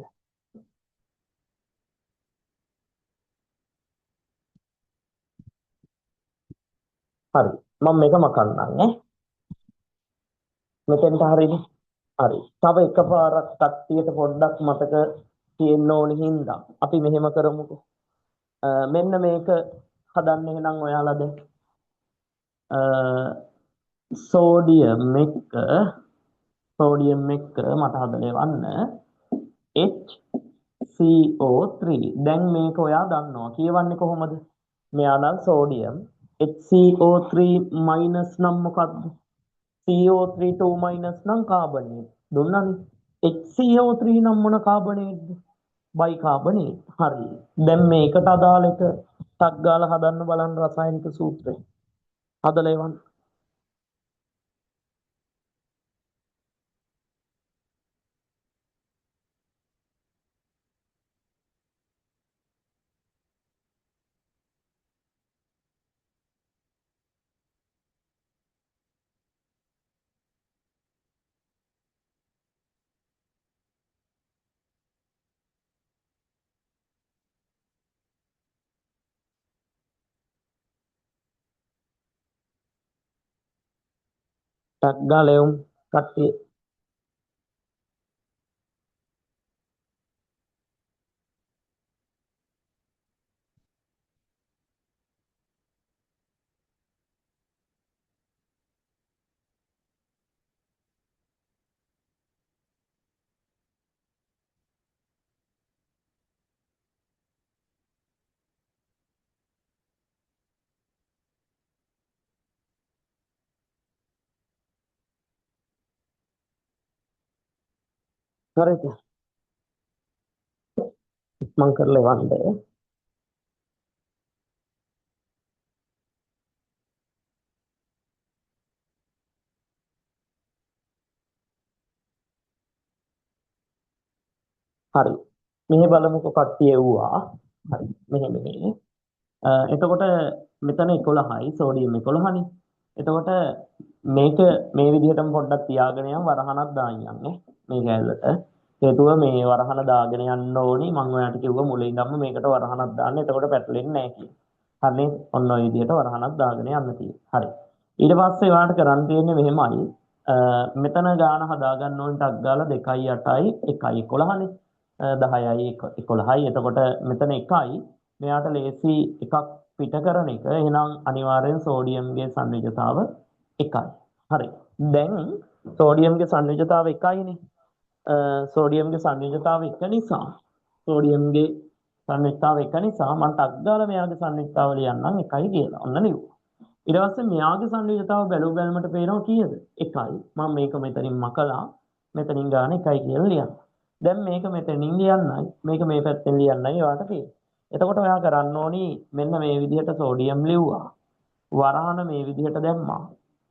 හරි. මම මේක මකන්නම් ඈ. මෙතෙන්ට හරිනේ. හරි. තව එකපාරක් කට්ටියට පොඩ්ඩක් මතක තියෙන්න ඕනි හින්දා අපි මෙහෙම කරමුකෝ. මෙන්න මේක හදන්න එහෙනම් ඔයාලා දැන් සෝඩියම් එක මට හදලා එවන්න HCO3. දැන් මේක ඔයා දන්නවා. කියවන්නේ කොහොමද? මෙයා නම් සෝඩියම් HCO3- නම් මොකද්ද? CO3 2- නම් කාබනේට්. දුන්නානේ. HCO3 නම් මොන කාබනේට්ද? බයිකාබනේට්. හරි. දැන් මේකට අදාළ එක ටක් ගාලා හදන්න බලන්න රසායනික සූත්‍රය. හදලා එවන්න. ටක් ගාලා එවමු. කට්ටිය හරිද? මං කරලා වන්ද. හරි. මෙහෙ බලමුකෝ කට්ටිය එව්වා. හරි. මෙහෙ. එතකොට මෙතන 11යි සෝඩියම් 11නේ. එතකොට මේක මේ විදිහටම පොඩ්ඩක් තියාගෙන යම් වරහනක් දාන්න යන්නේ මේ කැලලට. හේතුව මේ වරහන දාගෙන යන්න ඕනි. මම ඔයාලට කිව්වා මුලින් ඉඳන්ම මේකට වරහනක් දාන්න. එතකොට පැටලෙන්නේ නැහැ කියලා. හරිනේ? ඔන්න ඔය විදිහට වරහනක් දාගෙන යන්න තියෙන්නේ. හරි. ඊට පස්සේ ඔයාලට කරන්න තියෙන්නේ මෙහෙමයි. මෙතන ගාන හදා ගන්න ඕන ටක් ගාලා 2යි 8යි 1යි 11නේ. 10යි 11යි. එතකොට මෙතන 1යි. මෙයාට ලේසි එකක් පිට කරන එක. එහෙනම් අනිවාර්යෙන් සෝඩියම්ගේ සංයුජතාව 1යි. හරි. දැන් සෝඩියම්ගේ සංයුජතාව 1යිනේ. සෝඩියම්ගේ සංයුජතාව 1 නිසා සෝඩියම්ගේ සංයුජතාව 1 නිසා මම ටක් දාලා මෙයාගේ සංයුජතාව ලියන්නම් 1යි කියලා. ඔන්න ලියුවා. ඊට පස්සේ මෙයාගේ සංයුජතාව බැලුවමට පේනවා කීයද? 1යි. මම මේක මෙතනින් මකලා මෙතනින් ගාන 1යි කියලා ලියන්න. දැන් මේක මෙතනින් ලියන්නයි මේක මේ පැත්තෙන් ලියන්නයි ඔයාලට තියෙන්නේ. එතකොට ඔයා කරන්න ඕනි මෙන්න මේ විදිහට සෝඩියම් ලිව්වා. වරහන මේ විදිහට දැම්මා.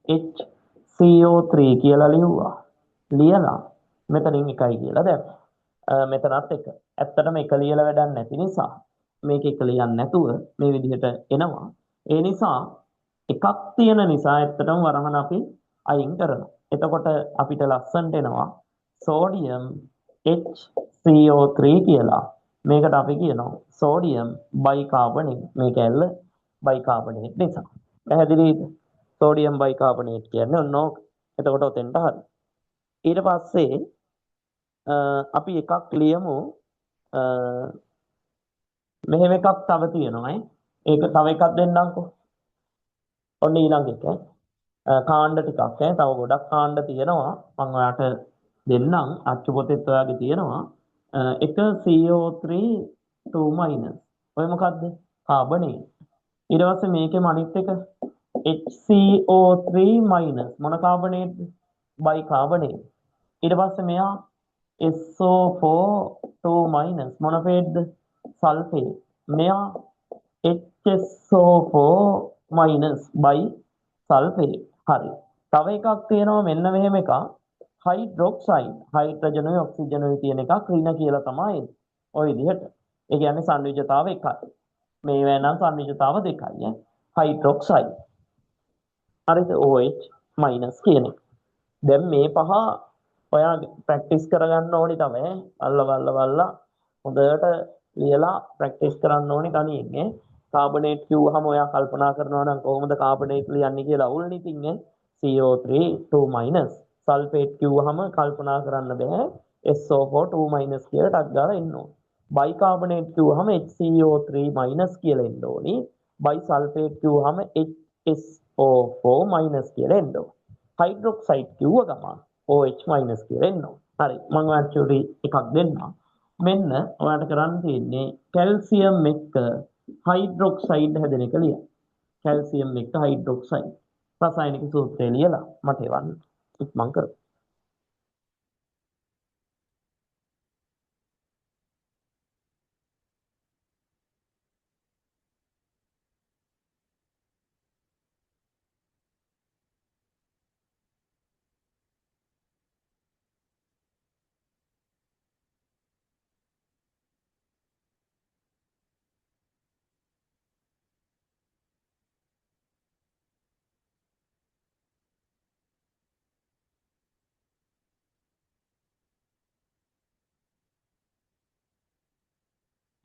HCO3 කියලා ලිව්වා. ලියලා මෙතනින් 1යි කියලා දැම්මා. මෙතනත් 1. ඇත්තටම 1 ලියලා වැඩක් නැති නිසා මේක 1 ලියන්නේ නැතුව මේ විදිහට එනවා. ඒ නිසා එකක් තියෙන නිසා ඇත්තටම වරහන අපි අයින් කරනවා. එතකොට අපිට ලස්සනට එනවා සෝඩියම් HCO3 කියලා. මේකට අපි කියනවා සෝඩියම් බයිකාබනේට්. මේක ඇල්ල බයිකාබනේට් නිසා. පැහැදිලිද? සෝඩියම් බයිකාබනේට් කියන්නේ ඔන්න ඕක. එතකොට ඔතෙන්ට හරි. ඊට පස්සේ අපි එකක් ලියමු. මෙහෙම එකක් තව තියෙනවා. ඒක තව එකක් දෙන්නම්කෝ. ඔන්න ඊළඟ එක. කාණ්ඩ ටිකක් තව ගොඩක් කාණ්ඩ තියෙනවා. මම ඔයාලට දෙන්නම්. අච්චු පොතේත් ඔයාගේ තියෙනවා. එක CO3 2- ඔය මොකද්ද? කාබනේ. ඊට පස්සේ මේකෙම අනිත් එක HCO3- මොන කාබනේට්ද? බයිකාබනේට්. ඊට පස්සේ මෙයා SO4 2- මොන පේට්ද? සල්ෆේට්. මෙයා HSO4- බයි සල්ෆේට්. හරි. තව එකක් තියෙනවා මෙන්න මෙහෙම එකක්. හයිඩ්‍රොක්සයිඩ්. හයිඩ්‍රජනුයි ඔක්සිජනුයි තියෙන එකක් ඍණ කියලා තමයි එන්නේ. ඔය විදිහට. ඒ කියන්නේ සංයුජතාව 1යි. මේ වෙනනම් සංයුජතාව 2යි. හයිඩ්‍රොක්සයිඩ්. හරිද? OH- කියන එක. දැන් මේ පහ ඔයා ප්‍රැක්ටිස් කරගන්න ඕනි තමයි. අල්ලවල්ලා හොඳට ලියලා ප්‍රැක්ටිස් කරන්න ඕනි තනියෙන්. කාබනේට් කිව්වහම ඔයා කල්පනා කරනවා නම් කොහොමද කාබනේට් ලියන්නේ කියලා අවුල්නේ ඉතින් CO3 2-. සල්ෆේට් කිව්වහම කල්පනා කරන්න බෑ. SO4 2- කියලා ටක් ගාලා එන්න ඕනේ. බයිකාබනේට් කිව්වහම HCO3- කියලා එන්න ඕනි. බයිසල්ෆේට් කිව්වහම HSO4- කියලා එන්න ඕනේ. හයිඩ්‍රොක්සයිඩ් කිව්ව ගමන් OH- කියලා එන්න ඕනේ. හරි. මම ඇක්චුලි එකක් දෙන්නම්. මෙන්න ඔයාලට කරන්න තියෙන්නේ කැල්සියම් එක්ක හයිඩ්‍රොක්සයිඩ් හැදෙන එක ලියන්න. කැල්සියම් එක්ක හයිඩ්‍රොක්සයිඩ්. රසායනික සූත්‍රය ලියලා මට එවන්න. ඉක්මන් කරමු.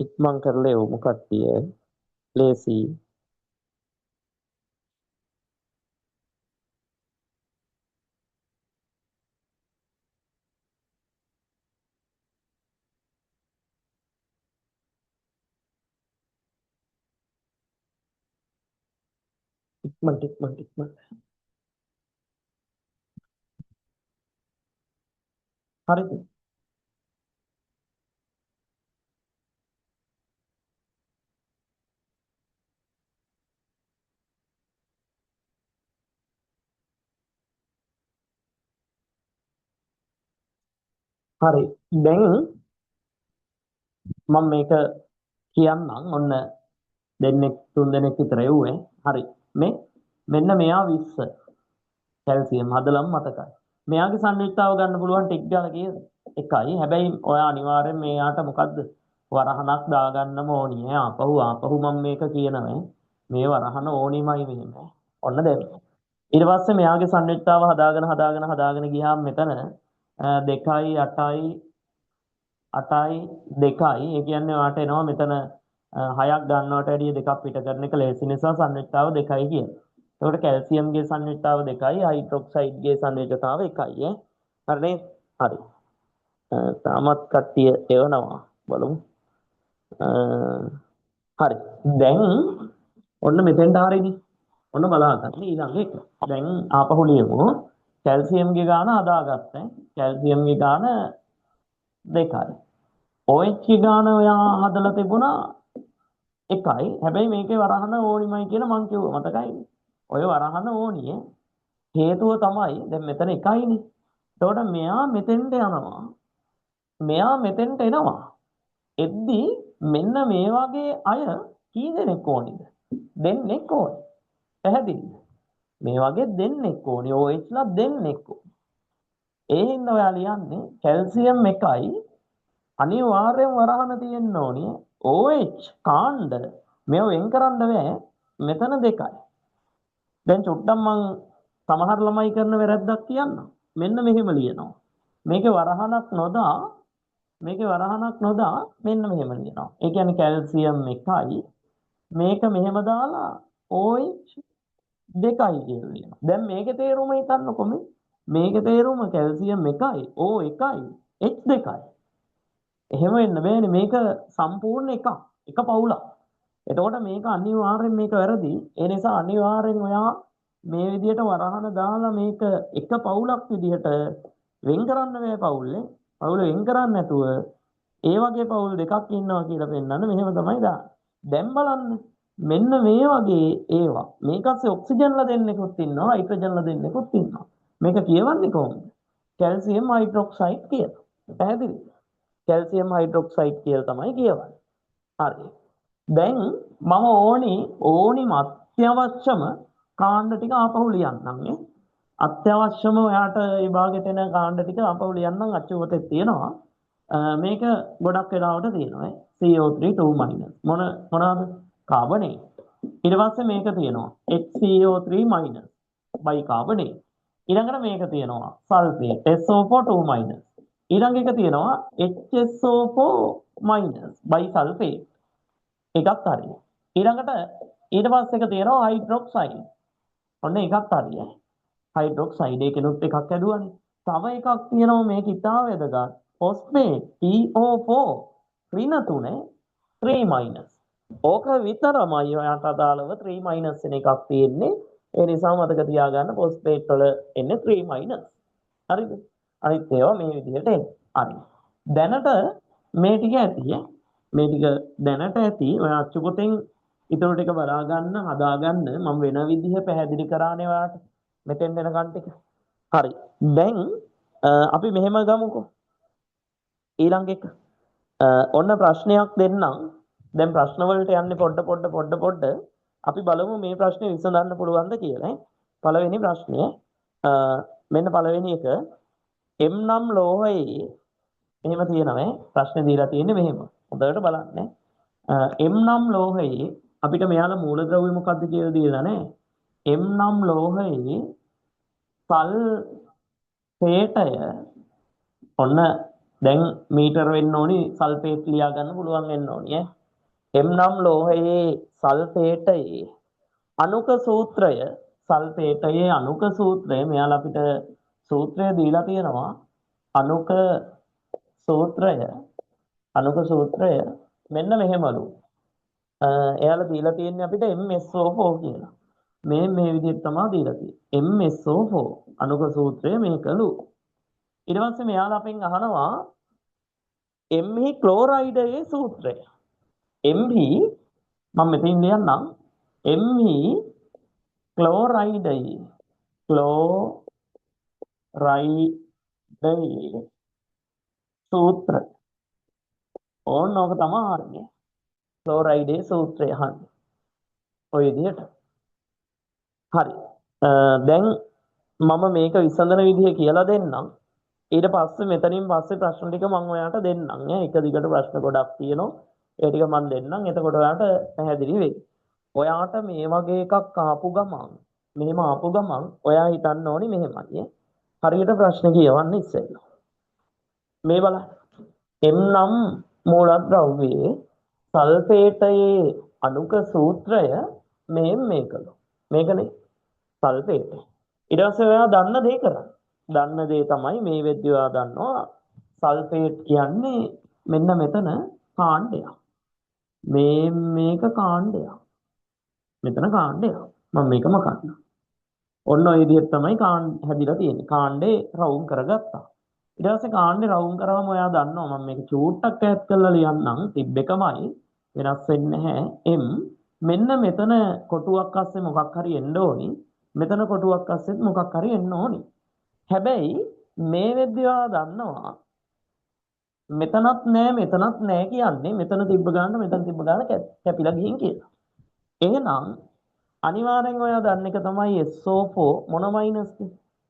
ඉක්මන් කරලා එවමු කට්ටිය. ලේසි. ඉක්මන්. හරිද? හරි. දැන් මම මේක කියන්නම්. ඔන්න දෙන්නෙක් තුන් දෙනෙක් විතර එව්වේ. හරි. මේ මෙන්න මෙයා 20 කැල්සියම් හදලම මතකයි. මෙයාගේ සංයුක්තාව ගන්න පුළුවන් ටික් ගාලා කීයද? එකයි. හැබැයි ඔයා අනිවාර්යෙන් මෙයාට මොකද්ද? වරහනක් දාගන්නම ඕනිය. ආපහු මම මේක කියනවා. මේ වරහන ඕනිමයි මෙහෙම. ඔන්න දැන්. ඊට පස්සේ මෙයාගේ සංයුක්තාව හදාගෙන ගියාම මෙතන 2යි 8යි 8යි 2යි. ඒ කියන්නේ ඔයාට එනවා මෙතන 6ක් ගන්නවට වැඩිය දෙකක් පිට කරන එක ලේසි නිසා සංයුක්තාව 2යි කියන්නේ. එතකොට කැල්සියම්ගේ සංයුක්තාව 2යි හයිඩ්‍රොක්සයිඩ්ගේ සංයුක්තාව 1යි ඈ. හරි නේද? හරි. තාමත් කට්ටිය එවනවා බලමු. හරි. දැන් ඔන්න මෙතෙන්ට හරිනේ. ඔන්න බලාගන්න ඊළඟ එක. දැන් ආපහු ලියමු. කැල්සියම්ගේ ගාන හදාගත්තා. කැල්සියම්ගේ ගාන 2යි. OH ගාන ඔයා හදලා තිබුණා 1යි. හැබැයි මේකේ වරහන ඕනිමයි කියලා මං කිව්වා මතකයිද? ඔය වරහන ඕනිය. හේතුව තමයි දැන් මෙතන 1යිනේ. එතකොට මෙයා මෙතෙන්ට යනවා. මෙයා මෙතෙන්ට එනවා. එද්දී මෙන්න මේ වගේ අය කී දෙනෙක් ඕනිද? දෙන්නෙක් ඕනේ. පැහැදිලිද? මේ වගේ දෙන්නෙක් ඕනේ. OH ලා දෙන්නෙක් ඕනේ. ඒ හින්දා ඔයා ලියන්නේ කැල්සියම් 1යි අනිවාර්යෙන් වරහන තියෙන්න ඕනේ. OH කාණ්ඩ මේව වෙන් කරන්න බෑ. මෙතන 2යි. දැන් චුට්ටක් මං සමහර ළමයි කරන වැරද්දක් කියන්නම්. මෙන්න මෙහෙම ලියනවා. මේකේ වරහනක් නොදා මෙන්න මෙහෙම ලියනවා. ඒ කියන්නේ කැල්සියම් 1යි මේක මෙහෙම දාලා OH 2යි කියලා ලියනවා. දැන් මේකේ තේරුම හිතන්නකො මේකේ තේරුම කැල්සියම් 1යි O 1යි H 2යි. එහෙම වෙන්න බෑනේ. මේක සම්පූර්ණ එකක්. එක පවුලක්. එතකොට මේක අනිවාර්යෙන් මේක වැරදි. ඒ නිසා අනිවාර්යෙන් ඔයා මේ විදිහට වරහන දාලා මේක එක පවුලක් විදිහට වෙන් කරන්න බෑ පවුල්නේ. පවුල වෙන් කරන්නේ නැතුව ඒ වගේ පවුල් දෙකක් ඉන්නවා කියලා පෙන්නන්න මෙහෙම තමයි දාන්නේ. දැන් බලන්න මෙන්න මේ වගේ ඒවා මේකස්සේ ඔක්සිජන්ලා දෙන්නෙකුත් ඉන්නවා හයිඩ්‍රජන්ලා දෙන්නෙකුත් ඉන්නවා. මේක කියවන්නේ කොහොමද? කැල්සියම් හයිඩ්‍රොක්සයිඩ් කියලා. පැහැදිලිද? කැල්සියම් හයිඩ්‍රොක්සයිඩ් කියලා තමයි කියවන්නේ. හරි. දැන් මම ඕනිම අත්‍යවශ්‍යම කාණ්ඩ ටික ආපහු ලියන්නම් නේ. අත්‍යවශ්‍යම ඔයාට විභාගෙට එන කාණ්ඩ ටික ආපහු ලියන්නම් අච්චුවතේ තියෙනවා. මේක ගොඩක් වෙලාවට තියෙනවා CO3 2- මොනවාද? කාබනේට්. ඊට පස්සේ මේක තියෙනවා HCO3- බයිකාබනේට්. ඊළඟට මේක තියෙනවා සල්ෆේට් SO4 2-. ඊළඟ එක තියෙනවා HSO4- බයිසල්ෆේට්. එකක් හරි. ඊළඟට ඊට පස්සේ එක තියෙනවා හයිඩ්‍රොක්සයිඩ්. ඔන්න එකක් හරි. හයිඩ්‍රොක්සයිඩ් එකනොත් එකක් ඇදුවානේ. තව එකක් තියෙනවා මේක ඉතා වැදගත්. ෆොස්ෆේට් PO4 ඍණ 3 3-. ඕක විතරමයි ඔයාට අදාළව 3- වෙන එකක් තියෙන්නේ. ඒ නිසා මතක තියාගන්න ෆොස්ෆේට් වල එන්නේ 3-. හරිද? අනිත් ඒවා මේ විදිහට එන්නේ. හරි. දැනට මේ ටික ඇති මේ ටික දැනට ඇති ඔය අච්චු පොතෙන් ඊටු ටික බලා ගන්න හදා ගන්න මම වෙන විදිහ පැහැදිලි කරානේ ඔයාලට මෙතෙන් වෙනකන් ටික. හරි. දැන් අපි මෙහෙම ගමුකෝ. ඊළඟ එක. ඔන්න ප්‍රශ්නයක් දෙන්නම්. දැන් ප්‍රශ්න වලට යන්නේ පොඩ. අපි බලමු මේ ප්‍රශ්නේ විසඳන්න පුළුවන්ද කියලා. පළවෙනි ප්‍රශ්නය මෙන්න පළවෙනි එක M නම් ලෝහයේ මෙහෙම තියෙනවා ප්‍රශ්නේ දීලා තියෙන්නේ මෙහෙම. හොඳට බලන්න. M නම් ලෝහයේ අපිට මෙයාලා මූලද්‍රව්‍ය මොකක්ද කියලා දීලා නැහැ. M නම් ලෝහයේ සල්ෆේටය ඔන්න දැන් මීටර වෙන්න ඕනි සල්ෆේට් ලියා ගන්න පුළුවන් වෙන්න ඕනි M නම් ලෝහයේ සල්ෆේටයේ අණුක සූත්‍රය සල්ෆේටයේ අණුක සූත්‍රය මෙයාලා අපිට සූත්‍රය දීලා තියෙනවා අණුක සූත්‍රය මෙන්න මෙහෙමලු එයාලා දීලා තියෙන්නේ අපිට MSO4 කියලා මේ විදිහට තමයි දීලා තියෙන්නේ MSO4 අණුක සූත්‍රය මේකලු ඊට පස්සේ මෙයාලා අපෙන් අහනවා Mh ක්ලෝරයිඩයේ සූත්‍රය Mh මම මෙතන ලියන්නම් Mh ක්ලෝරයිඩයේ සූත්‍ර. ඕනෝක තමයි අහන්නේ. ක්ලෝරයිඩේ සූත්‍රය අහන්නේ. ඔය විදිහට. හරි. දැන් මම මේක විසඳන විදිහ කියලා දෙන්නම්. ඊට පස්සේ මෙතනින් පස්සේ ප්‍රශ්න ටික මම ඔයාලට දෙන්නම්. එක දිගට ප්‍රශ්න ගොඩක් තියෙනවා. ඒ ටික මම දෙන්නම්. එතකොට ඔයාලට පැහැදිලි වෙයි. ඔයාට මේ වගේ එකක් ආපු ගමන් මෙහෙම ආපු ගමන් ඔයා හිතන්න ඕනි මෙහෙමයි. හරියට ප්‍රශ්න කියවන්න ඉස්සෙල්ලා. මේ බලන්න. M නම් මූලද්‍රව්‍යයේ සල්ෆේටයේ අණුක සූත්‍රය මේකලු. මේකනේ සල්ෆේට. ඊට පස්සේ ඔයා දන්න දේ කරන්න. දන්න දේ තමයි මේ වෙද්දී ඔයා දන්නවා සල්ෆේට් කියන්නේ මෙන්න මෙතන කාණ්ඩයක්. මේක කාණ්ඩයක්. මෙතන කාණ්ඩයක්. මම මේකම කරනවා. ඔන්න ඔය විදිහට තමයි හැදිලා තියෙන්නේ. කාණ්ඩේ රවුම් කරගත්තා. ඊට පස්සේ කාණ්ඩේ රවුම් කරාම ඔයා දන්නවා මම මේක චූට්ටක් ඈත් කරලා ලියන්නම්. තිබ් එකමයි වෙනස් වෙන්නේ නැහැ. M මෙන්න මෙතන කොටුවක් අස්සේ මොකක් හරි එන්න ඕනි. මෙතන කොටුවක් අස්සෙත් මොකක් හරි එන්න ඕනි. හැබැයි මේ වෙද්දී ඔයා දන්නවා මෙතනත් නෑ කියන්නේ මෙතන තිබ්බ ගාන මෙතන තිබ්බ ගාන කැපිලා ගිහින් කියලා. එහෙනම් අනිවාර්යෙන් ඔයා දන්න එක තමයි SO4 මොන මයිනස්ද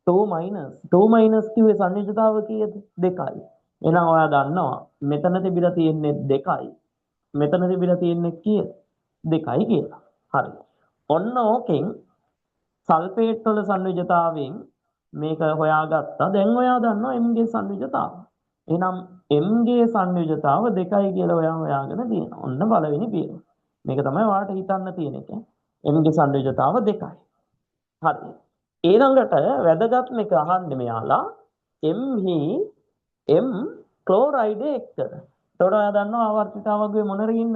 2 මයිනස් කිව්වේ සංයුජතාව කීයද 2යි. එහෙනම් ඔයා දන්නවා මෙතන තිබිලා තියෙන්නේ 2යි. මෙතන තිබිලා තියෙන්නේ කීයද 2යි කියලා. හරි. ඔන්න ඕකෙන් සල්ෆේට් වල සංයුජතාවයෙන් මේක හොයාගත්තා. දැන් ඔයා දන්නවා M ගේ සංයුජතාව. එහෙනම් M ගේ සංයුජතාව 2යි කියලා ඔයා හොයාගෙන තියෙනවා. ඔන්න පළවෙනි පියවර. මේක තමයි ඔයාලට හිතන්න තියෙන එක. M ගේ සංයුජතාව 2යි. හරි. ඊළඟට වැදගත් මේක අහන්නේ මෙයාලා M ක්ලෝරයිඩ් එක්ක. එතකොට ඔයා දන්නවා ආවර්තිතාවකයේ මොනරින්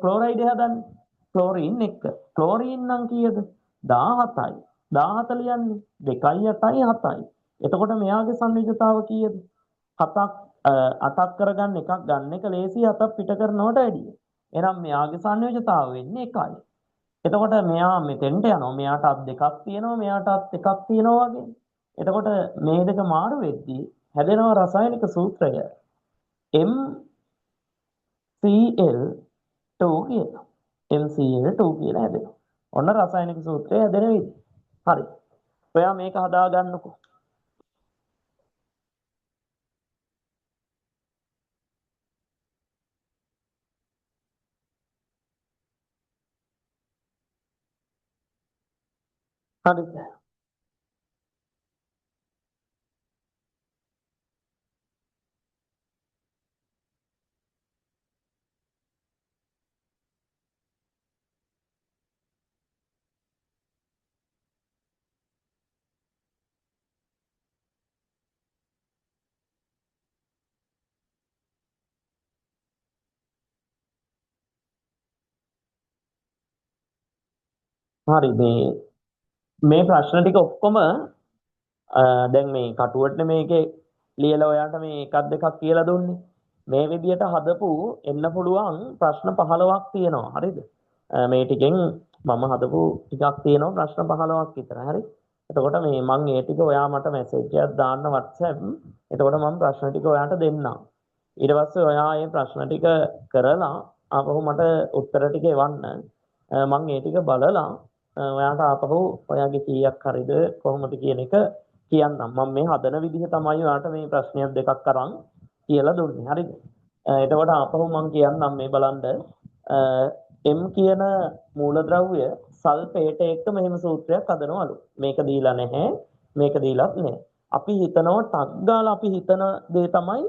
ක්ලෝරයිඩ් හදන්නේ? ක්ලෝරින් එක්ක. ක්ලෝරින් නම් කීයද? 17යි. 17 ලියන්නේ 2යි 8යි 7යි. එතකොට මෙයාගේ සංයුජතාව කීයද? 8ක් කරගන්න එකක් ගන්න එක ලේසි 7ක් පිට කරනවට වැඩිය. එහෙනම් මෙයාගේ සංයුජතාව වෙන්නේ 1යි. එතකොට මෙයා මෙතෙන්ට යනවා. මෙයාට අත් දෙකක් තියෙනවා, මෙයාට අත් එකක් තියෙනවා වගේ. එතකොට මේ දෙක මාරු වෙද්දී හැදෙනවා රසායනික සූත්‍රය MCl2 කියලා. MCl2 කියලා හැදෙනවා. ඔන්න රසායනික සූත්‍රය හැදෙන විදිහ. හරි. ඔයා මේක හදා ගන්නකෝ. හරිද? හරි මේ ප්‍රශ්න ටික ඔක්කොම දැන් මේ කටුවට මේකේ ලියලා ඔයාලට මේ එකක් දෙකක් කියලා දුන්නේ. මේ විදියට හදපු එන්න පුළුවන් ප්‍රශ්න 15ක් තියෙනවා. හරිද? මේ ටිකෙන් මම හදපු ටිකක් තියෙනවා ප්‍රශ්න 15ක් විතර. හරි? එතකොට මේ මම ඒ ටික ඔයා මට මැසේජ් එකක් දාන්න WhatsApp. එතකොට මම ප්‍රශ්න ටික ඔයාට දෙන්නම්. ඊට පස්සේ ඔයා මේ ප්‍රශ්න ටික කරලා ආපහු මට උත්තර ටික එවන්න. මම ඒ ටික බලලා ඔයාට ආපහු ඔයාගේ කීයක් හරිද කොහොමද කියන එක කියන්නම්. මම මේ හදන විදිහ තමයි ඔයාට මේ ප්‍රශ්නයක් දෙකක් අරන් කියලා දුන්නේ. හරිද? එතකොට ආපහු මම කියන්නම් මේ බලන්න M කියන මූලද්‍රව්‍ය සල්ෆේට එක්ක මෙහෙම සූත්‍රයක් හදනවලු. මේක දීලා නැහැ. මේක දීලත් නැහැ. අපි හිතනවා ටක් ගාලා අපි හිතන දේ තමයි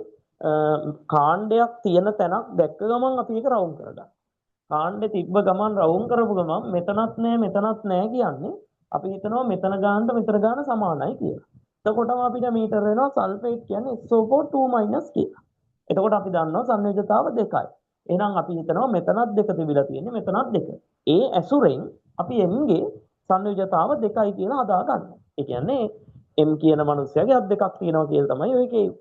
කාණ්ඩයක් තියෙන තැනක් දැක්ක ගමන් අපි ඒක රවුම් කරගන්න. කාණ්ඩේ තිබ්බ ගමන් රවුම් කරපු ගමන් මෙතනත් නැහැ කියන්නේ අපි හිතනවා මෙතන ගානට මෙතන ගාන සමානයි කියලා. එතකොටම අපිට මීටර වෙනවා සල්ෆේට් කියන්නේ SO4 2- කියලා. එතකොට අපි දන්නවා සංයෝජතාව 2යි. එහෙනම් අපි හිතනවා මෙතනත් 2 තිබිලා තියෙන්නේ මෙතනත් 2. ඒ ඇසුරෙන් අපි M ගේ සංයෝජතාව 2යි කියලා හදා ගන්නවා. ඒ කියන්නේ M කියන මිනිස්යාගේ අත් දෙකක් තියෙනවා කියලා තමයි ඔය කියේ.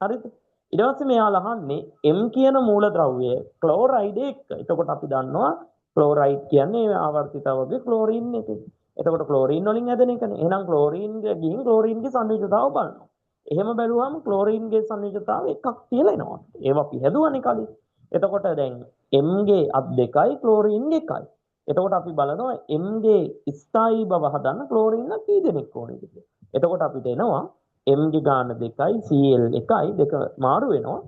හරිද? ඊට පස්සේ මෙයාලා අහන්නේ M කියන මූලද්‍රව්‍ය ක්ලෝරයිඩ් එක්ක. එතකොට අපි දන්නවා ක්ලෝරයිඩ් කියන්නේ ආවර්තිතාවකගේ ක්ලෝරින් එක. එතකොට ක්ලෝරින් වලින් හැදෙන එකනේ. එහෙනම් ක්ලෝරින් ගිහින් ක්ලෝරින්ගේ සංයුජතාව බලනවා. එහෙම බැලුවාම ක්ලෝරීන්ගේ සංයුජතාවය එකක් කියලා එනවා. ඒවා අපි හැදුවනේ කලින්. එතකොට දැන් M ගේ අත් දෙකයි ක්ලෝරීන් එකයි. එතකොට අපි බලනවා M ගේ ස්ථායී බව හදන්න ක්ලෝරීන් කී දෙනෙක් ඕනේද කියලා. එතකොට අපිට එනවා M ගේ ගාන දෙකයි Cl එකයි දෙක මාරු වෙනවා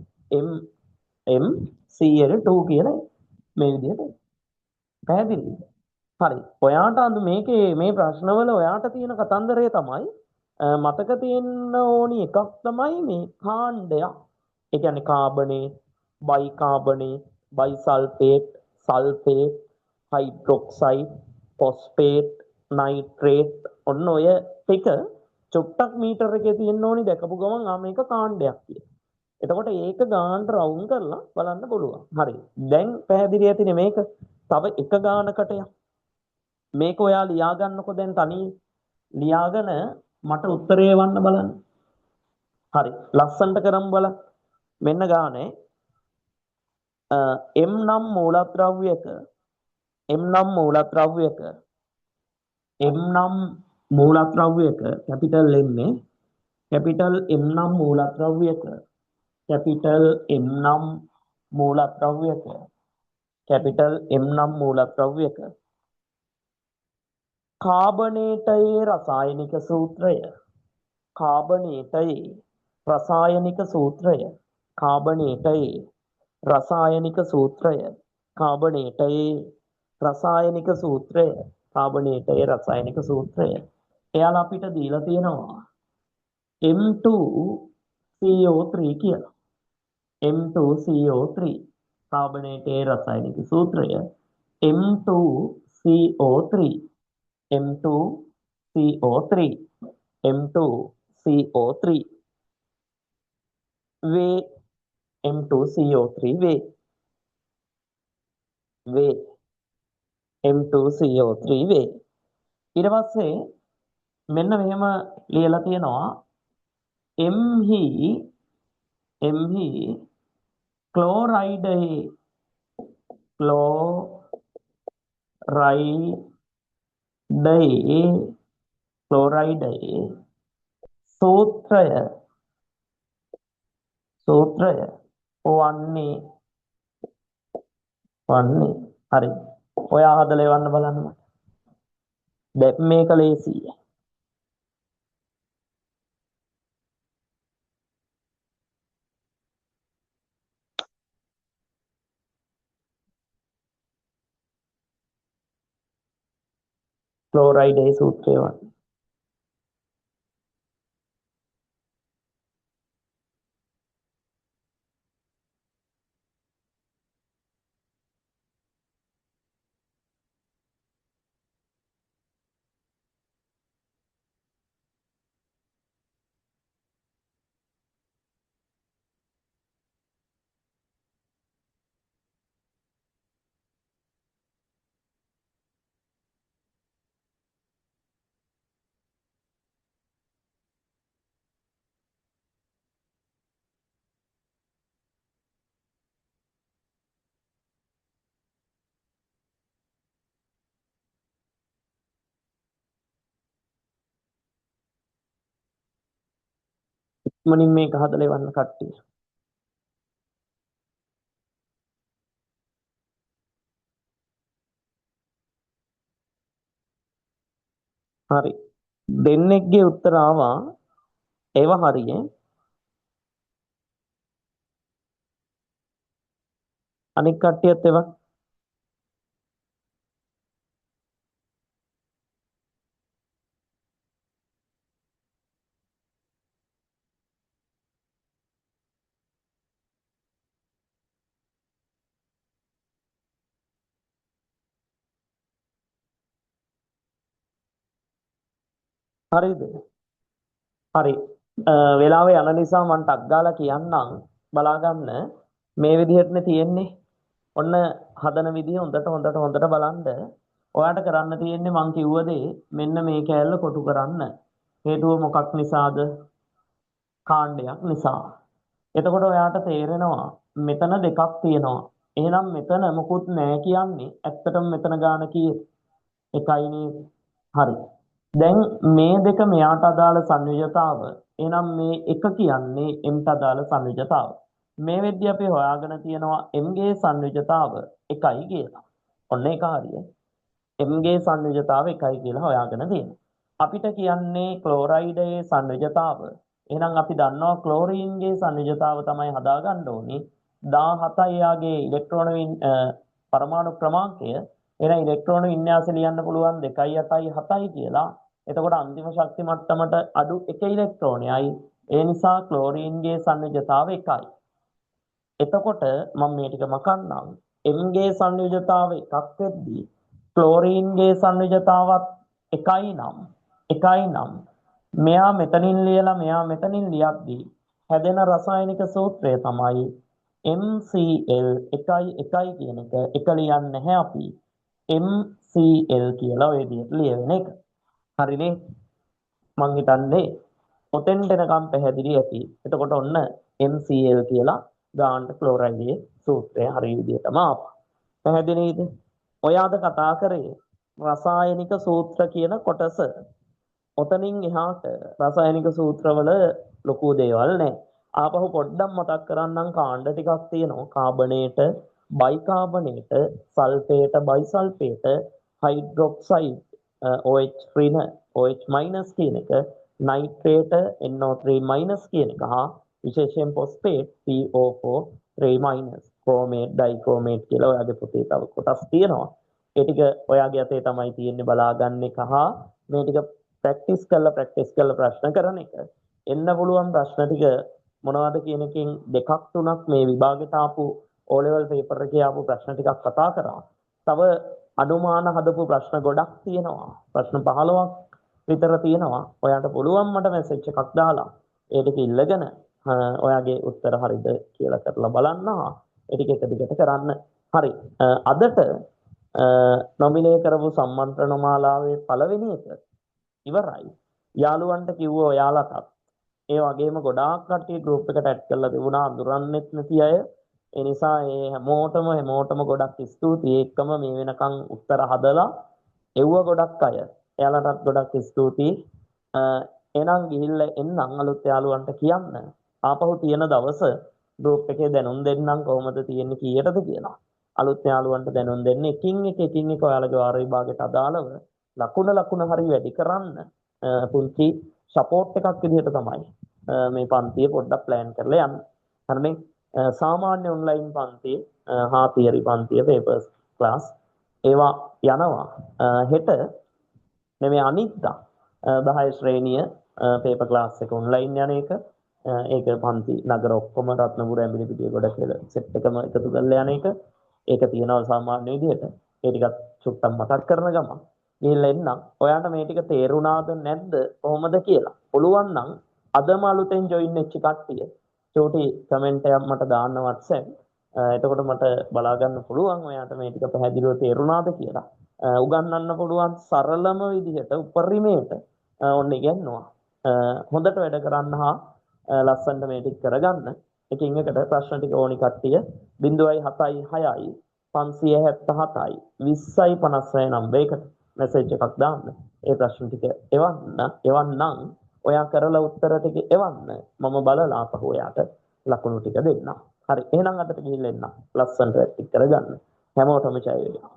M Cl2 කියලා මේ විදිහට. පැහැදිලිද? හරි. ඔයාට අද මේකේ මේ ප්‍රශ්නවල ඔයාට තියෙන කතන්දරය තමයි මතක තියෙන්න ඕනි එකක් තමයි මේ කාණ්ඩයක්. ඒ කියන්නේ carbonate, bicarbonate, bisulphate, sulphate, hydroxide, phosphate, nitrate ඔන්න ඔය ටික චුට්ටක් මීටර එකේ තියෙන්න ඕනි දැකපු ගමන් මේක කාණ්ඩයක් කියලා. එතකොට ඒක ගානට රවුම් කරලා බලන්න පුළුවන්. හරි. දැන් පැහැදිලි ඇතිනේ මේක. තව එක ගානකට මේක ඔයා ලියා ගන්නකො දැන් තනියෙන් ලියාගෙන මට උත්තරේ එවන්න බලන්න. හරි. ලස්සනට කරමු බලන්න. මෙන්න ගානේ m නම් මූලද්‍රව්‍යක m නම් මූලද්‍රව්‍යක m නම් මූලද්‍රව්‍යක කැපිටල් M කැපිටල් M නම් මූලද්‍රව්‍යක කැපිටල් M නම් මූලද්‍රව්‍යක කැපිටල් M නම් මූලද්‍රව්‍යක කාබනේටයේ රසායනික සූත්‍රය කාබනේටයේ රසායනික සූත්‍රය කාබනේටයේ රසායනික සූත්‍රය කාබනේටයේ රසායනික සූත්‍රය කාබනේටයේ රසායනික සූත්‍රය එයාලා අපිට දීලා තියෙනවා M2CO3 කියලා M2CO3 කාබනේටයේ රසායනික සූත්‍රය M2CO3 M2CO3 M2CO3 වේ M2CO3 වේ M2CO3 වේ ඊට පස්සේ මෙන්න මෙහෙම ලියලා තියෙනවා M හි ක්ලෝරයිඩයේ සූත්‍රය වන්නේ හරි ඔයා හදලා එවන්න බලන්න මට දැන් මේක ලේසියි ක්ලෝරයිඩයේ සූත්‍රය වන්නේ ඉක්මනින් මේක හදලා එවන්න කට්ටිය හරි දෙන්නෙක්ගේ උත්තර ආවා ඒව හරියේ අනික් කට්ටියත් ඒවා හරිද හරි වෙලාව යන නිසා මම ටක් ගාලා කියන්නම් බලා ගන්න මේ විදිහටනේ තියෙන්නේ ඔන්න හදන විදිහ හොඳට බලන්න ඔයාට කරන්න තියෙන්නේ මං කිව්ව දේ මෙන්න මේ කෑල්ල කොටු කරන්න හේතුව මොකක් නිසාද කාණ්ඩයක් නිසා එතකොට ඔයාට තේරෙනවා මෙතන දෙකක් තියෙනවා එහෙනම් මෙතන මොකුත් නැහැ කියන්නේ ඇත්තටම මෙතන ගාන කීයද එකයිනේ හරි දැන් මේ දෙක මෙයාට අදාළ සංයුජතාව. එහෙනම් මේ එක කියන්නේ m ට අදාළ සංයුජතාව. මේ වෙද්දී අපි හොයාගෙන තියෙනවා m ගේ සංයුජතාව 1යි කියලා. ඔන්න ඒක හරිය. m ගේ සංයුජතාව 1යි කියලා හොයාගෙන තියෙනවා. අපිට කියන්නේ ක්ලෝරයිඩයේ සංයුජතාව. එහෙනම් අපි දන්නවා ක්ලෝරීන්ගේ සංයුජතාව තමයි හදාගන්න ඕනේ. 17යි යාගේ ඉලෙක්ට්‍රෝන පරමාණු ක්‍රමාංකය. එහෙනම් ඉලෙක්ට්‍රෝන වින්‍යාසය ලියන්න පුළුවන් 2 8යි 7යි කියලා. එතකොට අන්තිම ශක්ති මට්ටමට අඩු 1 ඉලෙක්ට්‍රෝනයයි. ඒ නිසා ක්ලෝරීන්ගේ සංයුජතාව 1යි. එතකොට මම මේ ටික මකන්නම්. M ගේ සංයුජතාව 1ක් වෙද්දී ක්ලෝරීන්ගේ සංයුජතාවත් 1යි නම් මෙයා මෙතනින් ලියලා මෙයා මෙතනින් ලියද්දී හැදෙන රසායනික සූත්‍රය තමයි MCl 1යි කියන එක. එක ලියන්නේ නැහැ අපි. MCl කියලා ඔය විදිහට ලියවෙන එක. හරිනේ? මං හිතන්නේ ඔතෙන්ට එනකම් පැහැදිලි ඇති. එතකොට ඔන්න MCl කියලා ගාන්න ක්ලෝරයිඩයේ සූත්‍රය හරිය විදිහටම ආපහු. පැහැදිලිද? ඔයාද කතා කරේ රසායනික සූත්‍ර කියන කොටස. ඔතනින් එහාට රසායනික සූත්‍රවල ලොකු දේවල් නැහැ. ආපහු පොඩ්ඩක් මතක් කරන්නම් කාණ්ඩ ටිකක් තියෙනවා. කාබනේට, බයිකාබනේට, සල්ෆේට, බයිසල්ෆේට, හයිඩ්‍රොක්සයිඩ්, OH ඍණ, OH- කියන එක, නයිට්‍රේට, NO3- කියන එක, හා විශේෂයෙන් ෆොස්ෆේට් PO4 3-, ක්‍රෝමේට්, ඩයික්‍රෝමේට් කියලා ඔයාගේ පොතේ තව කොටස් තියෙනවා. ඒ ටික ඔයාගේ අතේ තමයි තියෙන්නේ බලාගන්න එක හා මේ ටික ප්‍රැක්ටිස් කරලා ප්‍රශ්න කරන එක. එන්න පුළුවන් ප්‍රශ්න ටික මොනවද කියන එකෙන් දෙකක් තුනක් මේ විභාගෙට ආපු O level paper එකේ ආපු ප්‍රශ්න ටිකක් කතා කරා. තව අනුමාන හදපු ප්‍රශ්න ගොඩක් තියෙනවා. ප්‍රශ්න 15ක් විතර තියෙනවා. ඔයාට පුළුවන් මට මැසේජ් එකක් දාලා ඒ ටික ඉල්ලගෙන ඔයාගේ උත්තර හරිද කියලා කරලා බලන්න. ඒ ටික එක දිගට කරන්න. හරි. අදට නොමිනේට් කරපු සම්මන්ත්‍රණ මාලාවේ පළවෙනි එක ඉවරයි. යාළුවන්ට කිව්වා ඔයාලටත්. ඒ වගේම ගොඩාක් කට්ටිය ගෲප් එකට ඇඩ් කරලා තිබුණා අඳුරන්නෙත් නැති අය. ඒ නිසා ඒ හැමෝටම ගොඩක් ස්තුතියි. ඒකම මේ වෙනකන් උත්තර හදලා එව්ව ගොඩක් අය. එයාලටත් ගොඩක් ස්තුතියි. එහෙනම් ගිහිල්ලා එන්නම් අලුත් යාළුවන්ට කියන්න. ආපහු තියෙන දවස ගෲප් එකේ දැනුම් දෙන්නම් කොහොමද තියෙන්නේ කීයටද කියලා. අලුත් යාළුවන්ට දැනුම් දෙන්න එකින් එක ඔයාලගේ වාර විභාගයට අදාළව ලකුණ හරි වැඩි කරන්න පුංචි සපෝට් එකක් විදිහට තමයි මේ පන්තිය පොඩ්ඩක් ප්ලෑන් කරලා යන්න. හරිනේ? සාමාන්‍ය ඔන්ලයින් පන්තිය හා තියරි පන්තිය පේපර්ස් ක්ලාස් ඒවා යනවා. හෙට නෙමෙයි අනිද්දා 10 ශ්‍රේණිය පේපර් ක්ලාස් එක ඔන්ලයින් යන එක. ඒක පන්ති නගර ඔක්කොම රත්නපුර ඇඹිලි පිටිය ගොඩ කියලා සෙට් එකම එකතු කරලා යන එක. ඒක තියෙනවා සාමාන්‍ය විදිහට. ඒ ටිකත් චුට්ටක් මතක් කරන ගමන් ගිහිල්ලා එන්නම්. ඔයාලට මේ ටික තේරුණාද නැද්ද කොහොමද කියලා. පුළුවන් නම් අදම අලුතෙන් ජොයින් වෙච්ච කට්ටිය චෝටි කමෙන්ට් එකක් මට දාන්න WhatsApp. එතකොට මට බලා ගන්න පුළුවන් ඔයාලට මේ ටික පැහැදිලිව තේරුණාද කියලා. උගන්වන්න පුළුවන් සරලම විදිහට උපරිමයට ඔන්න ඉගෙනනවා. හොඳට වැඩ කරන්න හා ලස්සනට මේ ටික කරගන්න. එකින් එකට ප්‍රශ්න ටික ඕනි කට්ටිය 0.76යි 577යි 20යි 56 නම්බරයකට මැසේජ් එකක් දාන්න. ඒ ප්‍රශ්න ටික එවන්නම් ඔයා කරලා උත්තර ටික එවන්න. මම බලලා ආපහු ඔයාට ලකුණු ටික දෙන්නම්. හරි. එහෙනම් අදට ගිහින් එන්න. ලස්සනට ටික කරගන්න. හැමෝටම ජය වේවා.